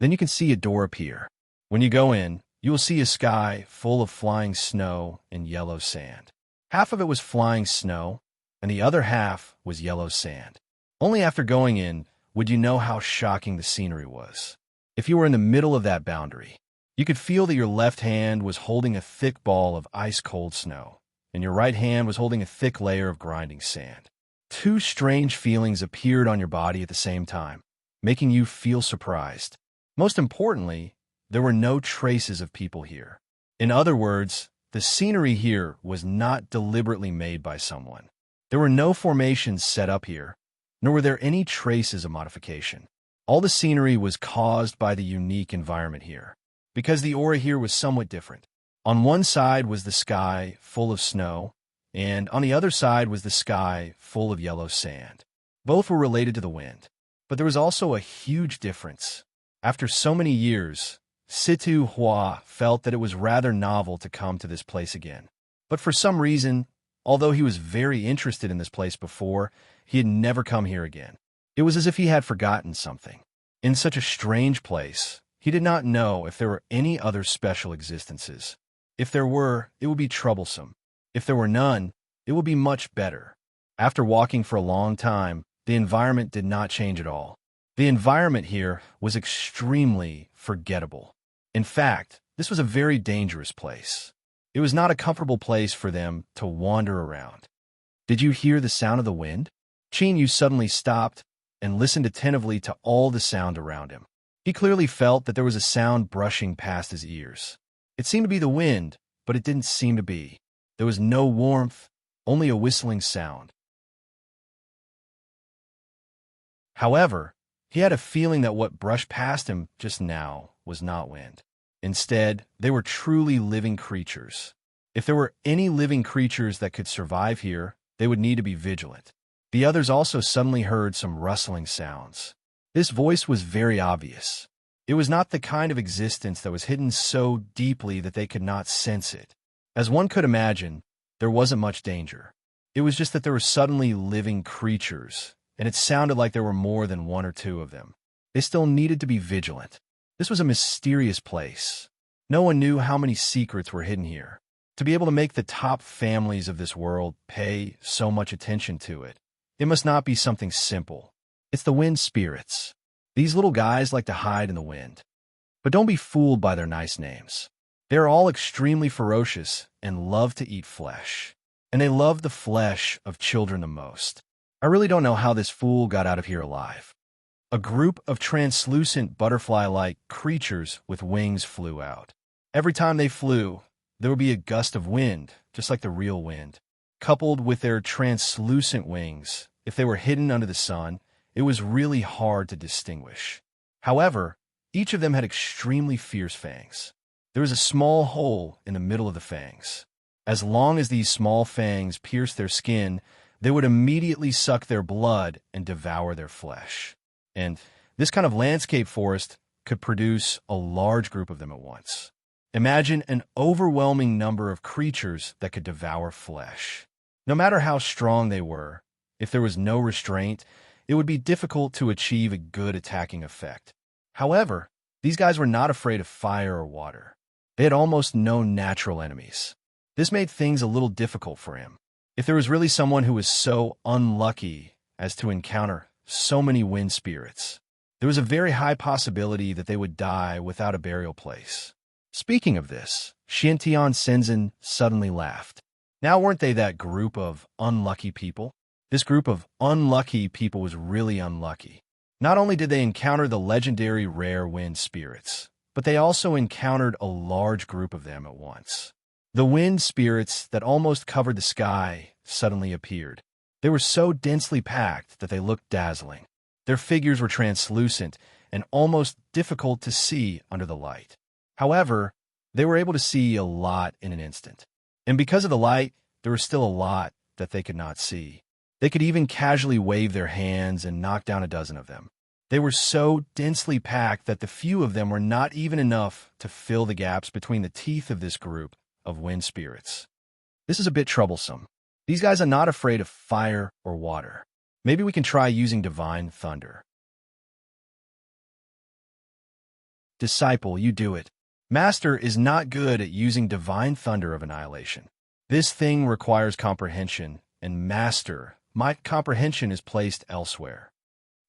Then you can see a door appear. When you go in, you will see a sky full of flying snow and yellow sand. Half of it was flying snow, and the other half was yellow sand. Only after going in would you know how shocking the scenery was. If you were in the middle of that boundary, you could feel that your left hand was holding a thick ball of ice-cold snow, and your right hand was holding a thick layer of grinding sand. 2 strange feelings appeared on your body at the same time. making you feel surprised. Most importantly, there were no traces of people here. In other words, the scenery here was not deliberately made by someone. There were no formations set up here, nor were there any traces of modification. All the scenery was caused by the unique environment here, because the aura here was somewhat different. On one side was the sky full of snow, and on the other side was the sky full of yellow sand. Both were related to the wind, but there was also a huge difference. After so many years, Situ Hua felt that it was rather novel to come to this place again. But for some reason, although he was very interested in this place before, he had never come here again. It was as if he had forgotten something. In such a strange place, he did not know if there were any other special existences. If there were, it would be troublesome. If there were none, it would be much better. After walking for a long time, the environment did not change at all. The environment here was extremely forgettable. In fact, this was a very dangerous place. It was not a comfortable place for them to wander around. Did you hear the sound of the wind? Qin Yu suddenly stopped and listened attentively to all the sound around him. He clearly felt that there was a sound brushing past his ears. It seemed to be the wind, but it didn't seem to be. There was no warmth, only a whistling sound. However, he had a feeling that what brushed past him just now was not wind. Instead, they were truly living creatures. If there were any living creatures that could survive here, they would need to be vigilant. The others also suddenly heard some rustling sounds. This voice was very obvious. It was not the kind of existence that was hidden so deeply that they could not sense it. As one could imagine, there wasn't much danger. It was just that there were suddenly living creatures, and it sounded like there were more than one or two of them. They still needed to be vigilant. This was a mysterious place. No one knew how many secrets were hidden here. To be able to make the top families of this world pay so much attention to it, it must not be something simple. It's the wind spirits. These little guys like to hide in the wind. But don't be fooled by their nice names. They are all extremely ferocious and love to eat flesh. And they love the flesh of children the most. I really don't know how this fool got out of here alive. A group of translucent butterfly-like creatures with wings flew out. Every time they flew, there would be a gust of wind, just like the real wind. Coupled with their translucent wings, if they were hidden under the sun, it was really hard to distinguish. However, each of them had extremely fierce fangs. There was a small hole in the middle of the fangs. As long as these small fangs pierced their skin, they would immediately suck their blood and devour their flesh. And this kind of landscape forest could produce a large group of them at once. Imagine an overwhelming number of creatures that could devour flesh. No matter how strong they were, if there was no restraint, it would be difficult to achieve a good attacking effect. However, these guys were not afraid of fire or water. They had almost no natural enemies. This made things a little difficult for him. If there was really someone who was so unlucky as to encounter so many wind spirits, there was a very high possibility that they would die without a burial place. Speaking of this, Xiantian Shenzhen suddenly laughed. Now weren't they that group of unlucky people? This group of unlucky people was really unlucky. Not only did they encounter the legendary rare wind spirits, but they also encountered a large group of them at once. The wind spirits that almost covered the sky suddenly appeared. They were so densely packed that they looked dazzling. Their figures were translucent and almost difficult to see under the light. However, they were able to see a lot in an instant. And because of the light, there was still a lot that they could not see. They could even casually wave their hands and knock down a dozen of them. They were so densely packed that the few of them were not even enough to fill the gaps between the teeth of this group of wind spirits. This is a bit troublesome. These guys are not afraid of fire or water. Maybe we can try using divine thunder. Disciple, you do it. Master is not good at using divine thunder of annihilation. This thing requires comprehension, and Master, my comprehension is placed elsewhere.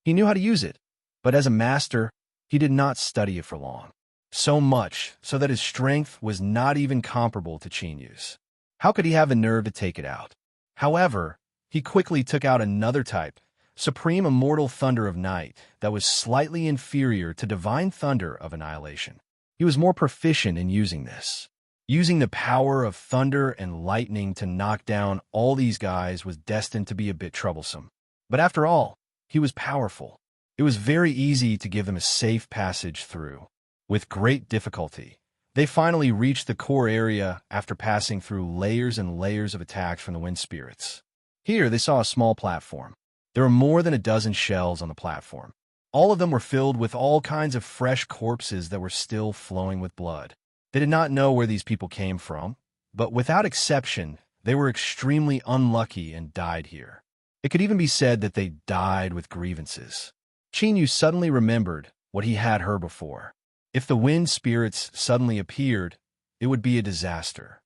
He knew how to use it, but as a master, he did not study it for long. So much so that his strength was not even comparable to Qin Yu's. How could he have the nerve to take it out? However, he quickly took out another type supreme immortal thunder of night that was slightly inferior to divine thunder of annihilation. He was more proficient in using this. Using the power of thunder and lightning to knock down all these guys was destined to be a bit troublesome. But after all, he was powerful. It was very easy to give them a safe passage through. With great difficulty, they finally reached the core area after passing through layers and layers of attacks from the wind spirits. Here they saw a small platform. There were more than a dozen shells on the platform. All of them were filled with all kinds of fresh corpses that were still flowing with blood. They did not know where these people came from, but without exception, they were extremely unlucky and died here. It could even be said that they died with grievances. Chinyu suddenly remembered what he had heard before. If the wind spirits suddenly appeared, it would be a disaster.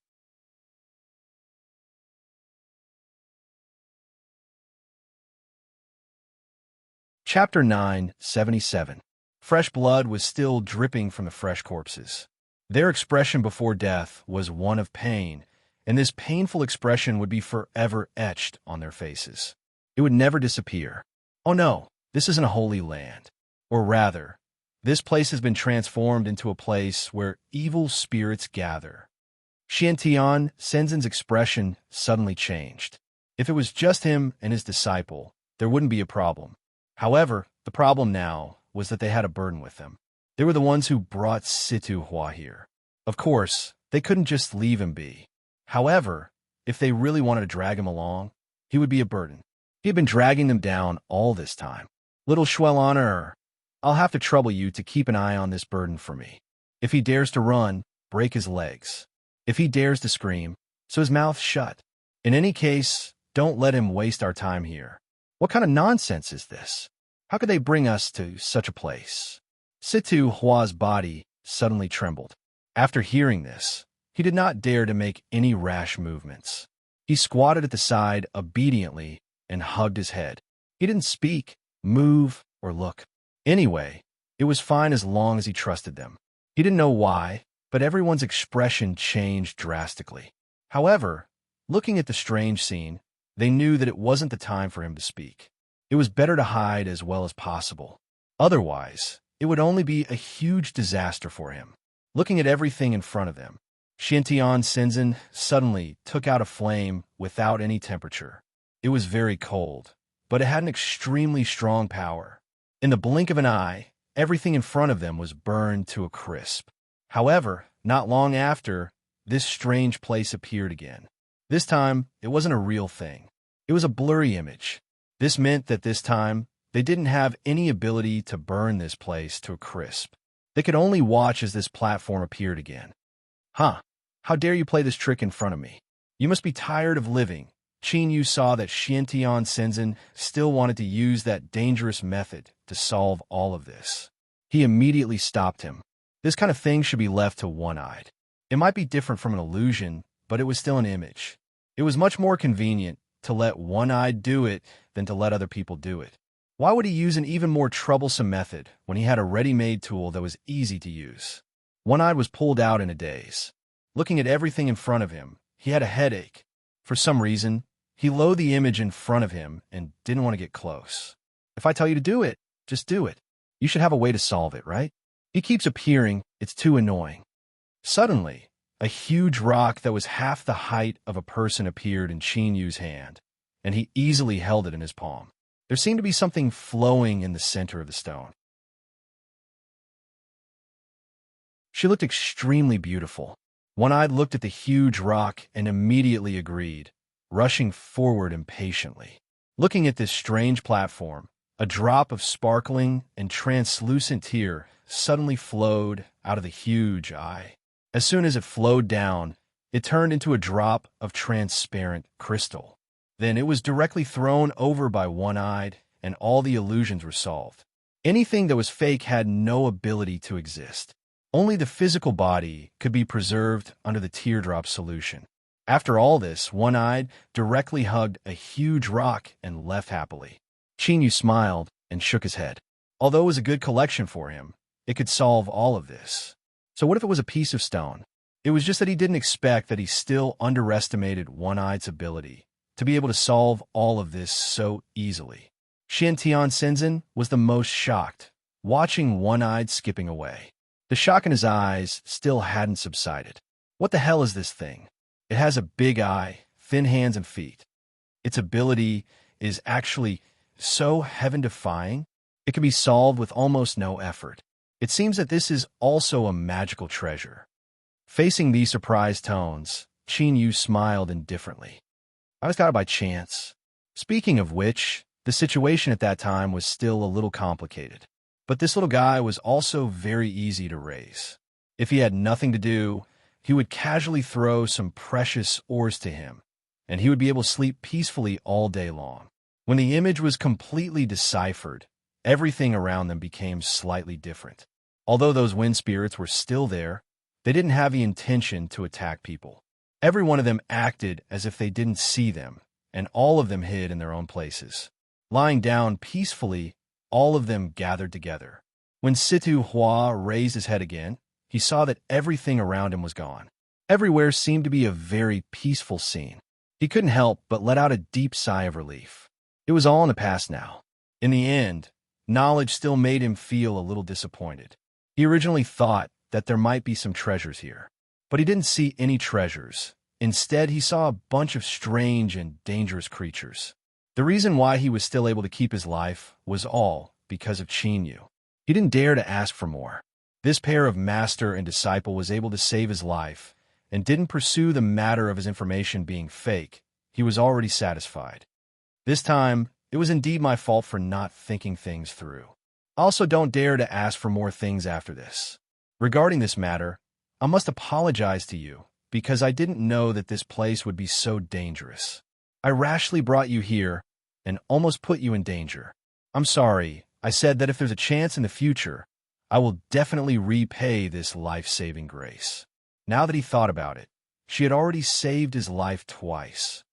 Chapter 9:77. Fresh blood was still dripping from the fresh corpses. Their expression before death was one of pain, and this painful expression would be forever etched on their faces. It would never disappear. Oh no, this isn't a holy land. Or rather, this place has been transformed into a place where evil spirits gather. Xiantian Senzin's expression suddenly changed. If it was just him and his disciple, there wouldn't be a problem. However, the problem now was that they had a burden with them. They were the ones who brought Situ Hua here. Of course, they couldn't just leave him be. However, if they really wanted to drag him along, he would be a burden. He had been dragging them down all this time. Little Schwellhonor, I'll have to trouble you to keep an eye on this burden for me. If he dares to run, break his legs. If he dares to scream, so his mouth shut. In any case, don't let him waste our time here. What kind of nonsense is this? How could they bring us to such a place? Situ Hua's body suddenly trembled. After hearing this, he did not dare to make any rash movements. He squatted at the side obediently and hugged his head. He didn't speak, move, or look. Anyway, it was fine as long as he trusted them. He didn't know why, but everyone's expression changed drastically. However, looking at the strange scene, they knew that it wasn't the time for him to speak. It was better to hide as well as possible. Otherwise, it would only be a huge disaster for him. Looking at everything in front of them, Xiantian Shenzhen suddenly took out a flame without any temperature. It was very cold, but it had an extremely strong power. In the blink of an eye, everything in front of them was burned to a crisp. However, not long after, this strange place appeared again. This time, it wasn't a real thing. It was a blurry image. This meant that this time, they didn't have any ability to burn this place to a crisp. They could only watch as this platform appeared again. Huh, how dare you play this trick in front of me? You must be tired of living. Yu saw that Xiantian Shenzhen still wanted to use that dangerous method to solve all of this. He immediately stopped him. This kind of thing should be left to one-eyed. It might be different from an illusion, but it was still an image. It was much more convenient to let one-eyed do it than to let other people do it. Why would he use an even more troublesome method when he had a ready-made tool that was easy to use? One-eyed was pulled out in a daze. Looking at everything in front of him, he had a headache. For some reason, he loathed the image in front of him and didn't want to get close. If I tell you to do it, just do it. You should have a way to solve it, right? He keeps appearing, it's too annoying. Suddenly, a huge rock that was half the height of a person appeared in Yu's hand, and he easily held it in his palm. There seemed to be something flowing in the center of the stone. She looked extremely beautiful. One-eyed looked at the huge rock and immediately agreed, rushing forward impatiently. Looking at this strange platform, a drop of sparkling and translucent tear suddenly flowed out of the huge eye. As soon as it flowed down, it turned into a drop of transparent crystal. Then it was directly thrown over by One-eyed, and all the illusions were solved. Anything that was fake had no ability to exist. Only the physical body could be preserved under the teardrop solution. After all this, One-eyed directly hugged a huge rock and left happily. Yu smiled and shook his head. Although it was a good collection for him, it could solve all of this. So what if it was a piece of stone? It was just that he didn't expect that he still underestimated One-eyed's ability to be able to solve all of this so easily. Xiantian Shenzhen was the most shocked, watching one-eyed skipping away. The shock in his eyes still hadn't subsided. What the hell is this thing? It has a big eye, thin hands and feet. Its ability is actually so heaven-defying, it can be solved with almost no effort. It seems that this is also a magical treasure. Facing these surprised tones, Qin Yu smiled indifferently. I just got it by chance. Speaking of which, the situation at that time was still a little complicated. But this little guy was also very easy to raise. If he had nothing to do, he would casually throw some precious ores to him, and he would be able to sleep peacefully all day long. When the image was completely deciphered, everything around them became slightly different. Although those wind spirits were still there, they didn't have the intention to attack people. Every one of them acted as if they didn't see them, and all of them hid in their own places. Lying down peacefully, all of them gathered together. When Situ Hua raised his head again, he saw that everything around him was gone. Everywhere seemed to be a very peaceful scene. He couldn't help but let out a deep sigh of relief. It was all in the past now. In the end, knowledge still made him feel a little disappointed. He originally thought that there might be some treasures here, but he didn't see any treasures. Instead, he saw a bunch of strange and dangerous creatures. The reason why he was still able to keep his life was all because of Qin Yu. He didn't dare to ask for more. This pair of master and disciple was able to save his life and didn't pursue the matter of his information being fake. He was already satisfied. This time, it was indeed my fault for not thinking things through. I also don't dare to ask for more things after this. Regarding this matter, I must apologize to you because I didn't know that this place would be so dangerous. I rashly brought you here and almost put you in danger. I'm sorry. I said that if there's a chance in the future, I will definitely repay this life-saving grace. Now that he thought about it, she had already saved his life twice.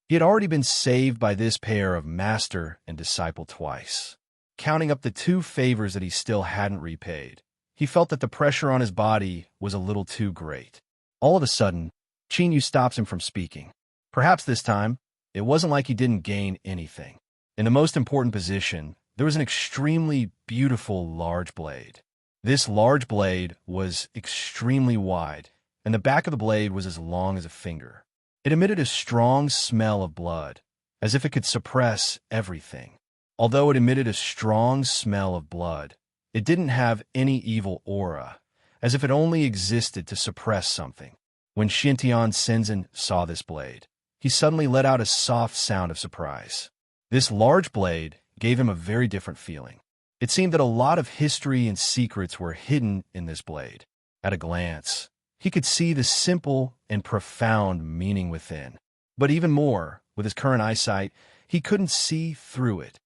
He had already been saved by this pair of master and disciple twice. Counting up the 2 favors that he still hadn't repaid, he felt that the pressure on his body was a little too great. All of a sudden, Qin Yu stops him from speaking. Perhaps this time, it wasn't like he didn't gain anything. In the most important position, there was an extremely beautiful large blade. This large blade was extremely wide, and the back of the blade was as long as a finger. It emitted a strong smell of blood, as if it could suppress everything. Although it emitted a strong smell of blood, it didn't have any evil aura, as if it only existed to suppress something. When Xiantian Shenzhen saw this blade, he suddenly let out a soft sound of surprise. This large blade gave him a very different feeling. It seemed that a lot of history and secrets were hidden in this blade. At a glance, he could see the simple and profound meaning within. But even more, with his current eyesight, he couldn't see through it.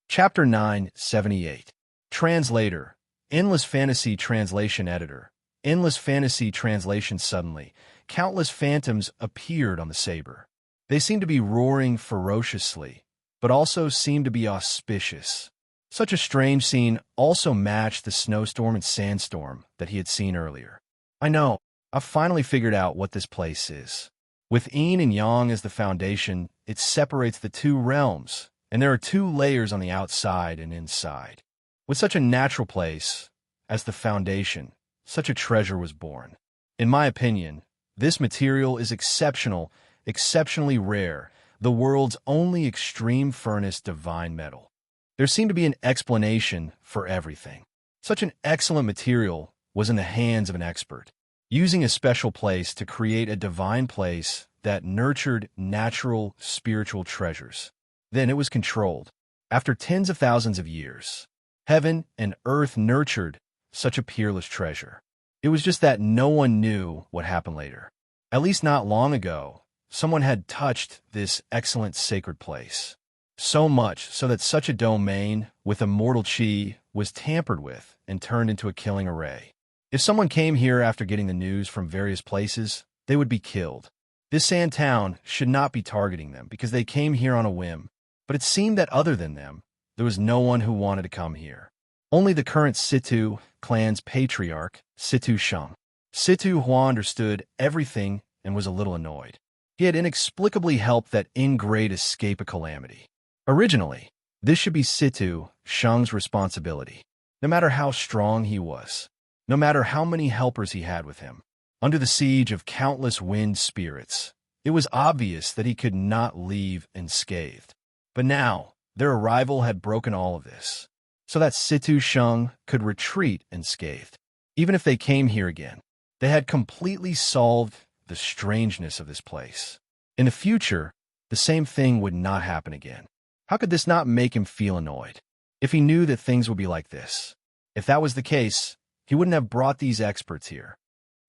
Chapter 978. Translator. Endless Fantasy Translation Editor. Endless Fantasy Translation. Suddenly, countless phantoms appeared on the saber. They seemed to be roaring ferociously, but also seemed to be auspicious. Such a strange scene also matched the snowstorm and sandstorm that he had seen earlier. I know, I've finally figured out what this place is. With yin and yang as the foundation, it separates the 2 realms, and there are 2 layers on the outside and inside. With such a natural place as the foundation, such a treasure was born. In my opinion, this material is exceptional, exceptionally rare, the world's only extreme furnace divine metal. There seemed to be an explanation for everything. Such an excellent material was in the hands of an expert, using a special place to create a divine place that nurtured natural spiritual treasures. Then it was controlled. After tens of thousands of years, heaven and earth nurtured such a peerless treasure. It was just that no one knew what happened later. At least not long ago, someone had touched this excellent sacred place. So much so that such a domain with immortal chi was tampered with and turned into a killing array. If someone came here after getting the news from various places, they would be killed. This sand town should not be targeting them because they came here on a whim. But it seemed that other than them, there was no one who wanted to come here. Only the current Situ clan's patriarch, Situ Sheng. Situ Hua understood everything and was a little annoyed. He had inexplicably helped that ingrate escape a calamity. Originally, this should be Situ Sheng's responsibility, no matter how strong he was, no matter how many helpers he had with him. Under the siege of countless wind spirits, it was obvious that he could not leave unscathed. But now, their arrival had broken all of this, so that Situ Sheng could retreat unscathed. Even if they came here again, they had completely solved the strangeness of this place. In the future, the same thing would not happen again. How could this not make him feel annoyed? If he knew that things would be like this. If that was the case, he wouldn't have brought these experts here.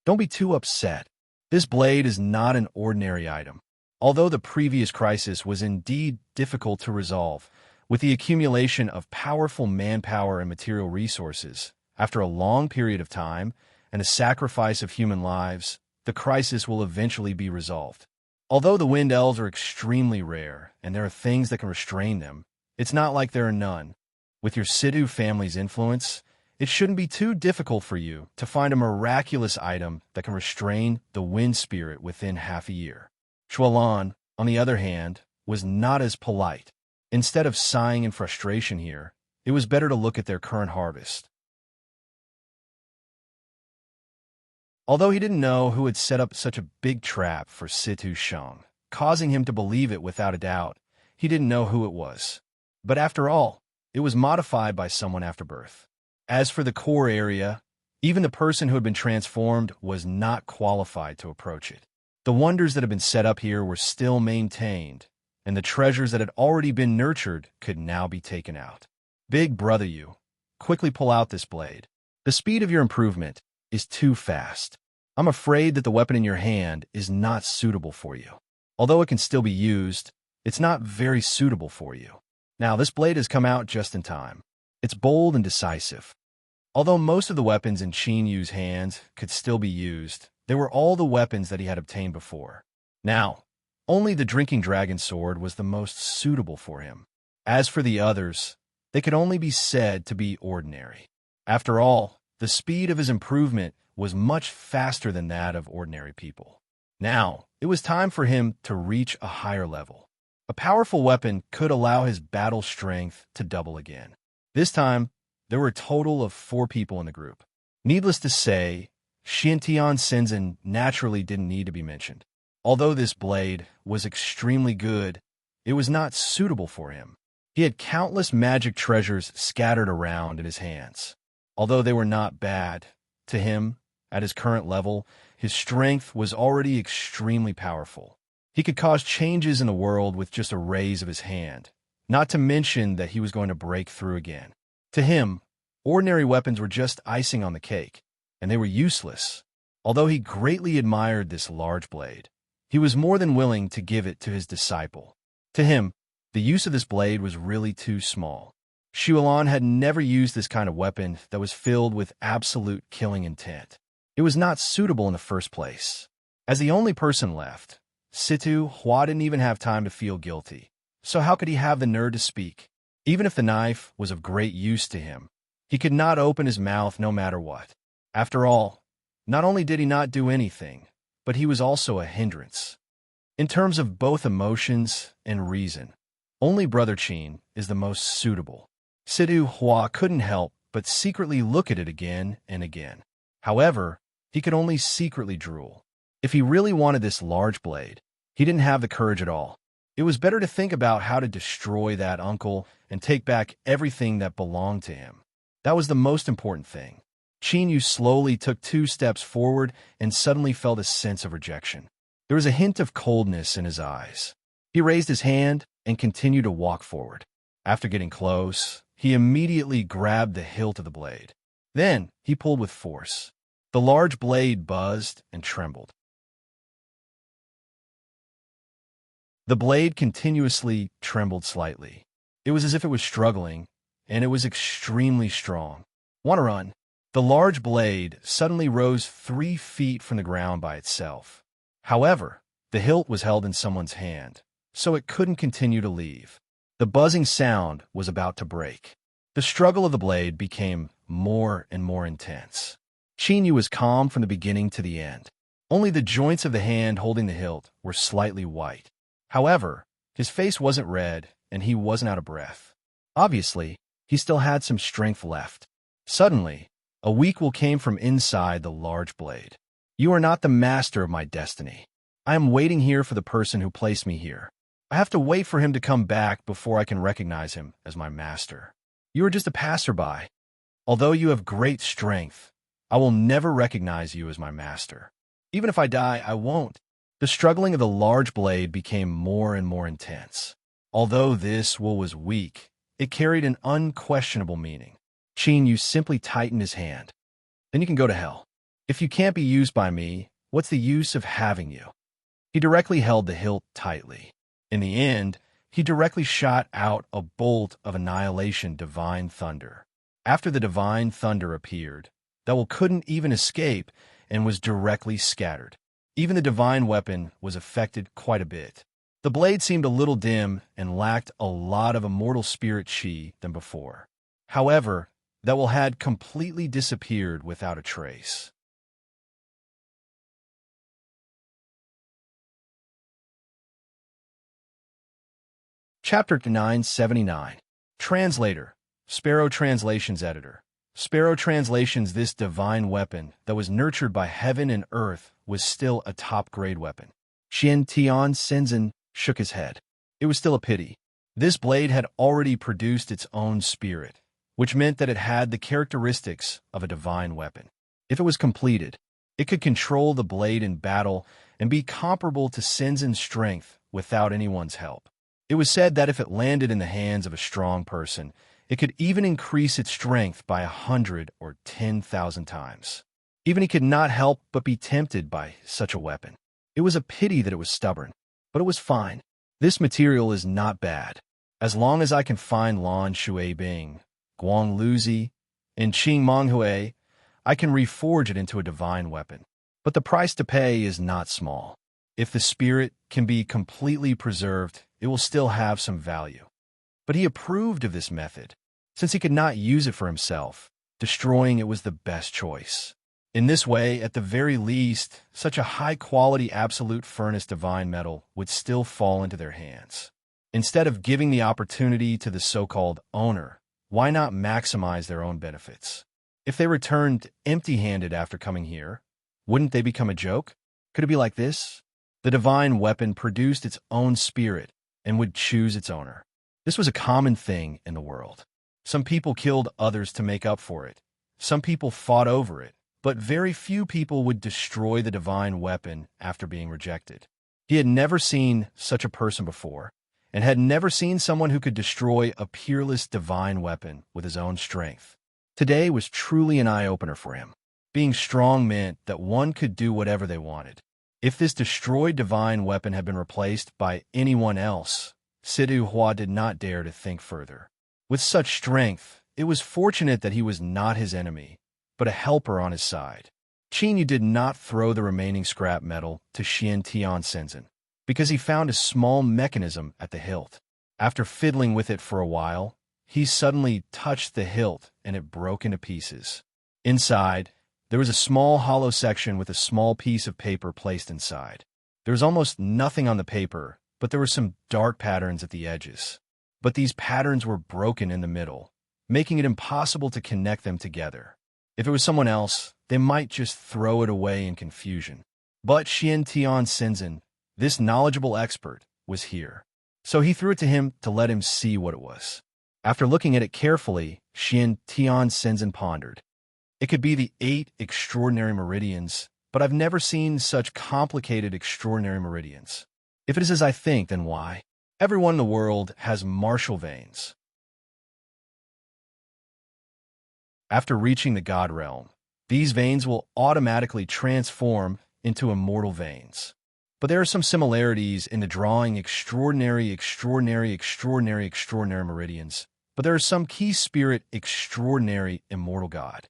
Don't be too upset. This blade is not an ordinary item. Although the previous crisis was indeed difficult to resolve, with the accumulation of powerful manpower and material resources, after a long period of time and a sacrifice of human lives, the crisis will eventually be resolved. Although the wind elves are extremely rare and there are things that can restrain them, it's not like there are none. With your Situ family's influence, it shouldn't be too difficult for you to find a miraculous item that can restrain the wind spirit within half a year. Shualan, on the other hand, was not as polite. Instead of sighing in frustration here, it was better to look at their current harvest. Although he didn't know who had set up such a big trap for Situ Sheng, causing him to believe it without a doubt, he didn't know who it was. But after all, it was modified by someone after birth. As for the core area, even the person who had been transformed was not qualified to approach it. The wonders that had been set up here were still maintained, and the treasures that had already been nurtured could now be taken out. Big brother, you, quickly pull out this blade. The speed of your improvement is too fast. I'm afraid that the weapon in your hand is not suitable for you. Although it can still be used, it's not very suitable for you. Now, this blade has come out just in time. It's bold and decisive. Although most of the weapons in Qin Yu's hands could still be used, they were all the weapons that he had obtained before. Now, only the drinking dragon sword was the most suitable for him. As for the others, they could only be said to be ordinary. After all, the speed of his improvement was much faster than that of ordinary people. Now, it was time for him to reach a higher level. A powerful weapon could allow his battle strength to double again. This time, there were a total of 4 people in the group. Needless to say, Xintian Shenzhen naturally didn't need to be mentioned. Although this blade was extremely good, it was not suitable for him. He had countless magic treasures scattered around in his hands. Although they were not bad, to him, at his current level, his strength was already extremely powerful. He could cause changes in the world with just a raise of his hand, not to mention that he was going to break through again. To him, ordinary weapons were just icing on the cake, and they were useless. Although he greatly admired this large blade, he was more than willing to give it to his disciple. To him, the use of this blade was really too small. Shualan had never used this kind of weapon that was filled with absolute killing intent. It was not suitable in the first place. As the only person left, Situ Hua didn't even have time to feel guilty. So how could he have the nerve to speak? Even if the knife was of great use to him, he could not open his mouth no matter what. After all, not only did he not do anything, but he was also a hindrance. In terms of both emotions and reason, only Brother Qin is the most suitable. Situ Hua couldn't help but secretly look at it again and again. However, he could only secretly drool. If he really wanted this large blade, he didn't have the courage at all. It was better to think about how to destroy that uncle and take back everything that belonged to him. That was the most important thing. Qin Yu slowly took 2 steps forward and suddenly felt a sense of rejection. There was a hint of coldness in his eyes. He raised his hand and continued to walk forward. After getting close, he immediately grabbed the hilt of the blade. Then he pulled with force. The large blade buzzed and trembled. The blade continuously trembled slightly. It was as if it was struggling, and it was extremely strong. Want to run? The large blade suddenly rose 3 feet from the ground by itself. However, the hilt was held in someone's hand, so it couldn't continue to leave. The buzzing sound was about to break. The struggle of the blade became more and more intense. Yu was calm from the beginning to the end. Only the joints of the hand holding the hilt were slightly white. However, his face wasn't red, and he wasn't out of breath. Obviously, he still had some strength left. Suddenly, a weak will came from inside the large blade. "You are not the master of my destiny. I am waiting here for the person who placed me here. I have to wait for him to come back before I can recognize him as my master. You are just a passerby. Although you have great strength, I will never recognize you as my master. Even if I die, I won't." The struggling of the large blade became more and more intense. Although this will was weak, it carried an unquestionable meaning. Yu simply tightened his hand. "Then you can go to hell. If you can't be used by me, what's the use of having you?" He directly held the hilt tightly. In the end, he directly shot out a bolt of annihilation divine thunder. After the divine thunder appeared, Dewell couldn't even escape and was directly scattered. Even the divine weapon was affected quite a bit. The blade seemed a little dim and lacked a lot of immortal spirit chi than before. However, Dewell had completely disappeared without a trace. Chapter 979. Translator. Sparrow Translations Editor. Sparrow Translations. This divine weapon that was nurtured by heaven and earth was still a top-grade weapon. Xian Tian Shenzhen shook his head. It was still a pity. This blade had already produced its own spirit, which meant that it had the characteristics of a divine weapon. If it was completed, it could control the blade in battle and be comparable to Shenzhen's strength without anyone's help. It was said that if it landed in the hands of a strong person, it could even increase its strength by 100 or 10,000 times. Even he could not help but be tempted by such a weapon. It was a pity that it was stubborn, but it was fine. This material is not bad. As long as I can find Lan Shui Bing, Guang Luzi, and Qing Monghui, I can reforge it into a divine weapon. But the price to pay is not small. If the spirit can be completely preserved, it will still have some value. But he approved of this method. Since he could not use it for himself, destroying it was the best choice. In this way, at the very least, such a high-quality absolute furnace divine metal would still fall into their hands. Instead of giving the opportunity to the so-called owner, why not maximize their own benefits? If they returned empty-handed after coming here, wouldn't they become a joke? Could it be like this? The divine weapon produced its own spirit and would choose its owner. This was a common thing in the world. Some people killed others to make up for it. Some people fought over it, but very few people would destroy the divine weapon after being rejected. He had never seen such a person before, and had never seen someone who could destroy a peerless divine weapon with his own strength. Today was truly an eye-opener for him. Being strong meant that one could do whatever they wanted. If this destroyed divine weapon had been replaced by anyone else, Sidu Hua did not dare to think further. With such strength, it was fortunate that he was not his enemy, but a helper on his side. Qin Yu did not throw the remaining scrap metal to Xian Tian Shenzhen, because he found a small mechanism at the hilt. After fiddling with it for a while, he suddenly touched the hilt and it broke into pieces. Inside, there was a small hollow section with a small piece of paper placed inside. There was almost nothing on the paper, but there were some dark patterns at the edges. But these patterns were broken in the middle, making it impossible to connect them together. If it was someone else, they might just throw it away in confusion. But Xian Tian Shenzhen, this knowledgeable expert, was here. So he threw it to him to let him see what it was. After looking at it carefully, Xian Tian Shenzhen pondered. It could be the 8 extraordinary meridians, but I've never seen such complicated extraordinary meridians. If it is as I think, then why? Everyone in the world has martial veins. After reaching the God realm, these veins will automatically transform into immortal veins. But there are some similarities in the drawing extraordinary meridians, but there are some key spirit extraordinary immortal God.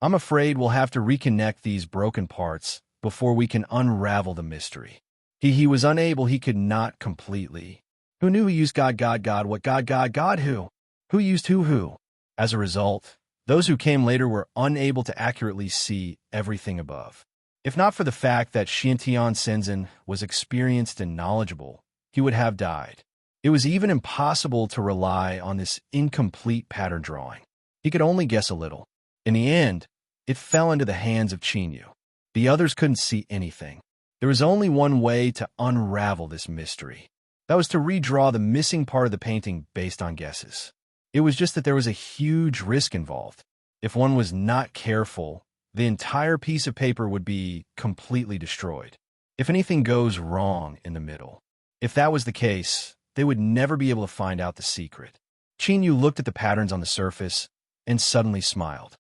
I'm afraid we'll have to reconnect these broken parts before we can unravel the mystery. He was unable, he could not completely. Who knew who used God, what God, who? Who used who? As a result, those who came later were unable to accurately see everything above. If not for the fact that Xiantian Shenzhen was experienced and knowledgeable, he would have died. It was even impossible to rely on this incomplete pattern drawing. He could only guess a little. In the end, it fell into the hands of Qinyu. The others couldn't see anything. There was only one way to unravel this mystery. That was to redraw the missing part of the painting based on guesses. It was just that there was a huge risk involved. If one was not careful, the entire piece of paper would be completely destroyed. If anything goes wrong in the middle. If that was the case, they would never be able to find out the secret. Qinyu looked at the patterns on the surface and suddenly smiled.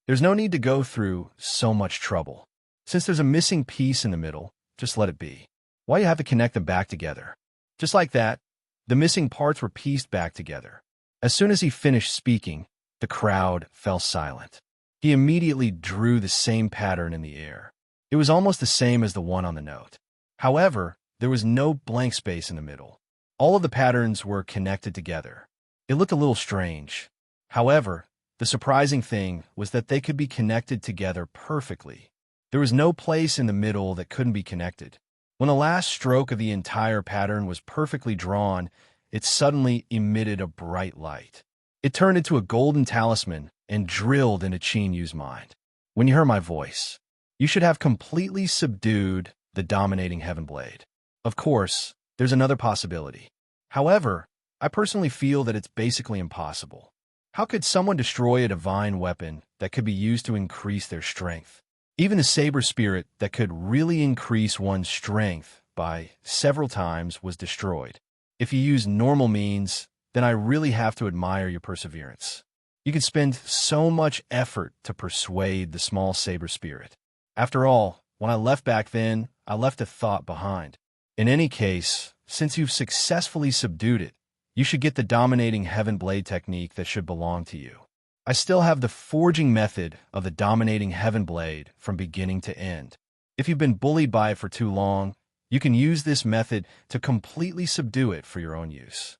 There's no need to go through so much trouble. Since there's a missing piece in the middle, just let it be. Why you have to connect them back together? Just like that, the missing parts were pieced back together. As soon as he finished speaking, the crowd fell silent. He immediately drew the same pattern in the air. It was almost the same as the one on the note. However, there was no blank space in the middle. All of the patterns were connected together. It looked a little strange. However, the surprising thing was that they could be connected together perfectly. There was no place in the middle that couldn't be connected. When the last stroke of the entire pattern was perfectly drawn, it suddenly emitted a bright light. It turned into a golden talisman and drilled into Qinyu's mind. When you hear my voice, you should have completely subdued the dominating heaven blade. Of course, there's another possibility. However, I personally feel that it's basically impossible. How could someone destroy a divine weapon that could be used to increase their strength? Even the saber spirit that could really increase one's strength by several times was destroyed. If you use normal means, then I really have to admire your perseverance. You can spend so much effort to persuade the small saber spirit. After all, when I left back then, I left a thought behind. In any case, since you've successfully subdued it, you should get the dominating heaven blade technique that should belong to you. I still have the forging method of the dominating heaven blade from beginning to end. If you've been bullied by it for too long, you can use this method to completely subdue it for your own use.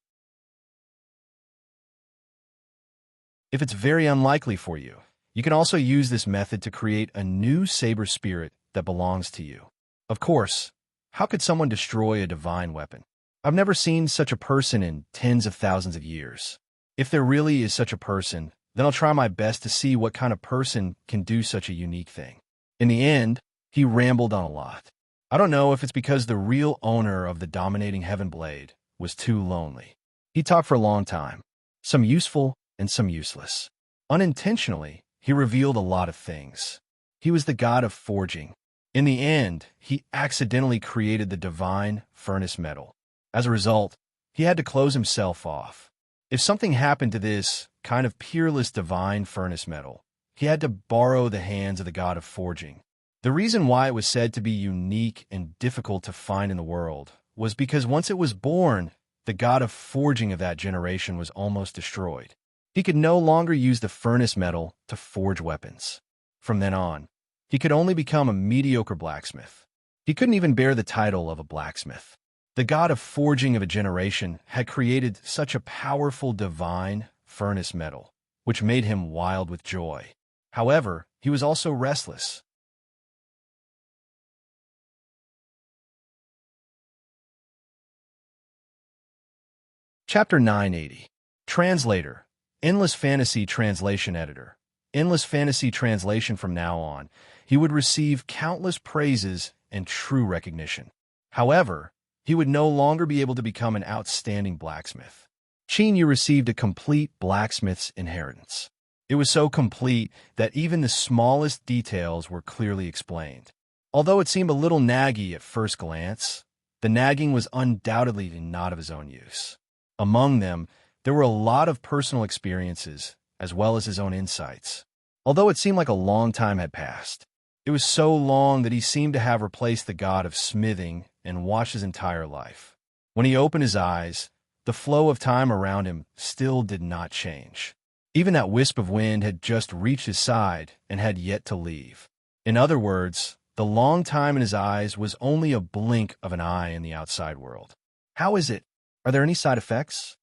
If it's very unlikely for you, you can also use this method to create a new saber spirit that belongs to you. Of course, how could someone destroy a divine weapon? I've never seen such a person in tens of thousands of years. If there really is such a person, then I'll try my best to see what kind of person can do such a unique thing. In the end, he rambled on a lot. I don't know if it's because the real owner of the dominating heaven blade was too lonely. He talked for a long time, some useful and some useless. Unintentionally, he revealed a lot of things. He was the god of forging. In the end, he accidentally created the divine furnace metal. As a result, he had to close himself off. If something happened to this kind of peerless divine furnace metal, he had to borrow the hands of the god of forging. The reason why it was said to be unique and difficult to find in the world was because once it was born, the god of forging of that generation was almost destroyed. He could no longer use the furnace metal to forge weapons. From then on, he could only become a mediocre blacksmith. He couldn't even bear the title of a blacksmith. The god of forging of a generation had created such a powerful divine furnace metal, which made him wild with joy. However, he was also restless. Chapter 980. Translator. Endless Fantasy Translation Editor. Endless Fantasy Translation. From now on, he would receive countless praises and true recognition. However, he would no longer be able to become an outstanding blacksmith. Qinyu received a complete blacksmith's inheritance. It was so complete that even the smallest details were clearly explained. Although it seemed a little naggy at first glance, the nagging was undoubtedly not of his own use. Among them, there were a lot of personal experiences, as well as his own insights. Although it seemed like a long time had passed, it was so long that he seemed to have replaced the god of smithing and watched his entire life. When he opened his eyes, the flow of time around him still did not change. Even that wisp of wind had just reached his side and had yet to leave. In other words, the long time in his eyes was only a blink of an eye in the outside world. How is it? Are there any side effects?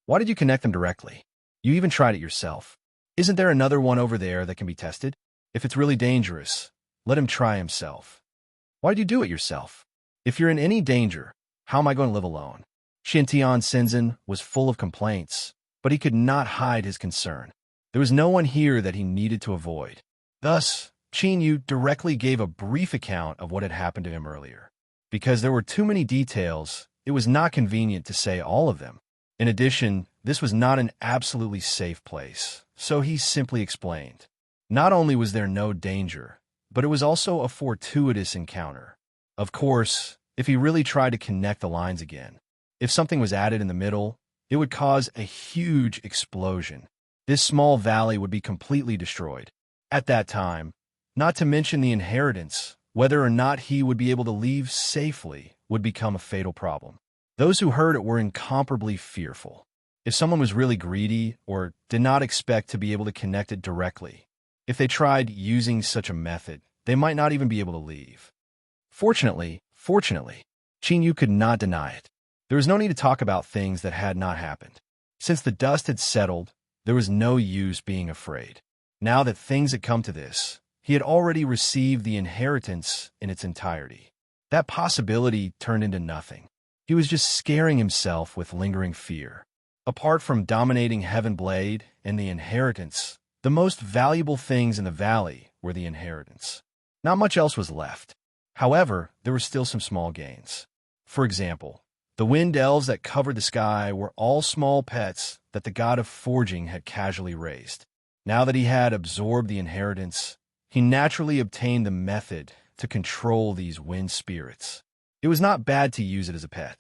Why did you connect them directly? You even tried it yourself. Isn't there another one over there that can be tested? If it's really dangerous, let him try himself. Why'd you do it yourself? If you're in any danger, how am I going to live alone? Shintian Senzin was full of complaints, but he could not hide his concern. There was no one here that he needed to avoid. Thus, Qin Yu directly gave a brief account of what had happened to him earlier. Because there were too many details, it was not convenient to say all of them. In addition, this was not an absolutely safe place, so he simply explained. Not only was there no danger, but it was also a fortuitous encounter. Of course, if he really tried to connect the lines again, if something was added in the middle, it would cause a huge explosion. This small valley would be completely destroyed. At that time, not to mention the inheritance, whether or not he would be able to leave safely would become a fatal problem. Those who heard it were incomparably fearful. If someone was really greedy or did not expect to be able to connect it directly, if they tried using such a method, they might not even be able to leave. Fortunately, Qin Yu could not deny it. There was no need to talk about things that had not happened. Since the dust had settled, there was no use being afraid. Now that things had come to this, he had already received the inheritance in its entirety. That possibility turned into nothing. He was just scaring himself with lingering fear. Apart from dominating Heaven Blade and the inheritance, the most valuable things in the valley were the inheritance. Not much else was left. However, there were still some small gains. For example, the wind elves that covered the sky were all small pets that the god of forging had casually raised. Now that he had absorbed the inheritance, he naturally obtained the method to control these wind spirits. It was not bad to use it as a pet.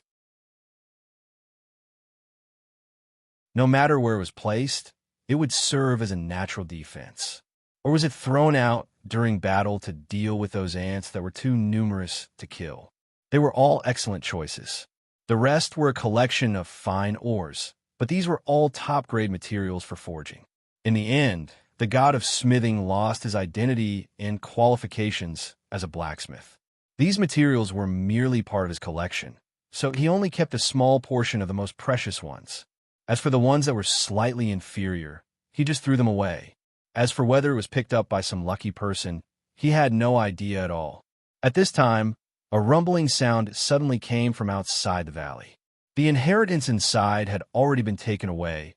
No matter where it was placed, it would serve as a natural defense. Or was it thrown out during battle to deal with those ants that were too numerous to kill? They were all excellent choices. The rest were a collection of fine ores, but these were all top-grade materials for forging. In the end, the god of smithing lost his identity and qualifications as a blacksmith. These materials were merely part of his collection, so he only kept a small portion of the most precious ones. As for the ones that were slightly inferior, he just threw them away. As for whether it was picked up by some lucky person, he had no idea at all. At this time, a rumbling sound suddenly came from outside the valley. The inheritance inside had already been taken away,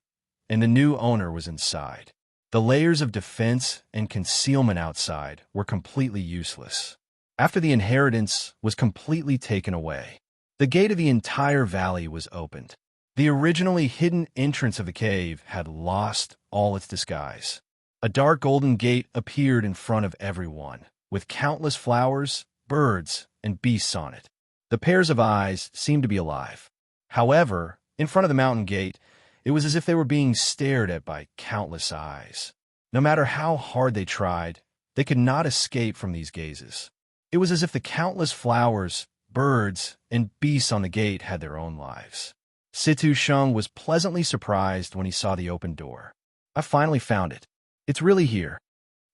and the new owner was inside. The layers of defense and concealment outside were completely useless. After the inheritance was completely taken away, the gate of the entire valley was opened. The originally hidden entrance of the cave had lost all its disguise. A dark golden gate appeared in front of everyone, with countless flowers, birds, and beasts on it. The pairs of eyes seemed to be alive. However, in front of the mountain gate, it was as if they were being stared at by countless eyes. No matter how hard they tried, they could not escape from these gazes. It was as if the countless flowers, birds, and beasts on the gate had their own lives. Situ Sheng was pleasantly surprised when he saw the open door. I finally found it. It's really here.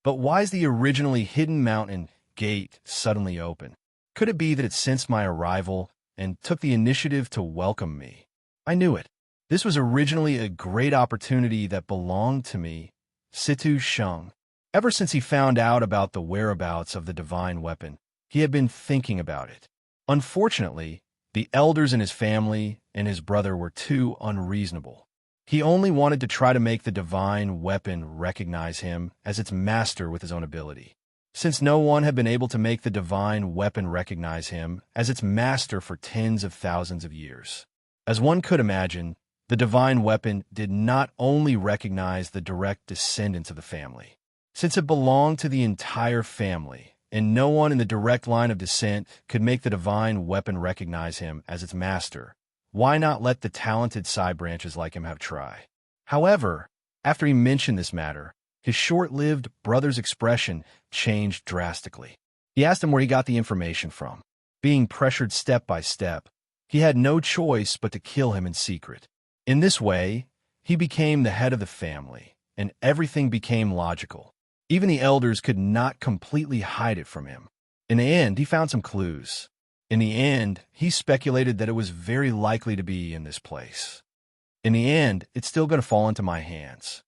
But why is the originally hidden mountain gate suddenly open? Could it be that it sensed my arrival and took the initiative to welcome me? I knew it. This was originally a great opportunity that belonged to me, Situ Sheng. Ever since he found out about the whereabouts of the divine weapon, he had been thinking about it. Unfortunately, the elders in his family and his brother were too unreasonable. He only wanted to try to make the divine weapon recognize him as its master with his own ability. Since no one had been able to make the divine weapon recognize him as its master for tens of thousands of years. As one could imagine, the divine weapon did not only recognize the direct descendants of the family. Since it belonged to the entire family, and no one in the direct line of descent could make the divine weapon recognize him as its master, why not let the talented side branches like him have a try? However, after he mentioned this matter, his short-lived brother's expression changed drastically. He asked him where he got the information from. Being pressured step by step, he had no choice but to kill him in secret. In this way, he became the head of the family, and everything became logical. Even the elders could not completely hide it from him. In the end, he found some clues. In the end, he speculated that it was very likely to be in this place. In the end, it's still going to fall into my hands.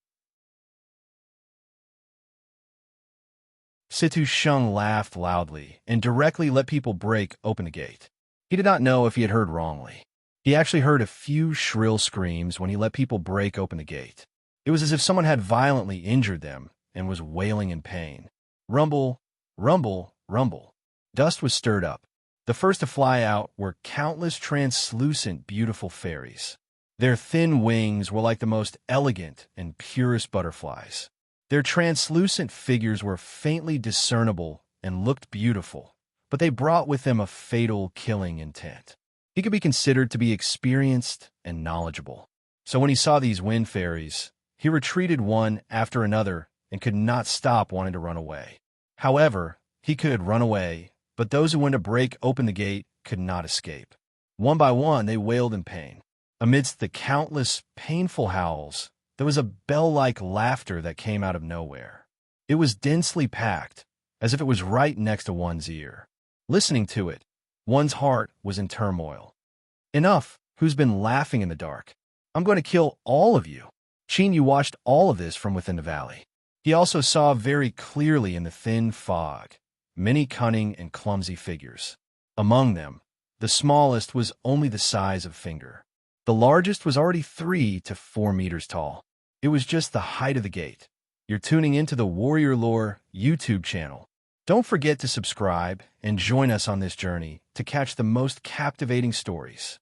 Situ Shung laughed loudly and directly let people break open the gate. He did not know if he had heard wrongly. He actually heard a few shrill screams when he let people break open the gate. It was as if someone had violently injured them and was wailing in pain. Rumble, rumble, rumble. Dust was stirred up. The first to fly out were countless translucent, beautiful fairies. Their thin wings were like the most elegant and purest butterflies. Their translucent figures were faintly discernible and looked beautiful, but they brought with them a fatal killing intent. He could be considered to be experienced and knowledgeable. So when he saw these wind fairies, he retreated one after another and could not stop wanting to run away. However, he could run away, but those who went to break open the gate could not escape. One by one, they wailed in pain. Amidst the countless, painful howls, there was a bell-like laughter that came out of nowhere. It was densely packed, as if it was right next to one's ear. Listening to it, one's heart was in turmoil. Enough! Who's been laughing in the dark? I'm going to kill all of you. Qin Yu watched all of this from within the valley. He also saw very clearly in the thin fog many cunning and clumsy figures. Among them, the smallest was only the size of a finger. The largest was already 3 to 4 meters tall. It was just the height of the gate. You're tuning into the Warrior Lore YouTube channel. Don't forget to subscribe and join us on this journey to catch the most captivating stories.